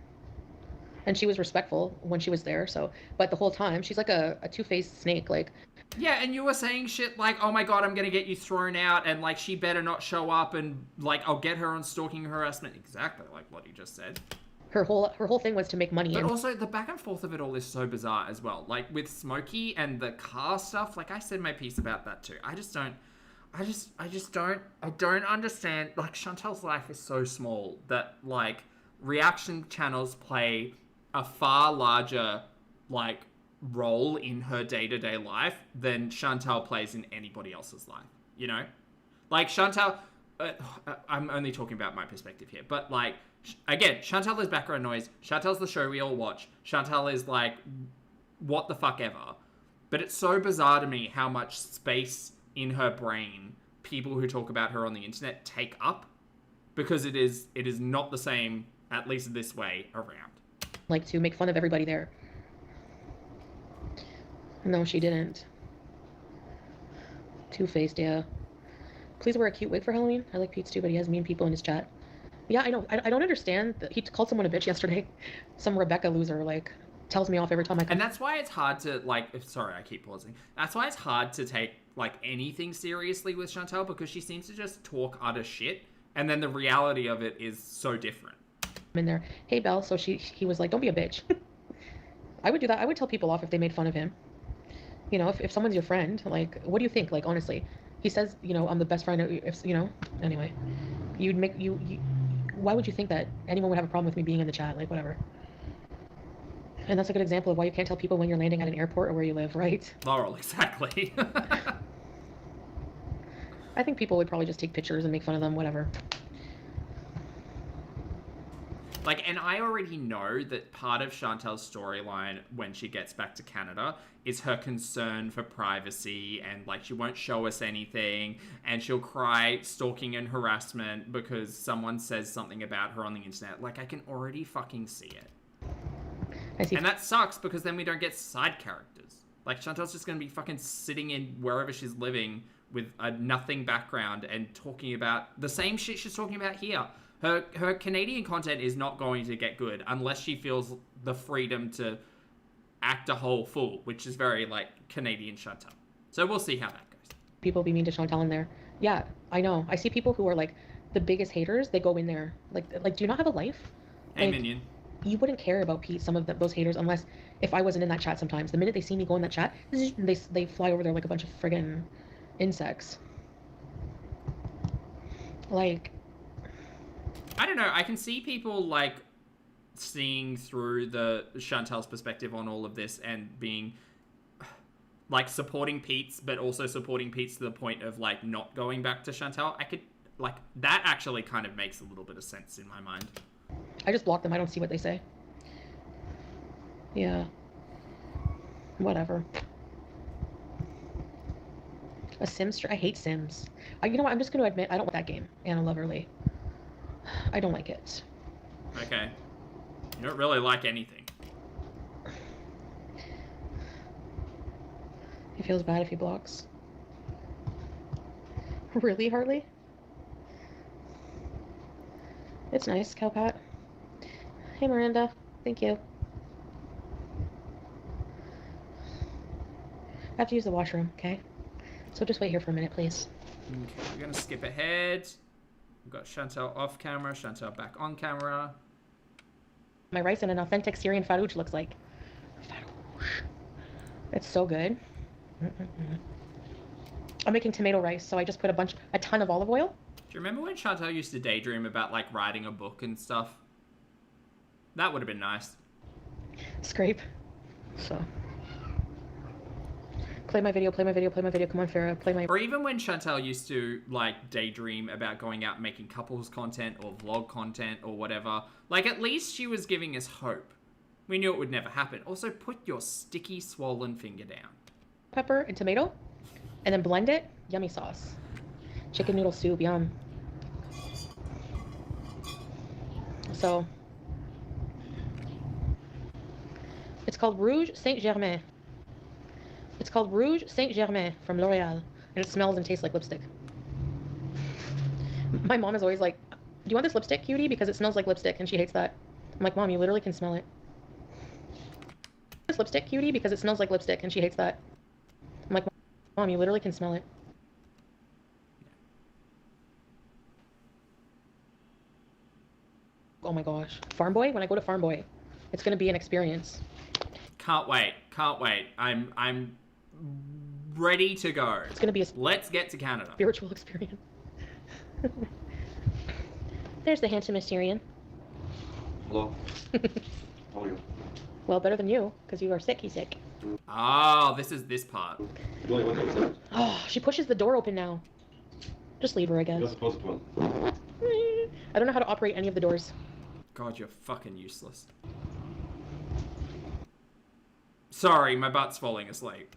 And she was respectful when she was there, so... But the whole time, she's like a two-faced snake, like... Yeah, and you were saying shit like, oh my god, I'm gonna get you thrown out, and like, she better not show up, and like, I'll get her on stalking harassment. Exactly like Lottie just said. Her whole thing was to make money. But also, the back and forth of it all is so bizarre as well. Like, with Smokey and the car stuff, like, I said my piece about that too. I don't understand. Like, Chantal's life is so small that, like, reaction channels play a far larger, like, role in her day-to-day life than Chantal plays in anybody else's life, you know? Like, Chantal... I'm only talking about my perspective here, but, like, again, Chantal is background noise. Chantal's the show we all watch. Chantal is, like, what the fuck ever. But it's so bizarre to me how much space in her brain people who talk about her on the internet take up, because it is not the same, at least this way, around. Like, to make fun of everybody there. No, she didn't. Two-faced, yeah. Please wear a cute wig for Halloween. I like Pete's too, but he has mean people in his chat. Yeah, I know. I don't understand. He called someone a bitch yesterday. Some Rebecca loser, like, tells me off every time I come. And that's why it's hard to, like... Sorry, I keep pausing. That's why it's hard to take, like, anything seriously with Chantal, because she seems to just talk utter shit, and then the reality of it is so different. In there, hey, Belle. So he was like, don't be a bitch. I would do that. I would tell people off if they made fun of him. You know, if someone's your friend, like, what do you think? Like, honestly, he says, you know, I'm the best friend. If you know, anyway, you'd make you. Why would you think that anyone would have a problem with me being in the chat? Like, whatever. And that's a good example of why you can't tell people when you're landing at an airport or where you live, right? Laurel, exactly. I think people would probably just take pictures and make fun of them, whatever. Like, and I already know that part of Chantal's storyline when she gets back to Canada is her concern for privacy, and, like, she won't show us anything, and she'll cry stalking and harassment because someone says something about her on the internet. Like, I can already fucking see it. I see. And that sucks, because then we don't get side characters. Like, Chantal's just going to be fucking sitting in wherever she's living with a nothing background and talking about the same shit she's talking about here. Her Canadian content is not going to get good unless she feels the freedom to act a whole fool, which is very, like, Canadian Chantal. So we'll see how that goes. People be mean to Chantal in there. Yeah, I know. I see people who are, like, the biggest haters. They go in there. Like do you not have a life? Hey, like, Minion. You wouldn't care about some of those haters unless if I wasn't in that chat sometimes. The minute they see me go in that chat, they fly over there like a bunch of friggin' insects. Like... I don't know. I can see people, like, seeing through the Chantal's perspective on all of this and being, like, supporting Pete's, but also supporting Pete's to the point of, like, not going back to Chantal. I could, like, that actually kind of makes a little bit of sense in my mind. I just block them. I don't see what they say. Yeah. Whatever. A Sims... I hate Sims. You know what? I'm just going to admit, I don't like that game. Anna Loverly. I don't like it. Okay. You don't really like anything. He feels bad if he blocks. Really, Harley? It's nice, Cowpat. Hey, Miranda. Thank you. I have to use the washroom, okay? So just wait here for a minute, please. Okay, we're going to skip ahead. We've got Chantal off camera, Chantal back on camera. My rice and an authentic Syrian farouche looks like. Farouche. It's so good. I'm making tomato rice, so I just put a ton of olive oil. Do you remember when Chantal used to daydream about, like, writing a book and stuff? That would have been nice. Scrape. So. Play my video, play my video, play my video. Come on, Farah, play my... Or even when Chantal used to, like, daydream about going out and making couples content or vlog content or whatever. Like, at least she was giving us hope. We knew it would never happen. Also, put your sticky, swollen finger down. Pepper and tomato, and then blend it. Yummy sauce. Chicken noodle soup, yum. So, it's called Rouge Saint-Germain. It's called Rouge Saint-Germain from L'Oreal, and it smells and tastes like lipstick. My mom is always like, do you want this lipstick, cutie? Because it smells like lipstick, and she hates that. I'm like, Mom, you literally can smell it. This lipstick, cutie? Because it smells like lipstick, and she hates that. I'm like, Mom, you literally can smell it. Oh my gosh. Farm Boy? When I go to Farm Boy, it's going to be an experience. Can't wait. Can't wait. I'm ready to go. It's going to be a Let's get to Canada. spiritual experience. There's the handsome Assyrian. Hello. How are you? Well, better than you, because you are sicky sick. Oh, this is this part. You only went outside. Oh, she pushes the door open now. Just leave her, I You're guess. supposed to. I don't know how to operate any of the doors. God, you're fucking useless. Sorry, my butt's falling asleep.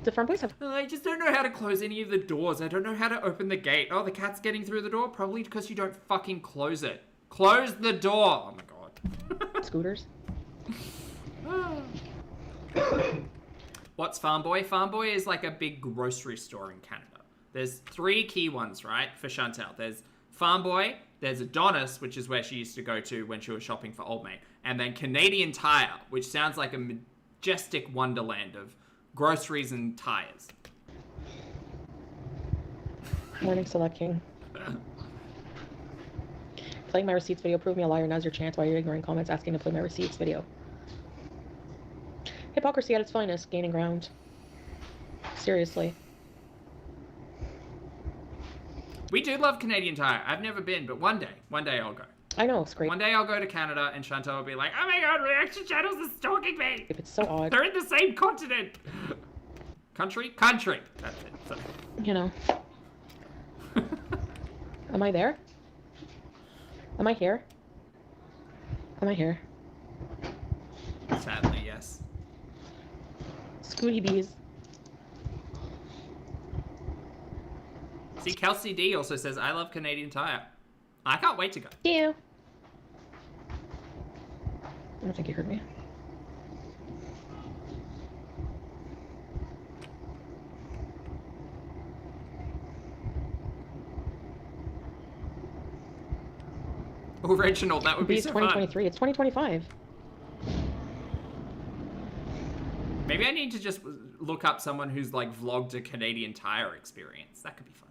The Farm Boys have... I just don't know how to close any of the doors. I don't know how to open the gate. Oh, the cat's getting through the door? Probably because you don't fucking close it. Close the door! Oh my god. scooters. What's Farm Boy? Farm Boy is like a big grocery store in Canada. There's 3 key ones, right, for Chantal. There's Farm Boy, there's Adonis, which is where she used to go to when she was shopping for Old Mate, and then Canadian Tire, which sounds like a majestic wonderland of groceries and tires. Morning Select King. Playing my receipts video, prove me a liar. Now's your chance. Why are you ignoring comments asking to play my receipts video? Hypocrisy at its finest, gaining ground. Seriously. We do love Canadian Tire. I've never been, but one day I'll go. I know, it's great. One day I'll go to Canada and Chantal will be like, oh my god, reaction channels are stalking me. It's so odd. They're in the same continent. Country? Country. That's it. So. You know. Am I there? Am I here? Am I here? Sadly, yes. Scooty bees. See, Kelsey D also says, I love Canadian Tire. I can't wait to go. You. I don't think you heard me. Oh, Reginald, that would be It's so 2023. fun. It's 2025. Maybe I need to just look up someone who's like vlogged a Canadian Tire experience. That could be fun.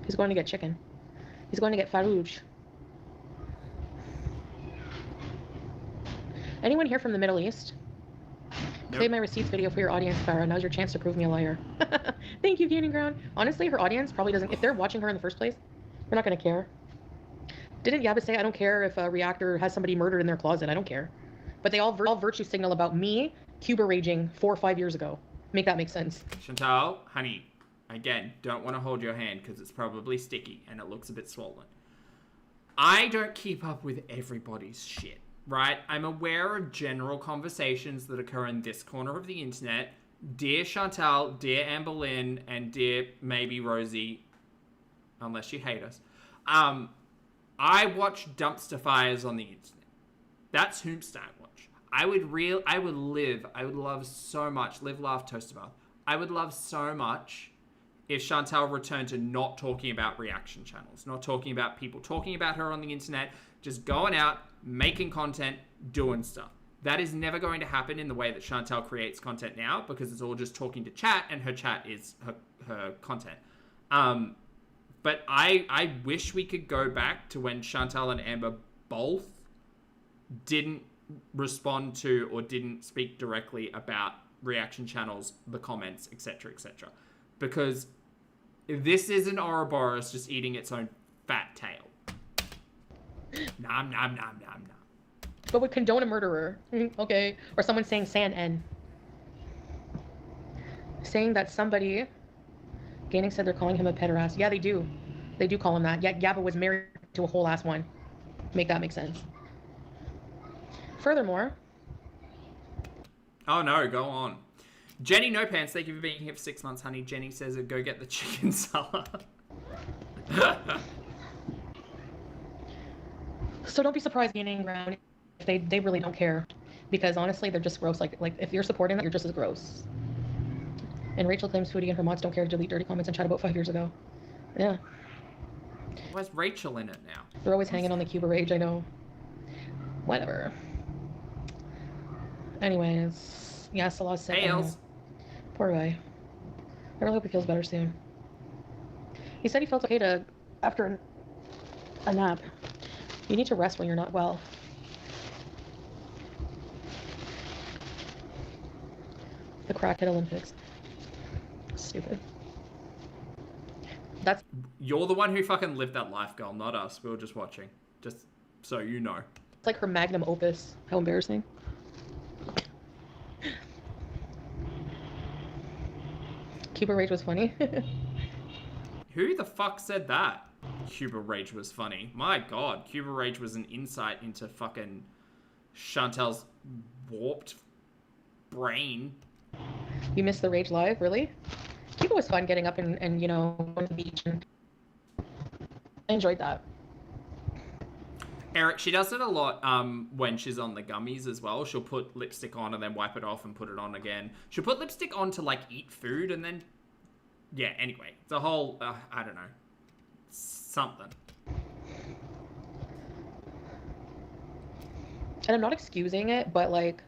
He's going to get chicken. He's going to get farouche. Anyone here from the Middle East? Nope. Play my receipts video for your audience, Farah. Now's your chance to prove me a liar. Thank you, Gaining Ground. Honestly, her audience probably doesn't... If they're watching her in the first place, they're not going to care. Didn't Yabba say, I don't care if a reactor has somebody murdered in their closet? I don't care. But they all virtue signal about me Cuba raging 4 or 5 years ago. Make that make sense. Chantal, honey, again, don't want to hold your hand because it's probably sticky and it looks a bit swollen. I don't keep up with everybody's shit, right? I'm aware of general conversations that occur in this corner of the internet. Dear Chantal, dear Amber Lynn, and dear maybe Rosie, unless you hate us. I watch dumpster fires on the internet. That's whomst I watch. I would love so much, live, laugh, toast about. I would love so much if Chantal returned to not talking about reaction channels, not talking about people talking about her on the internet, just going out, making content, doing stuff. That is never going to happen in the way that Chantal creates content now because it's all just talking to chat and her chat is her content. But I wish we could go back to when Chantal and Amber both didn't respond to or didn't speak directly about reaction channels, the comments, etc., etc. Because this isn't Ouroboros just eating its own fat tail. Nom, nom, nom, nom, nom. But would condone a murderer. Okay. Or someone saying san N. Saying that somebody... Gaining said they're calling him a pederast. Yeah, they do. They do call him that. Yeah, Gabba was married to a whole ass one. Make that make sense. Furthermore... Oh no, go on. Jenny No Pants, thank you for being here for 6 months, honey. Jenny says, go get the chicken salad. So don't be surprised gaining ground if they really don't care. Because honestly, they're just gross. Like if you're supporting that, you're just as gross. And Rachel claims Foodie and her mods don't care to delete dirty comments and chat about 5 years ago. Yeah. Where's Rachel in it now? They're always hanging on the Cuba Rage, I know. Whatever. Anyways, yeah, Salah's sick. Hey, Els. Poor guy. I really hope he feels better soon. He said he felt okay to after a nap. You need to rest when you're not well. The crackhead Olympics. Stupid. That's You're the one who fucking lived that life, girl, not us. We were just watching. Just so you know. like her magnum opus. How embarrassing. Cuba Rage was funny. Who the fuck said that? Cuba Rage was funny. My god, Cuba Rage was an insight into fucking Chantel's warped brain. You missed the Rage Live, really? Cuba was fun getting up and you know, on the beach. And I enjoyed that. Eric, she does it a lot when she's on the gummies as well. She'll put lipstick on and then wipe it off and put it on again. She'll put lipstick on to, like, eat food and then... Yeah, anyway. It's a whole... I don't know. Something. And I'm not excusing it, but, like,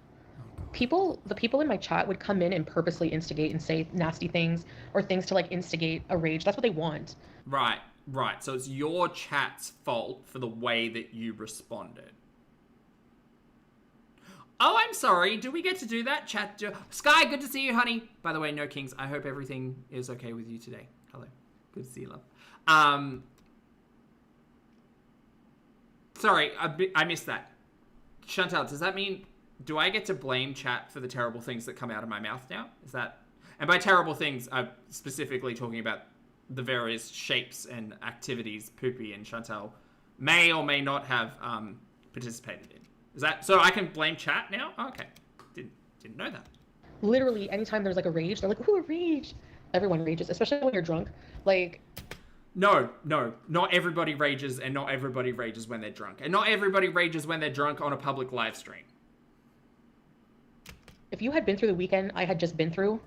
the people in my chat would come in and purposely instigate and say nasty things or things to, like, instigate a rage. That's what they want. Right. Right, so it's your chat's fault for the way that you responded. Oh, I'm sorry. Do we get to do that? Chat. Sky, good to see you, honey. By the way, no kings. I hope everything is okay with you today. Hello. Good to see you, love. Sorry, I missed that. Chantal, does that mean... Do I get to blame chat for the terrible things that come out of my mouth now? Is that... And by terrible things, I'm specifically talking about the various shapes and activities Poopy and Chantal may or may not have participated in. Is that so? I can blame chat now? Oh, okay, didn't know that. Literally, anytime there's like a rage, they're like, "Ooh, a rage!" Everyone rages, especially when you're drunk. Like, no, not everybody rages, and not everybody rages when they're drunk, and not everybody rages when they're drunk on a public live stream. If you had been through the weekend I had just been through,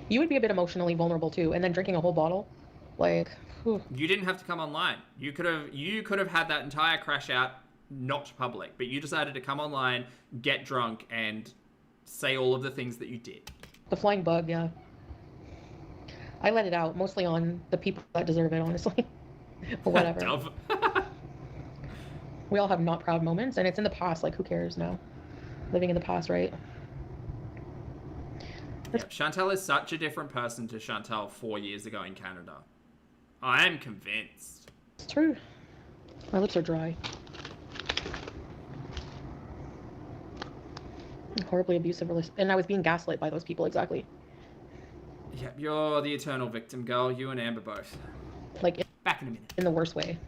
you would be a bit emotionally vulnerable too, and then drinking a whole bottle, like, whew. You didn't have to come online. You could have had that entire crash out not public, but you decided to come online, get drunk, and say all of the things that you did. The flying bug, yeah. I let it out mostly on the people that deserve it, honestly, or whatever. We all have not proud moments, and it's in the past. Like, who cares now? Living in the past, right? Yeah, Chantal is such a different person to Chantal 4 years ago in Canada. I am convinced. It's true. My lips are dry. Horribly abusive relationship. And I was being gaslit by those people, exactly. Yep, you're the eternal victim, girl. You and Amber both. Like, Back in a minute. in the worst way.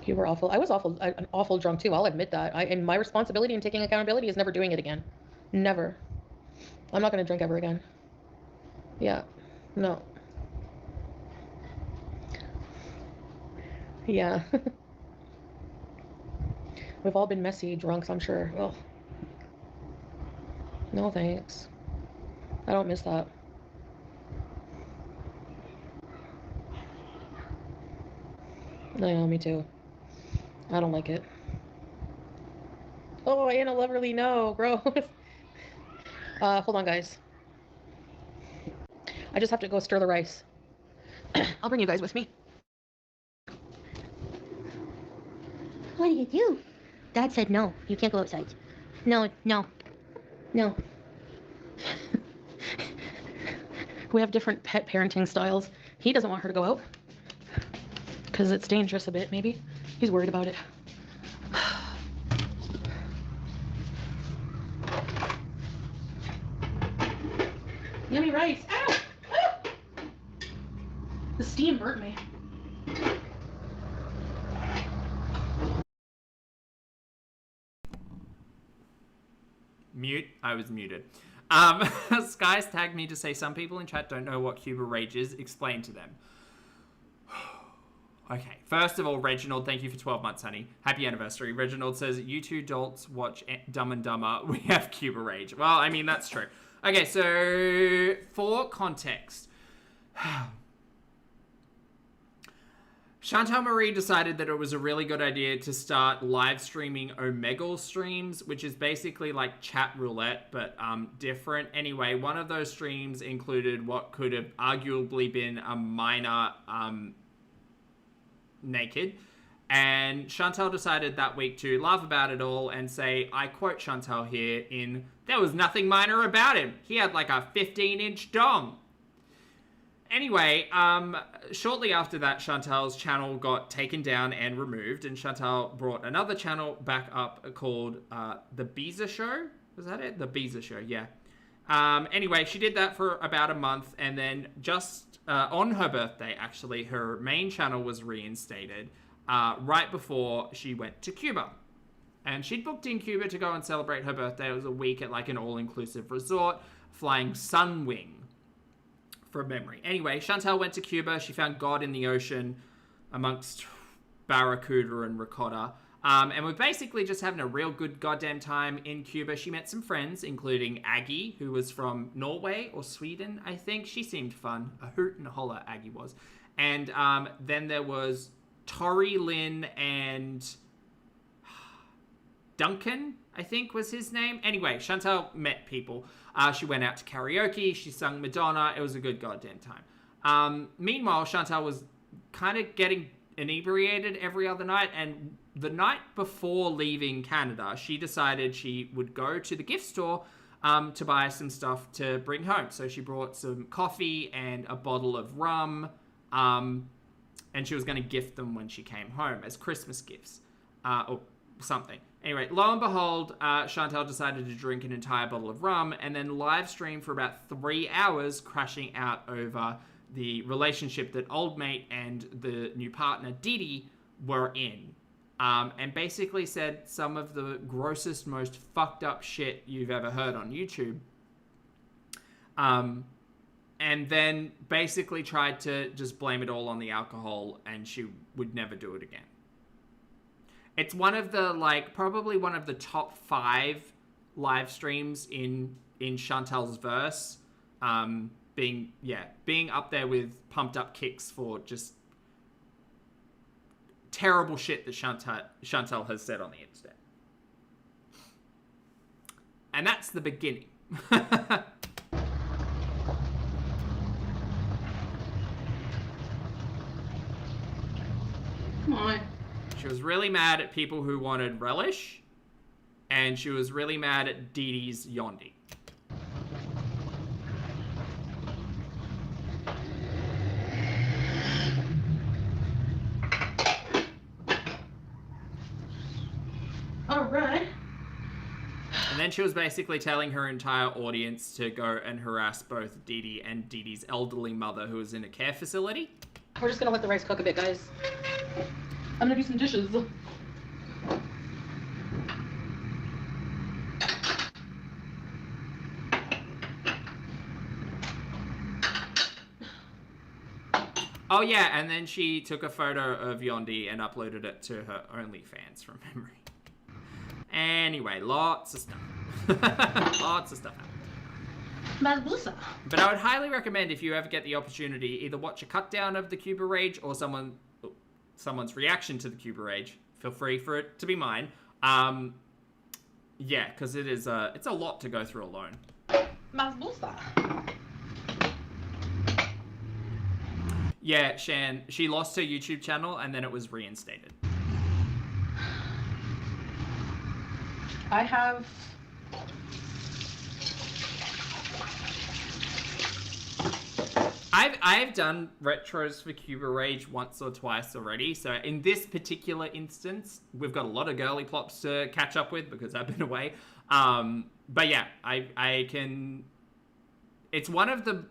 You were awful. I was awful, an awful drunk too. I'll admit that. And my responsibility in taking accountability is never doing it again. Never. I'm not going to drink ever again. Yeah. No. Yeah. We've all been messy drunks, I'm sure. Ugh. No thanks. I don't miss that. No, me too. I don't like it. Oh, Anna Loverly, no, gross. Hold on, guys. I just have to go stir the rice. I'll bring you guys with me. What do you do? Dad said no. You can't go outside. No, no, no. We have different pet parenting styles. He doesn't want her to go out because it's dangerous a bit, maybe. He's worried about it. Yummy rice. Ow! Ow! The steam burnt me. Mute. I was muted. Skies tagged me to say some people in chat don't know what Cuba Rage is. Explain to them. Okay. First of all, Reginald, thank you for 12 months, honey. Happy anniversary. Reginald says, you two adults watch Dumb and Dumber. We have Cuba Rage. Well, I mean, that's true. Okay, so for context, Chantal Marie decided that it was a really good idea to start live streaming Omegle streams, which is basically like chat roulette, but different. Anyway, one of those streams included what could have arguably been a minor naked. And Chantal decided that week to laugh about it all and say, I quote Chantal here in, there was nothing minor about him. He had like a 15-inch dong. Anyway, shortly after that, Chantal's channel got taken down and removed, and Chantal brought another channel back up called The Beezer Show. Was that it? The Beezer Show, yeah. Anyway, she did that for about a month, and then just on her birthday, actually, her main channel was reinstated right before she went to Cuba. And she'd booked in Cuba to go and celebrate her birthday. It was a week at like an all-inclusive resort, flying Sunwing. From memory. Anyway, Chantal went to Cuba. She found God in the ocean amongst barracuda and ricotta. And we're basically just having a real good goddamn time in Cuba. She met some friends, including Aggie, who was from Norway or Sweden, I think. She seemed fun. A hoot and a holler, Aggie was. And then there was Tori, Lynn, and Duncan, I think was his name. Anyway, Chantal met people. She went out to karaoke. She sung Madonna. It was a good goddamn time. Meanwhile, Chantal was kind of getting inebriated every other night. And the night before leaving Canada, she decided she would go to the gift store to buy some stuff to bring home. So she brought some coffee and a bottle of rum. And she was going to gift them when she came home as Christmas gifts or something. Anyway, lo and behold, Chantal decided to drink an entire bottle of rum and then live stream for about 3 hours, crashing out over the relationship that old mate and the new partner, Didi, were in. And basically said some of the grossest, most fucked up shit you've ever heard on YouTube. And then basically tried to just blame it all on the alcohol, and she would never do it again. It's one of the, like, probably one of the top 5 live streams in Chantal's verse. Being up there with Pumped Up Kicks for just terrible shit that Chantal has said on the internet. And that's the beginning. Come on. She was really mad at people who wanted relish, and she was really mad at Dee Dee's Yondi. All right. And then she was basically telling her entire audience to go and harass both Dee Dee and Dee Dee's elderly mother, who was in a care facility. We're just gonna let the rice cook a bit, guys. I'm gonna do some dishes. Oh yeah, and then she took a photo of Yondi and uploaded it to her OnlyFans from memory. Anyway, lots of stuff. Lots of stuff happened. Babusa. But I would highly recommend, if you ever get the opportunity, either watch a cut down of the Cuba Rage or someone's reaction to the Cuba Rage. Feel free for it to be mine. Yeah, because it's a lot to go through alone. Babusa. Yeah, Shan, she lost her YouTube channel and then it was reinstated. I have... I've done retros for Cuba Rage once or twice already, so in this particular instance, we've got a lot of girly plops to catch up with because I've been away. But yeah, I can... It's one of the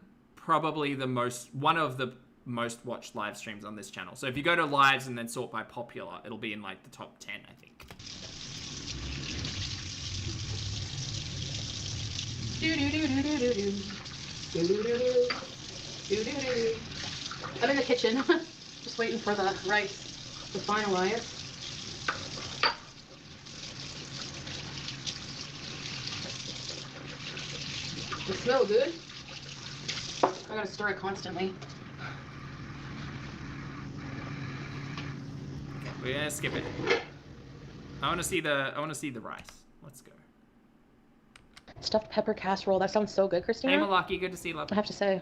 most watched live streams on this channel. So if you go to lives and then sort by popular, it'll be in like the top 10, I think. I'm in the kitchen, just waiting for the rice to finalize. It smells good. I gotta stir it constantly. Okay, we're gonna skip it. I want to see the rice. Let's go. Stuffed pepper casserole. That sounds so good, Christina. Hey Malaki, good to see you, love. I have to say,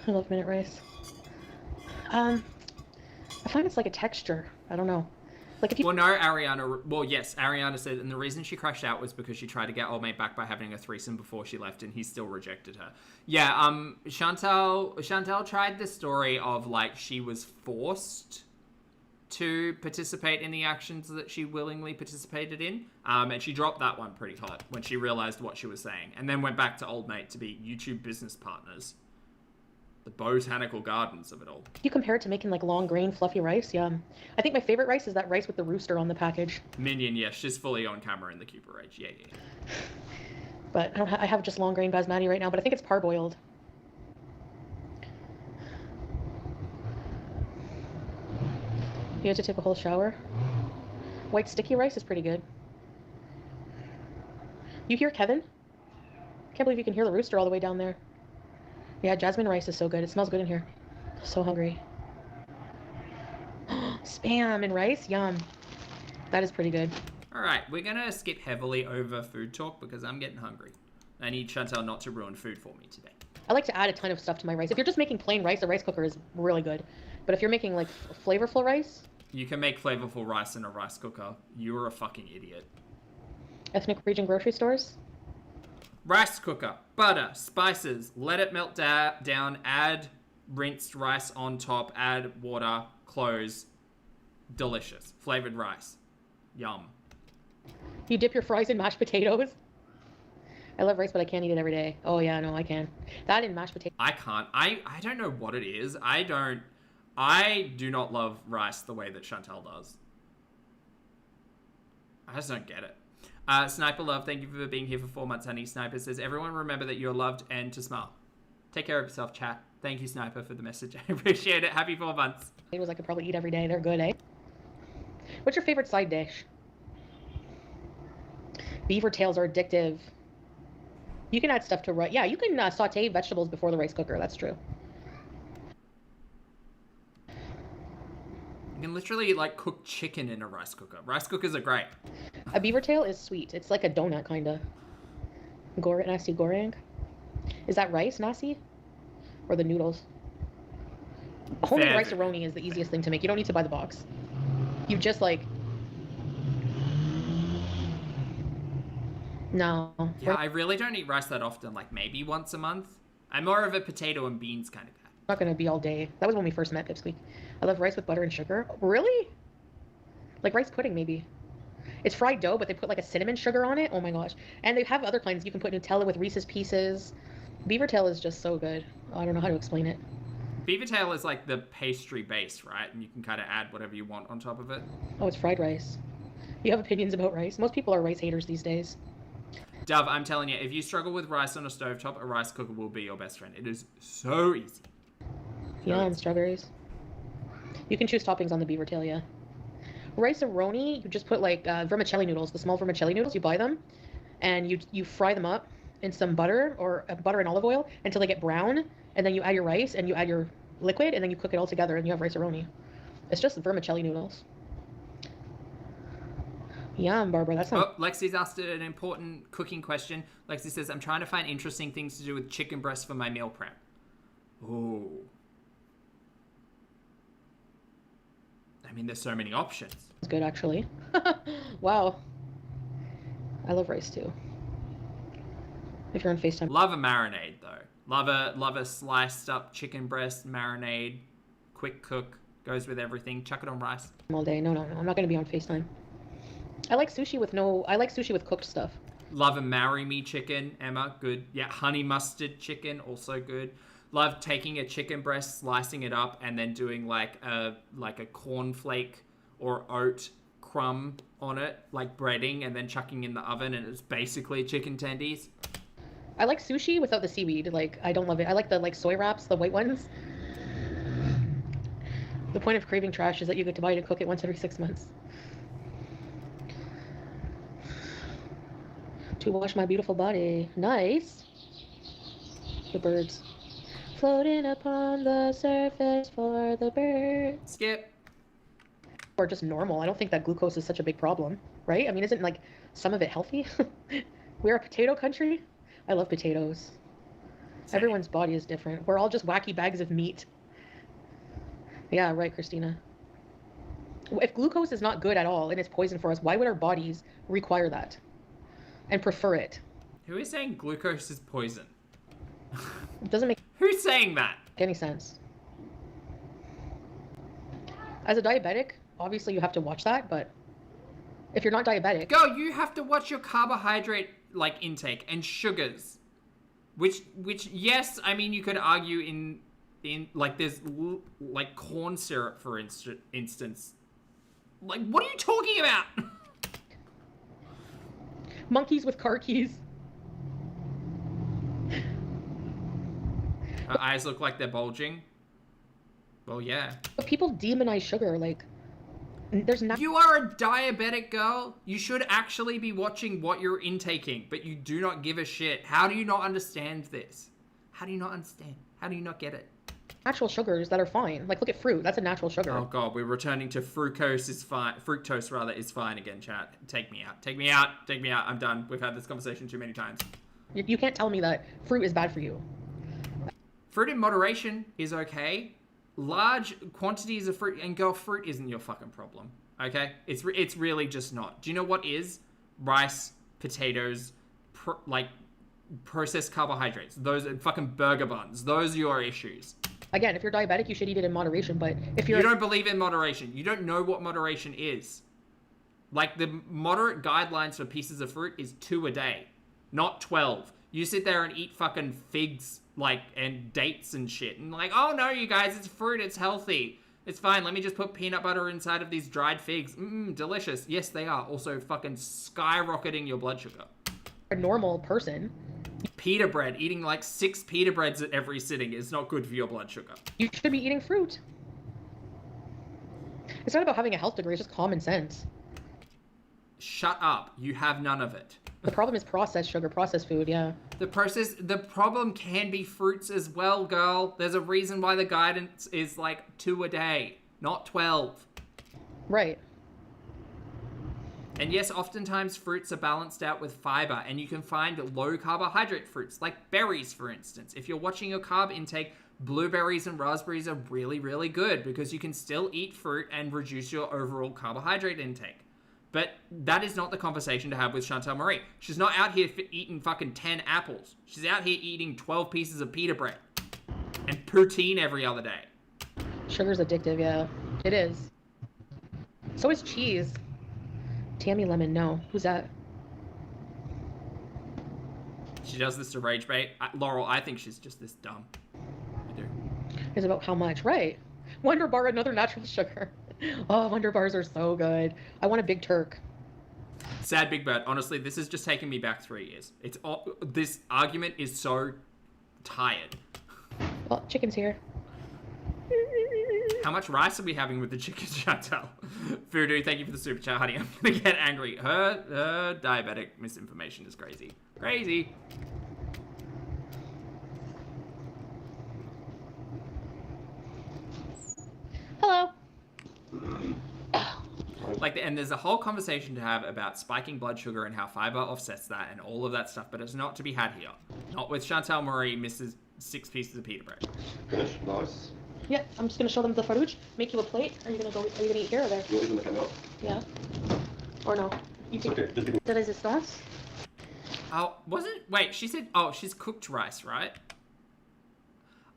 I love minute rice. I find it's like a texture. I don't know. Like if you... Well, no, Ariana... Well, yes, Ariana said, and the reason she crashed out was because she tried to get old mate back by having a threesome before she left, and he still rejected her. Yeah, Chantal tried the story of, like, she was forced to participate in the actions that she willingly participated in, and she dropped that one pretty hot when she realized what she was saying, and then went back to old mate to be YouTube business partners. The botanical gardens of it all. You compare it to making like long grain fluffy rice, yeah. I think my favorite rice is that rice with the rooster on the package. Minion, yes, she's fully on camera in the Cuba Rage, yeah. But I have just long grain basmati right now, but I think it's parboiled. You have to take a whole shower. White sticky rice is pretty good. You hear Kevin? Can't believe you can hear the rooster all the way down there. Yeah, jasmine rice is so good. It smells good in here. So hungry. Spam and rice? Yum. That is pretty good. Alright, we're gonna skip heavily over food talk because I'm getting hungry. I need Chantal not to ruin food for me today. I like to add a ton of stuff to my rice. If you're just making plain rice, a rice cooker is really good. But if you're making like flavorful rice... You can make flavorful rice in a rice cooker. You're a fucking idiot. Ethnic region grocery stores? Rice cooker, butter, spices, let it melt down, add rinsed rice on top, add water, close. Delicious. Flavored rice. Yum. You dip your fries in mashed potatoes? I love rice, but I can't eat it every day. Oh yeah, no, I can. That and mashed potatoes. I can't. I don't know what it is. I do not love rice the way that Chantal does. I just don't get it. Sniper Love, thank you for being here for 4 months, honey. Sniper says, everyone remember that you're loved and to smile. Take care of yourself, chat. Thank you, Sniper, for the message. I appreciate it. Happy 4 months. Potatoes I could probably eat every day. They're good, eh? What's your favorite side dish? Beaver tails are addictive. You can add stuff to rice. Yeah, you can saute vegetables before the rice cooker. That's true. You can literally, like, cook chicken in a rice cooker. Rice cookers are great. A beaver tail is sweet. It's like a donut, kind of. Nasi goreng. Is that rice, nasi? Or the noodles? Homemade rice-a-roni is the easiest thing to make. You don't need to buy the box. You just, like... No. Yeah, I really don't eat rice that often. Like, maybe once a month. I'm more of a potato and beans kind of guy. Not going to be all day. That was when we first met, Pipsqueak. I love rice with butter and sugar. Really? Like rice pudding, maybe. It's fried dough, but they put like a cinnamon sugar on it. Oh my gosh. And they have other kinds. You can put Nutella with Reese's Pieces. Beaver tail is just so good. I don't know how to explain it. Beaver tail is like the pastry base, right? And you can kind of add whatever you want on top of it. Oh, it's fried rice. You have opinions about rice? Most people are rice haters these days. Dove, I'm telling you, if you struggle with rice on a stovetop, a rice cooker will be your best friend. It is so easy. Yeah, and strawberries. You can choose toppings on the beaver tail, yeah. Rice-a-roni, you just put like vermicelli noodles, the small vermicelli noodles, you buy them, and you fry them up in some butter or butter and olive oil until they get brown, and then you add your rice and you add your liquid, and then you cook it all together, and you have rice-a-roni. It's just vermicelli noodles. Yum, Barbara, that sounds... Oh, Lexi's asked an important cooking question. Lexi says, I'm trying to find interesting things to do with chicken breast for my meal prep. Ooh. I mean, there's so many options. It's good, actually. Wow. I love rice too. If you're on FaceTime. Love a marinade though. Love a sliced up chicken breast marinade. Quick cook. Goes with everything. Chuck it on rice. All day. No. I'm not gonna be on FaceTime. I like sushi with cooked stuff. Love a marry me chicken, Emma. Good. Yeah, honey mustard chicken, also good. Love taking a chicken breast, slicing it up, and then doing like a cornflake or oat crumb on it, like breading, and then chucking in the oven, and it's basically chicken tendies. I like sushi without the seaweed. Like, I don't love it. I like the soy wraps, the white ones. The point of craving trash is that you get to buy it and cook it once every 6 months. To wash my beautiful body. Nice. The birds. Floating upon the surface for the birds. Skip. Or just normal. I don't think that glucose is such a big problem, right? I mean, isn't like some of it healthy? We're a potato country. I love potatoes. Same. Everyone's body is different. We're all just wacky bags of meat. Yeah, right, Christina. If glucose is not good at all and it's poison for us, why would our bodies require that and prefer it? Who is saying glucose is poison? It doesn't make Who's saying that? any sense. As a diabetic, obviously you have to watch that, but if you're not diabetic... Girl, you have to watch your carbohydrate like intake and sugars. Which yes, I mean you could argue in like there's like corn syrup for instance. Like what are you talking about? Monkeys with car keys. Her eyes look like they're bulging. Well, yeah. But people demonize sugar, like there's not... You are a diabetic girl. You should actually be watching what you're intaking, but you do not give a shit. How do you not understand this? How do you not understand? How do you not get it? Natural sugars that are fine. Like look at fruit. That's a natural sugar. Oh god, we're returning to fructose is fine. Fructose rather is fine again, chat. Take me out. Take me out. Take me out. I'm done. We've had this conversation too many times. You can't tell me that fruit is bad for you. Fruit in moderation is okay. Large quantities of fruit, and girl, fruit isn't your fucking problem, okay? It's really just not. Do you know what is? Rice, potatoes, processed carbohydrates. Those are fucking burger buns. Those are your issues. Again, if you're diabetic, you should eat it in moderation, but if You don't believe in moderation. You don't know what moderation is. Like, the moderate guidelines for pieces of fruit is 2 a day, not 12. You sit there and eat fucking figs, like, and dates and shit, and like, oh no, you guys, it's fruit, it's healthy. It's fine, let me just put peanut butter inside of these dried figs. Delicious. Yes, they are. Also fucking skyrocketing your blood sugar. a normal person, Pita bread, eating like 6 pita breads at every sitting is not good for your blood sugar. you should be eating fruit. It's not about having a health degree, it's just common sense. Shut up. You have none of it. The problem is processed sugar, processed food, yeah. The problem can be fruits as well, girl. There's a reason why the guidance is like 2 a day, not 12. Right. And yes, oftentimes fruits are balanced out with fiber, and you can find low carbohydrate fruits, like berries, for instance. If you're watching your carb intake, blueberries and raspberries are really, really good because you can still eat fruit and reduce your overall carbohydrate intake. But that is not the conversation to have with Chantal Marie. She's not out here eating fucking 10 apples. She's out here eating 12 pieces of pita bread and poutine every other day. Sugar's addictive, yeah. It is. So is cheese. Tammy Lemon, no. Who's that? She does this to rage bait. Laurel, I think she's just this dumb. I do. It's about how much, right? Wonder Bar, another natural sugar. Oh, Wonder Bars are so good. I want a Big Turk. Sad Big Bird. Honestly, this is just taking me back 3 years. This argument is so tired. Well, chicken's here. How much rice are we having with the chicken, Chantal? Foodie, thank you for the super chat, honey. I'm gonna get angry. Her diabetic misinformation is crazy. Crazy. Hello. And there's a whole conversation to have about spiking blood sugar and how fiber offsets that and all of that stuff, but it's not to be had here. Not with Chantal Marie misses 6 pieces of pita bread. Finish. Nice. Yeah, I'm just gonna show them the farouche. Make you a plate. Are you gonna eat here or there? You want to look at that? Yeah. Or no? You It's okay. Just give me. de resistance? Oh, was it? Wait, she said, oh, she's cooked rice, right?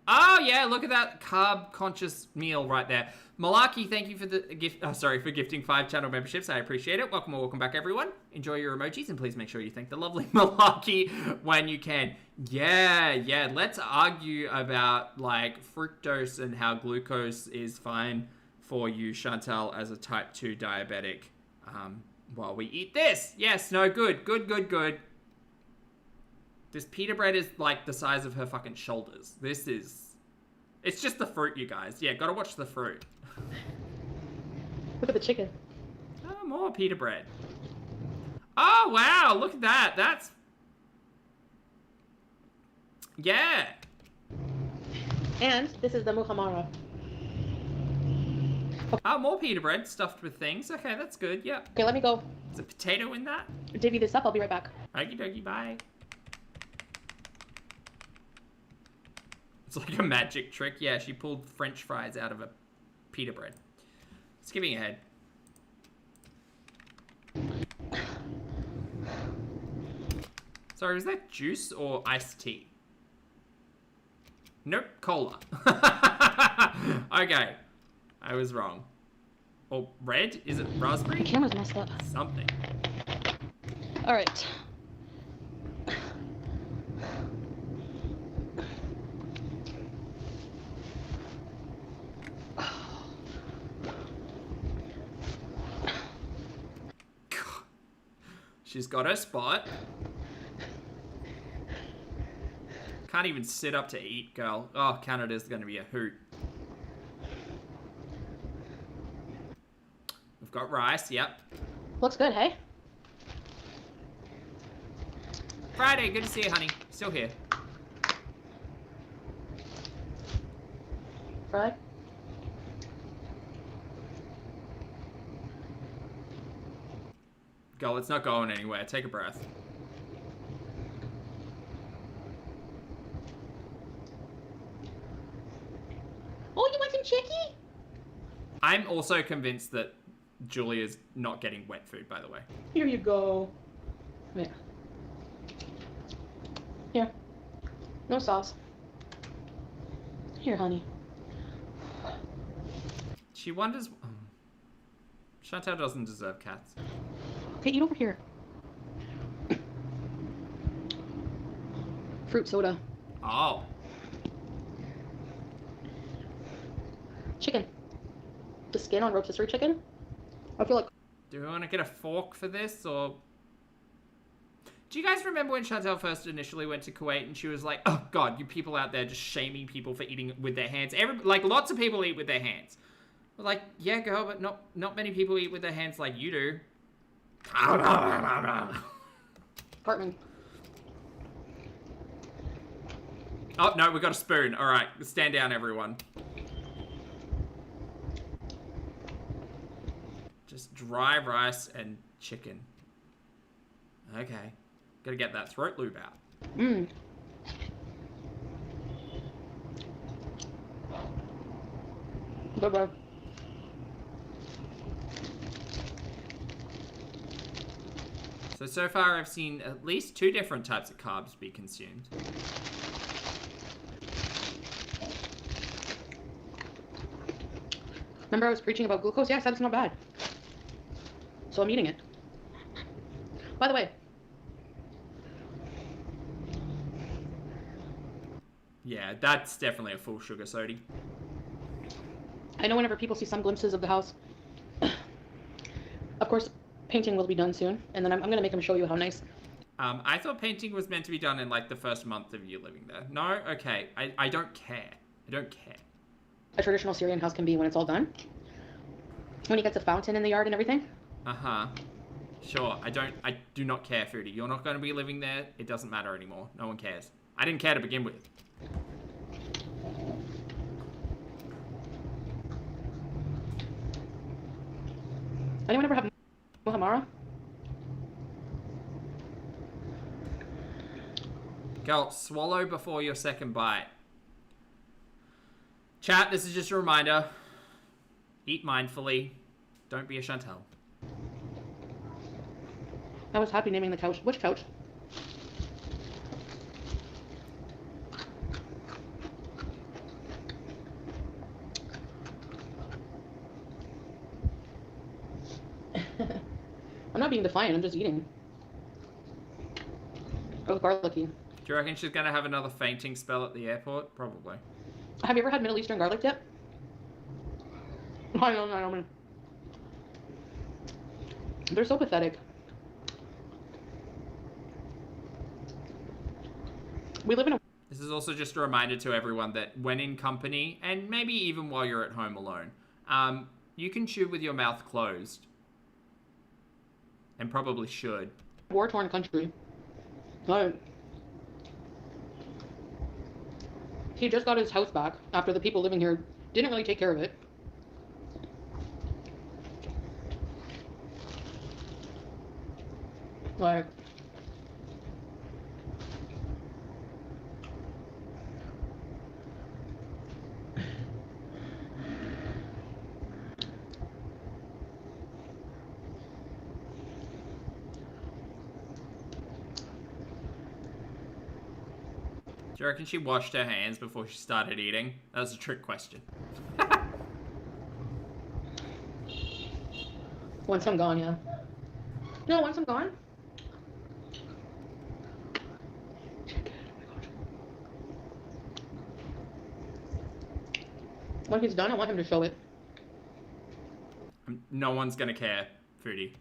Oh, yeah, look at that carb-conscious meal right there. Malaki, thank you for the gift. For gifting 5 channel memberships. I appreciate it. Welcome back, everyone. Enjoy your emojis, and please make sure you thank the lovely Malaki when you can. Yeah. Let's argue about, like, fructose and how glucose is fine for you, Chantal, as a type 2 diabetic, while we eat this. Yes, no, good. This pita bread is like the size of her fucking shoulders. It's just the fruit, you guys. Yeah, gotta watch the fruit. Look at the chicken. Oh, more pita bread. Oh, wow, look at that. That's... Yeah. And this is the muhamara. Oh, more pita bread stuffed with things. Okay, that's good. Yeah. Okay, let me go Is a potato in that? divvy this up. I'll be right back. Okie dokie, bye. It's like a magic trick. Yeah, she pulled French fries out of a pita bread. Skipping ahead. Sorry, was that juice or iced tea? Nope, cola. Okay, I was wrong. Oh, red? Is it raspberry? The camera's messed up. Something. All right. She's got her spot. Can't even sit up to eat, girl. Oh, Canada's gonna be a hoot. We've got rice, yep. Looks good, hey? Friday, good to see you, honey. Still here. Fried? Girl, it's not going anywhere. Take a breath. Oh, you want some chicky? I'm also convinced that Julia's not getting wet food, by the way. Here you go. Yeah. Here. No sauce. Here, honey. She wonders... Chantal doesn't deserve cats. Okay, eat over here. Fruit soda. Oh. Chicken. The skin on rotisserie chicken. I feel like... Do we want to get a fork for this, or... Do you guys remember when Chantal first initially went to Kuwait and she was like, oh god, you people out there just shaming people for eating with their hands. Like, lots of people eat with their hands. But like, yeah, girl, but not many people eat with their hands like you do. Cartman. Oh, no, we got a spoon. All right, stand down, everyone. Just dry rice and chicken. Okay. Gotta get that throat lube out. Mmm. Bye-bye. So far I've seen at least 2 different types of carbs be consumed. Remember I was preaching about glucose? Yeah, I said it's not bad. So I'm eating it. By the way. Yeah, that's definitely a full sugar soda. I know whenever people see some glimpses of the house, of course, painting will be done soon, and then I'm going to make them show you how nice. I thought painting was meant to be done in like the first month of you living there. No? Okay. I don't care. I don't care. A traditional Syrian house can be when it's all done. When he gets a fountain in the yard and everything. Uh-huh. Sure. I do not care, Foodie. You're not going to be living there. It doesn't matter anymore. No one cares. I didn't care to begin with. Anyone ever have muhamara? Girl, swallow before your second bite. Chat, this is just a reminder. Eat mindfully. Don't be a Chantal. I was happy naming the couch. Which couch? I'm not being defiant, I'm just eating. Oh, garlicky. Do you reckon she's gonna have another fainting spell at the airport? Probably. Have you ever had Middle Eastern garlic dip? I don't. They're so pathetic. We live in a... This is also just a reminder to everyone that when in company, and maybe even while you're at home alone, you can chew with your mouth closed. And probably should. war-torn country. Like, he just got his house back after the people living here didn't really take care of it. Like, Do you reckon she washed her hands before she started eating? That was a trick question. once I'm gone, yeah. No, once I'm gone. Chicken, oh my gosh. When he's done, I want him to show it. No one's gonna care, Foodie.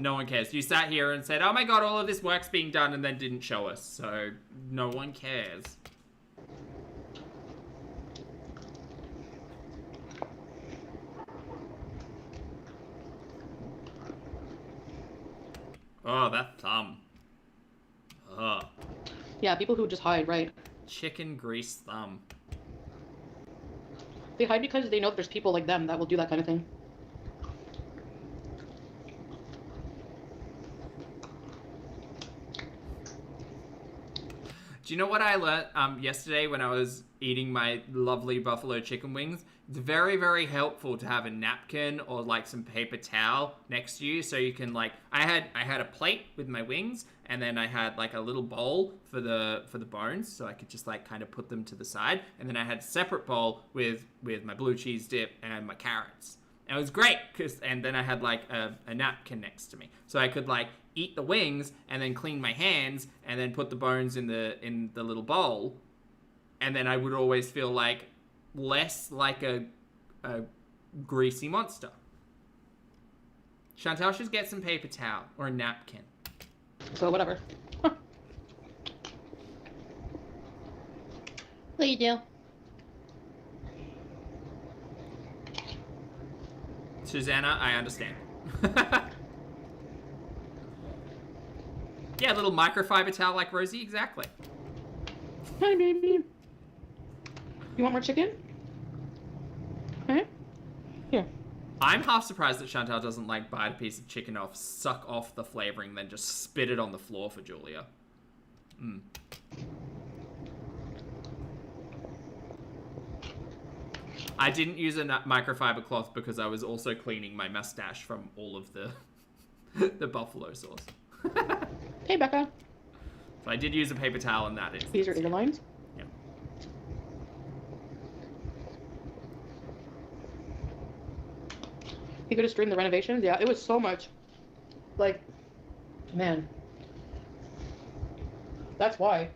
No one cares. You sat here and said, oh my god, all of this work's being done, and then didn't show us, so no one cares. Oh, that thumb. Ugh. Yeah, people who just hide, right? Chicken grease thumb. They hide because they know that there's people like them that will do that kind of thing. Do you know what I learned yesterday when I was eating my lovely buffalo chicken wings? It's very, very helpful to have a napkin or like some paper towel next to you, so you can like. I had a plate with my wings, and then I had like a little bowl for the bones, so I could just like kind of put them to the side, and then I had a separate bowl with my blue cheese dip and my carrots. And it was great, and then I had like a napkin next to me, so I could like eat the wings and then clean my hands and then put the bones in the little bowl, and then I would always feel like less like a greasy monster. Chantal should get some paper towel or a napkin. So whatever. What you do? Susanna, I understand. Yeah, a little microfiber towel like Rosie, exactly. Hi, baby. You want more chicken? Okay. Here. I'm half surprised that Chantal doesn't like bite a piece of chicken off, suck off the flavoring, then just spit it on the floor for Julia. Mm. I didn't use a microfiber cloth because I was also cleaning my mustache from all of the the buffalo sauce. Hey, Becca. So I did use a paper towel in that instance. These are ear lines. Yeah. You could have streamed the renovations. Yeah, it was so much. Like, man. That's why.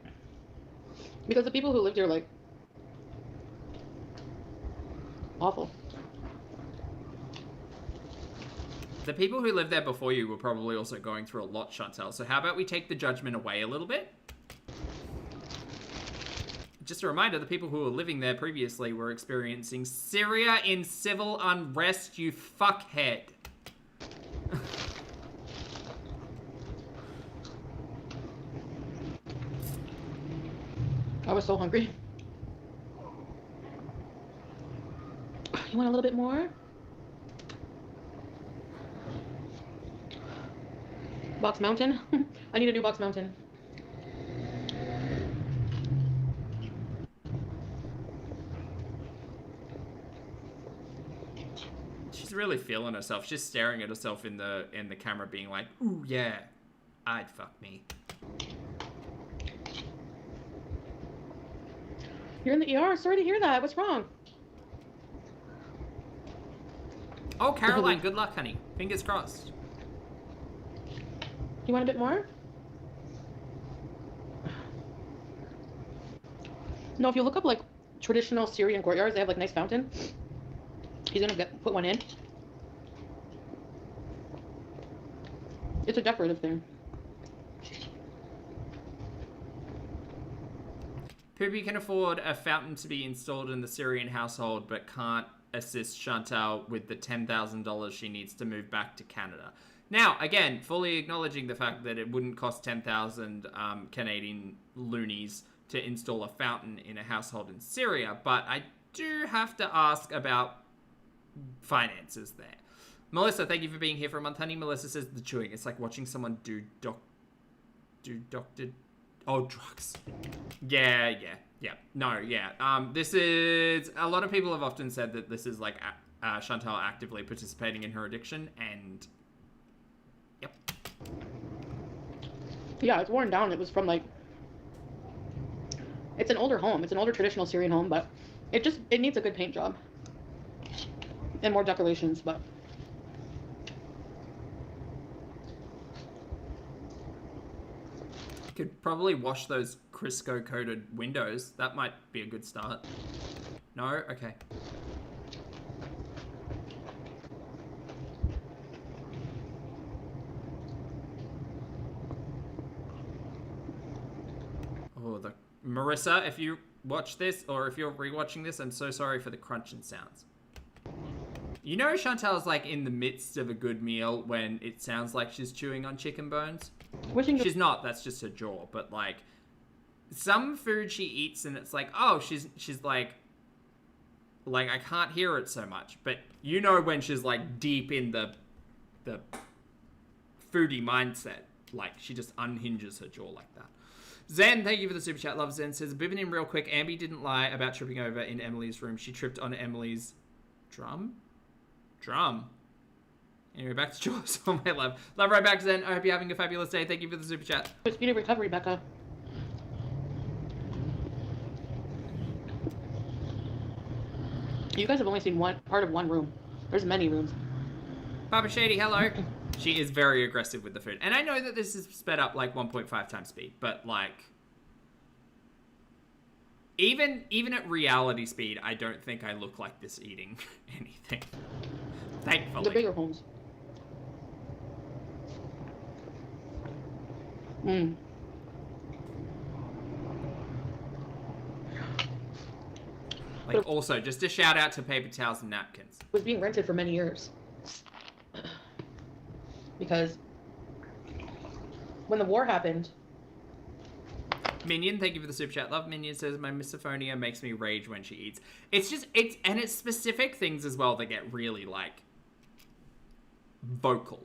Because the people who lived here, like, awful. The people who lived there before you were probably also going through a lot, Chantal. So how about we take the judgment away a little bit? Just a reminder, the people who were living there previously were experiencing Syria in civil unrest, you fuckhead. I was so hungry. You want a little bit more? Box Mountain? I need a new Box Mountain. She's She's really feeling herself. She's staring at herself in the camera, being like, "Ooh yeah, I'd fuck me." You're in the ER. Sorry to hear that. What's wrong? Oh, Caroline, good luck, honey. Fingers crossed. You want a bit more? No, if you look up like traditional Syrian courtyards, they have like nice fountain. He's gonna put one in. It's a decorative thing. Poopy can afford a fountain to be installed in the Syrian household, but can't assist Chantal with the $10,000 she needs to move back to Canada. Now, again, fully acknowledging the fact that it wouldn't cost 10,000 Canadian loonies to install a fountain in a household in Syria, but I do have to ask about finances there. Melissa, thank you for being here for a month, honey. Melissa says the chewing, it's like watching someone do drugs. Yeah. No, yeah. This is, a lot of people have often said that this is like Chantal actively participating in her addiction, and yep. Yeah, it's worn down. It was from like, it's an older home. It's an older traditional Syrian home, but it needs a good paint job and more decorations, but Could probably wash those Crisco coated windows. That might be a good start. No? Okay. Oh, Marissa, if you watch this, or if you're rewatching this, I'm so sorry for the crunching sounds. You know Chantal's like in the midst of a good meal when it sounds like she's chewing on chicken bones? She's not, that's just her jaw, but like some food she eats and it's like, oh, she's like I can't hear it so much, but you know when she's like deep in the foodie mindset, like she just unhinges her jaw like that. Zen, thank you for the super chat. Love Zen says, bibbing in real quick, Ambi didn't lie about tripping over in Emily's room. She tripped on Emily's drum. Anyway, back to Jaws. Oh, my love. Love right back, Zen. I hope you're having a fabulous day. Thank you for the super chat. Speedy recovery, Becca. You guys have only seen part of one room. There's many rooms. Papa Shady, hello. She is very aggressive with the food. And I know that this is sped up like 1.5 times speed, but like even at reality speed, I don't think I look like this eating anything. Thankfully. The bigger homes. Like, also, just a shout out to paper towels and napkins. It was being rented for many years. Because when the war happened... Minion, thank you for the super chat. Love Minion says, my misophonia makes me rage when she eats. It's specific things as well that get really, like, vocal.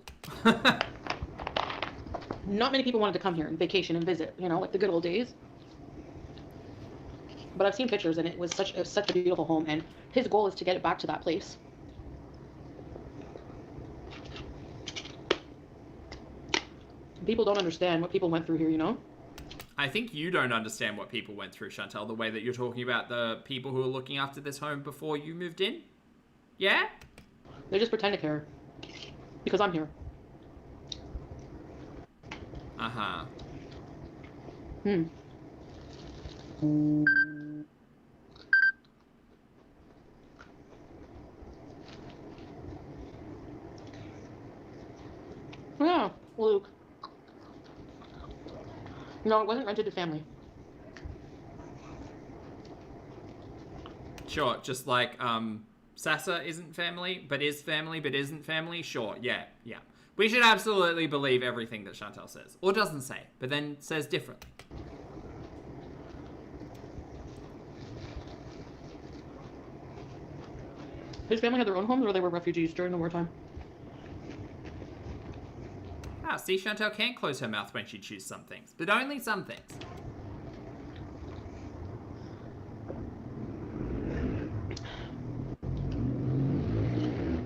Not many people wanted to come here and vacation and visit, you know, like the good old days. But I've seen pictures and it was such a beautiful home, and his goal is to get it back to that place. People don't understand what people went through here, you know? I think you don't understand what people went through, Chantal, the way that you're talking about the people who were looking after this home before you moved in. Yeah? They just pretend to care. Because I'm here. Uh-huh. Yeah, Luke. No, it wasn't rented to family. Sure, just like, Sasa isn't family, but is family, but isn't family. Sure, yeah. We should absolutely believe everything that Chantal says. Or doesn't say, but then says differently. His family had their own homes, or they were refugees during the wartime? Ah, see, Chantal can close her mouth when she chews some things, but only some things.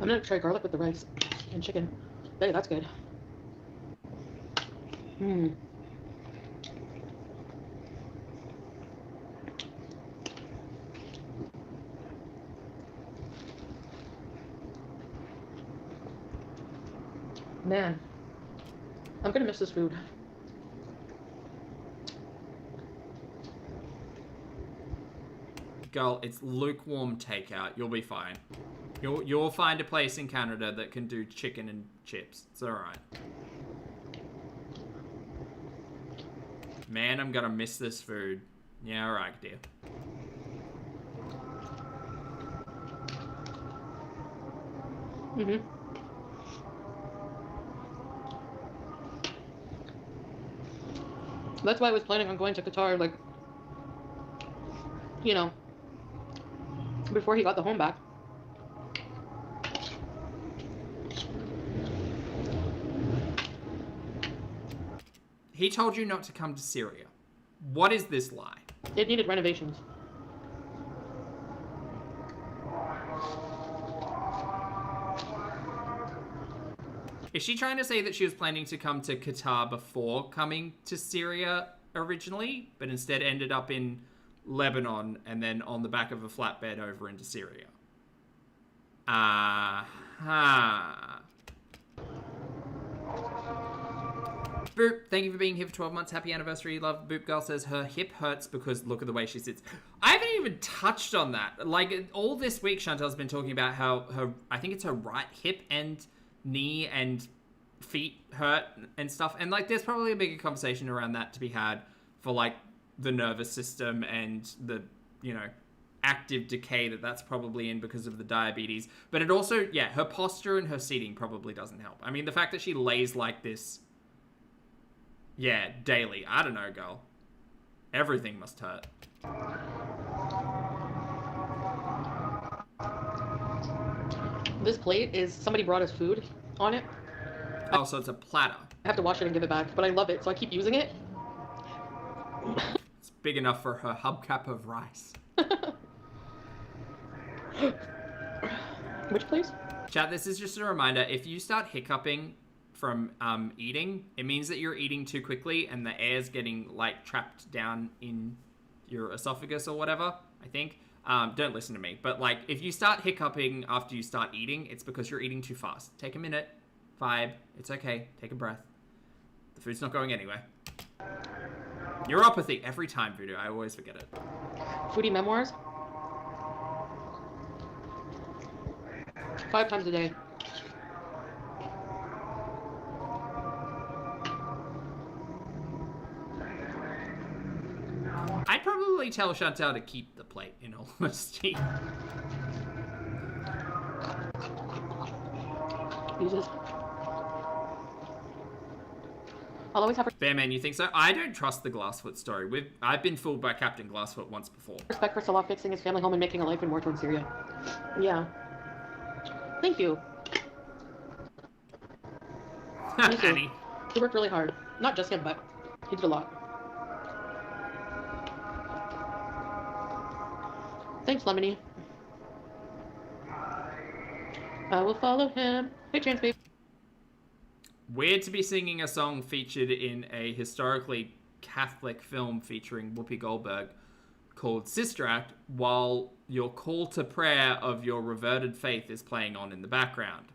I'm gonna gonna try garlic with the rice and chicken. Hey, that's good. Mmm. Man, I'm gonna miss this food. Girl, it's lukewarm takeout. You'll be fine. You'll find a place in Canada that can do chicken and chips. It's alright. Man, I'm gonna miss this food. Yeah, alright, dear. Mm-hmm. That's why I was planning on going to Qatar, like, you know, before he got the home back. He told you not to come to Syria. What is this lie? It needed renovations. Is she trying to say that she was planning to come to Qatar before coming to Syria originally, but instead ended up in Lebanon and then on the back of a flatbed over into Syria? Boop, thank you for being here for 12 months. Happy anniversary, love. Boop Girl says her hip hurts because look at the way she sits. I haven't even touched on that. Like, all this week, Chantel's been talking about how I think it's her right hip and knee and feet hurt and stuff. And, like, there's probably a bigger conversation around that to be had for, like, the nervous system and the, you know, active decay that's probably in because of the diabetes. But it also, yeah, her posture and her seating probably doesn't help. I mean, the fact that she lays like this, yeah, daily. I don't know, girl. Everything must hurt. This plate is, somebody brought us food on it. Oh, so it's a platter. I have to wash it and give it back, but I love it, so I keep using it. It's big enough for her hubcap of rice. Which place? Chat, this is just a reminder. If you start hiccuping from eating, it means that you're eating too quickly and the air's getting, like, trapped down in your esophagus or whatever, I think. Don't listen to me. But, like, if you start hiccuping after you start eating, it's because you're eating too fast. Take a minute. Vibe. It's okay. Take a breath. The food's not going anywhere. Neuropathy. Every time, Voodoo. I always forget it. Foodie memoirs. 5 times a day. I'd probably tell Chantal to keep the plate, in all honesty. Jesus. I'll always have Fair man, you think so? I don't trust the Glassfoot story. I've been fooled by Captain Glassfoot once before. respect for Salah fixing his family home and making a life in war-torn Syria. Yeah. Thank you. Me too. Annie. He worked really hard. Not just him, but he did a lot. Thanks, Lemony. I will follow him. Hey, Chance Babe. Weird to be singing a song featured in a historically Catholic film featuring Whoopi Goldberg called Sister Act while your call to prayer of your reverted faith is playing on in the background.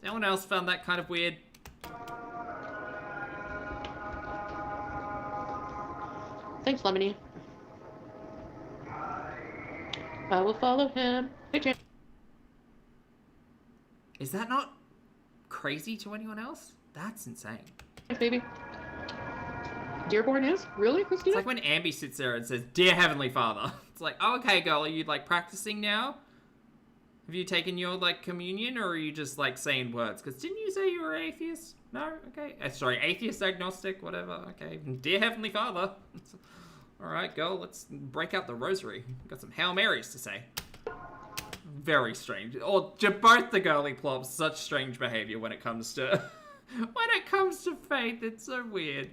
Anyone else found that kind of weird? Thanks, Lemony. I will follow him. Hey, Chance. Is that not crazy to anyone else? That's insane. Baby. Dearborn is? Really, Christina? It's like when Ambi sits there and says, "Dear Heavenly Father." It's like, oh, okay, girl, are you, like, practicing now? Have you taken your, like, communion, or are you just, like, saying words? Because didn't you say you were atheist? No? Okay. Sorry, atheist, agnostic, whatever. Okay. Dear Heavenly Father. All right, girl, let's break out the rosary. Got some Hail Marys to say. Very strange. Or both the girly plops, such strange behavior when it comes to faith. It's so weird.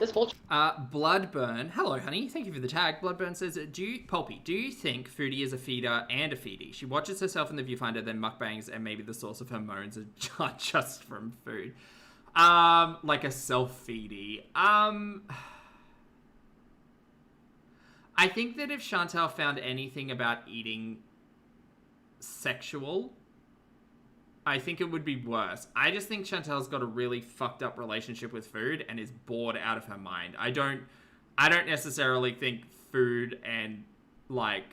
This whole Bloodburn. Hello, honey. Thank you for the tag. Bloodburn says, Pulpy, do you think Foodie is a feeder and a feedie? She watches herself in the viewfinder, then mukbangs, and maybe the source of her moans are just from food. Like a self-feedie. I think that if Chantal found anything about eating sexual, I think it would be worse. I just think Chantal's got a really fucked up relationship with food and is bored out of her mind. I don't necessarily think food and like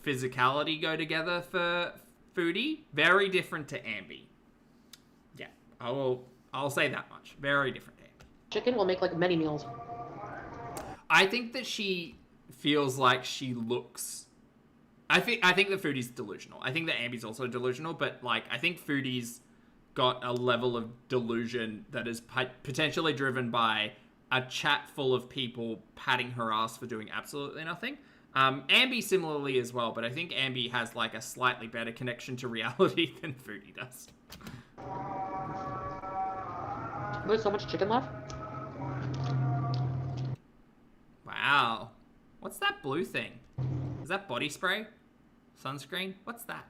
physicality go together for Foodie. Very different to Ambi. Yeah, I'll say that much. Very different to Ambi. chicken will make like many meals. I think that she feels like she looks. I think the Foodie's delusional. I think that Ambi's also delusional, but like I think Foodie's got a level of delusion that is potentially driven by a chat full of people patting her ass for doing absolutely nothing. Ambi similarly as well, but I think Ambi has like a slightly better connection to reality than Foodie does. There's so much chicken left. Wow. What's that blue thing? Is that body spray? Sunscreen? What's that?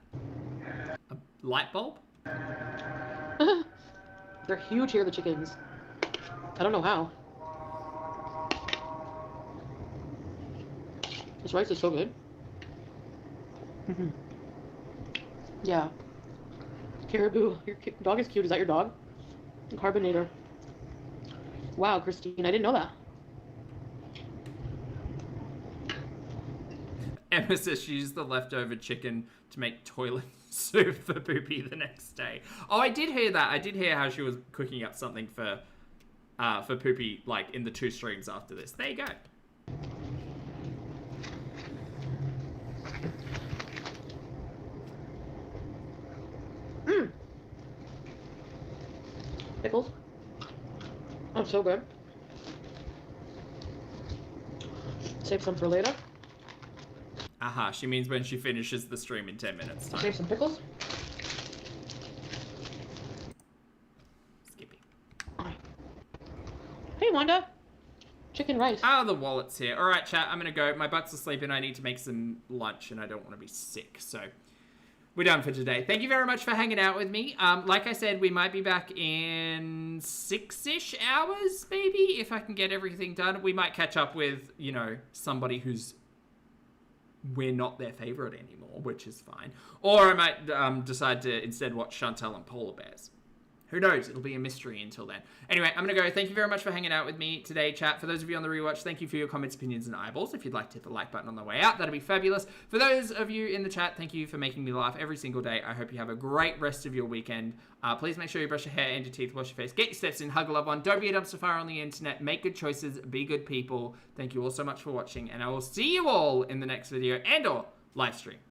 A light bulb? They're huge here, the chickens. I don't know how. This rice is so good. Yeah. Caribou. Your dog is cute. Is that your dog? Carbonator. Wow, Christine. I didn't know that. Emma says she used the leftover chicken to make toilet soup for Poopy the next day. Oh, I did hear that. I did hear how she was cooking up something for Poopy, like, in the 2 streams after this. There you go. Pickles. Oh, so good. Save some for later. Aha, she means when she finishes the stream in 10 minutes time. Save some pickles. Skippy. Hey, Wanda. Chicken rice. Oh, the wallet's here. All right, chat, I'm going to go. My butt's asleep and I need to make some lunch and I don't want to be sick. So we're done for today. Thank you very much for hanging out with me. Like I said, we might be back in 6-ish hours, maybe, if I can get everything done. We might catch up with, you know, somebody who's we're not their favorite anymore, which is fine. Or I might decide to instead watch Chantal and Polar Bears. Who knows? It'll be a mystery until then. Anyway, I'm going to go. Thank you very much for hanging out with me today, chat. For those of you on the rewatch, thank you for your comments, opinions, and eyeballs. If you'd like to hit the like button on the way out, that'd be fabulous. For those of you in the chat, thank you for making me laugh every single day. I hope you have a great rest of your weekend. Please make sure you brush your hair and your teeth, wash your face, get your steps in, hug a loved one. Don't be a dumpster fire on the internet. Make good choices. Be good people. Thank you all so much for watching, and I will see you all in the next video and/or live stream.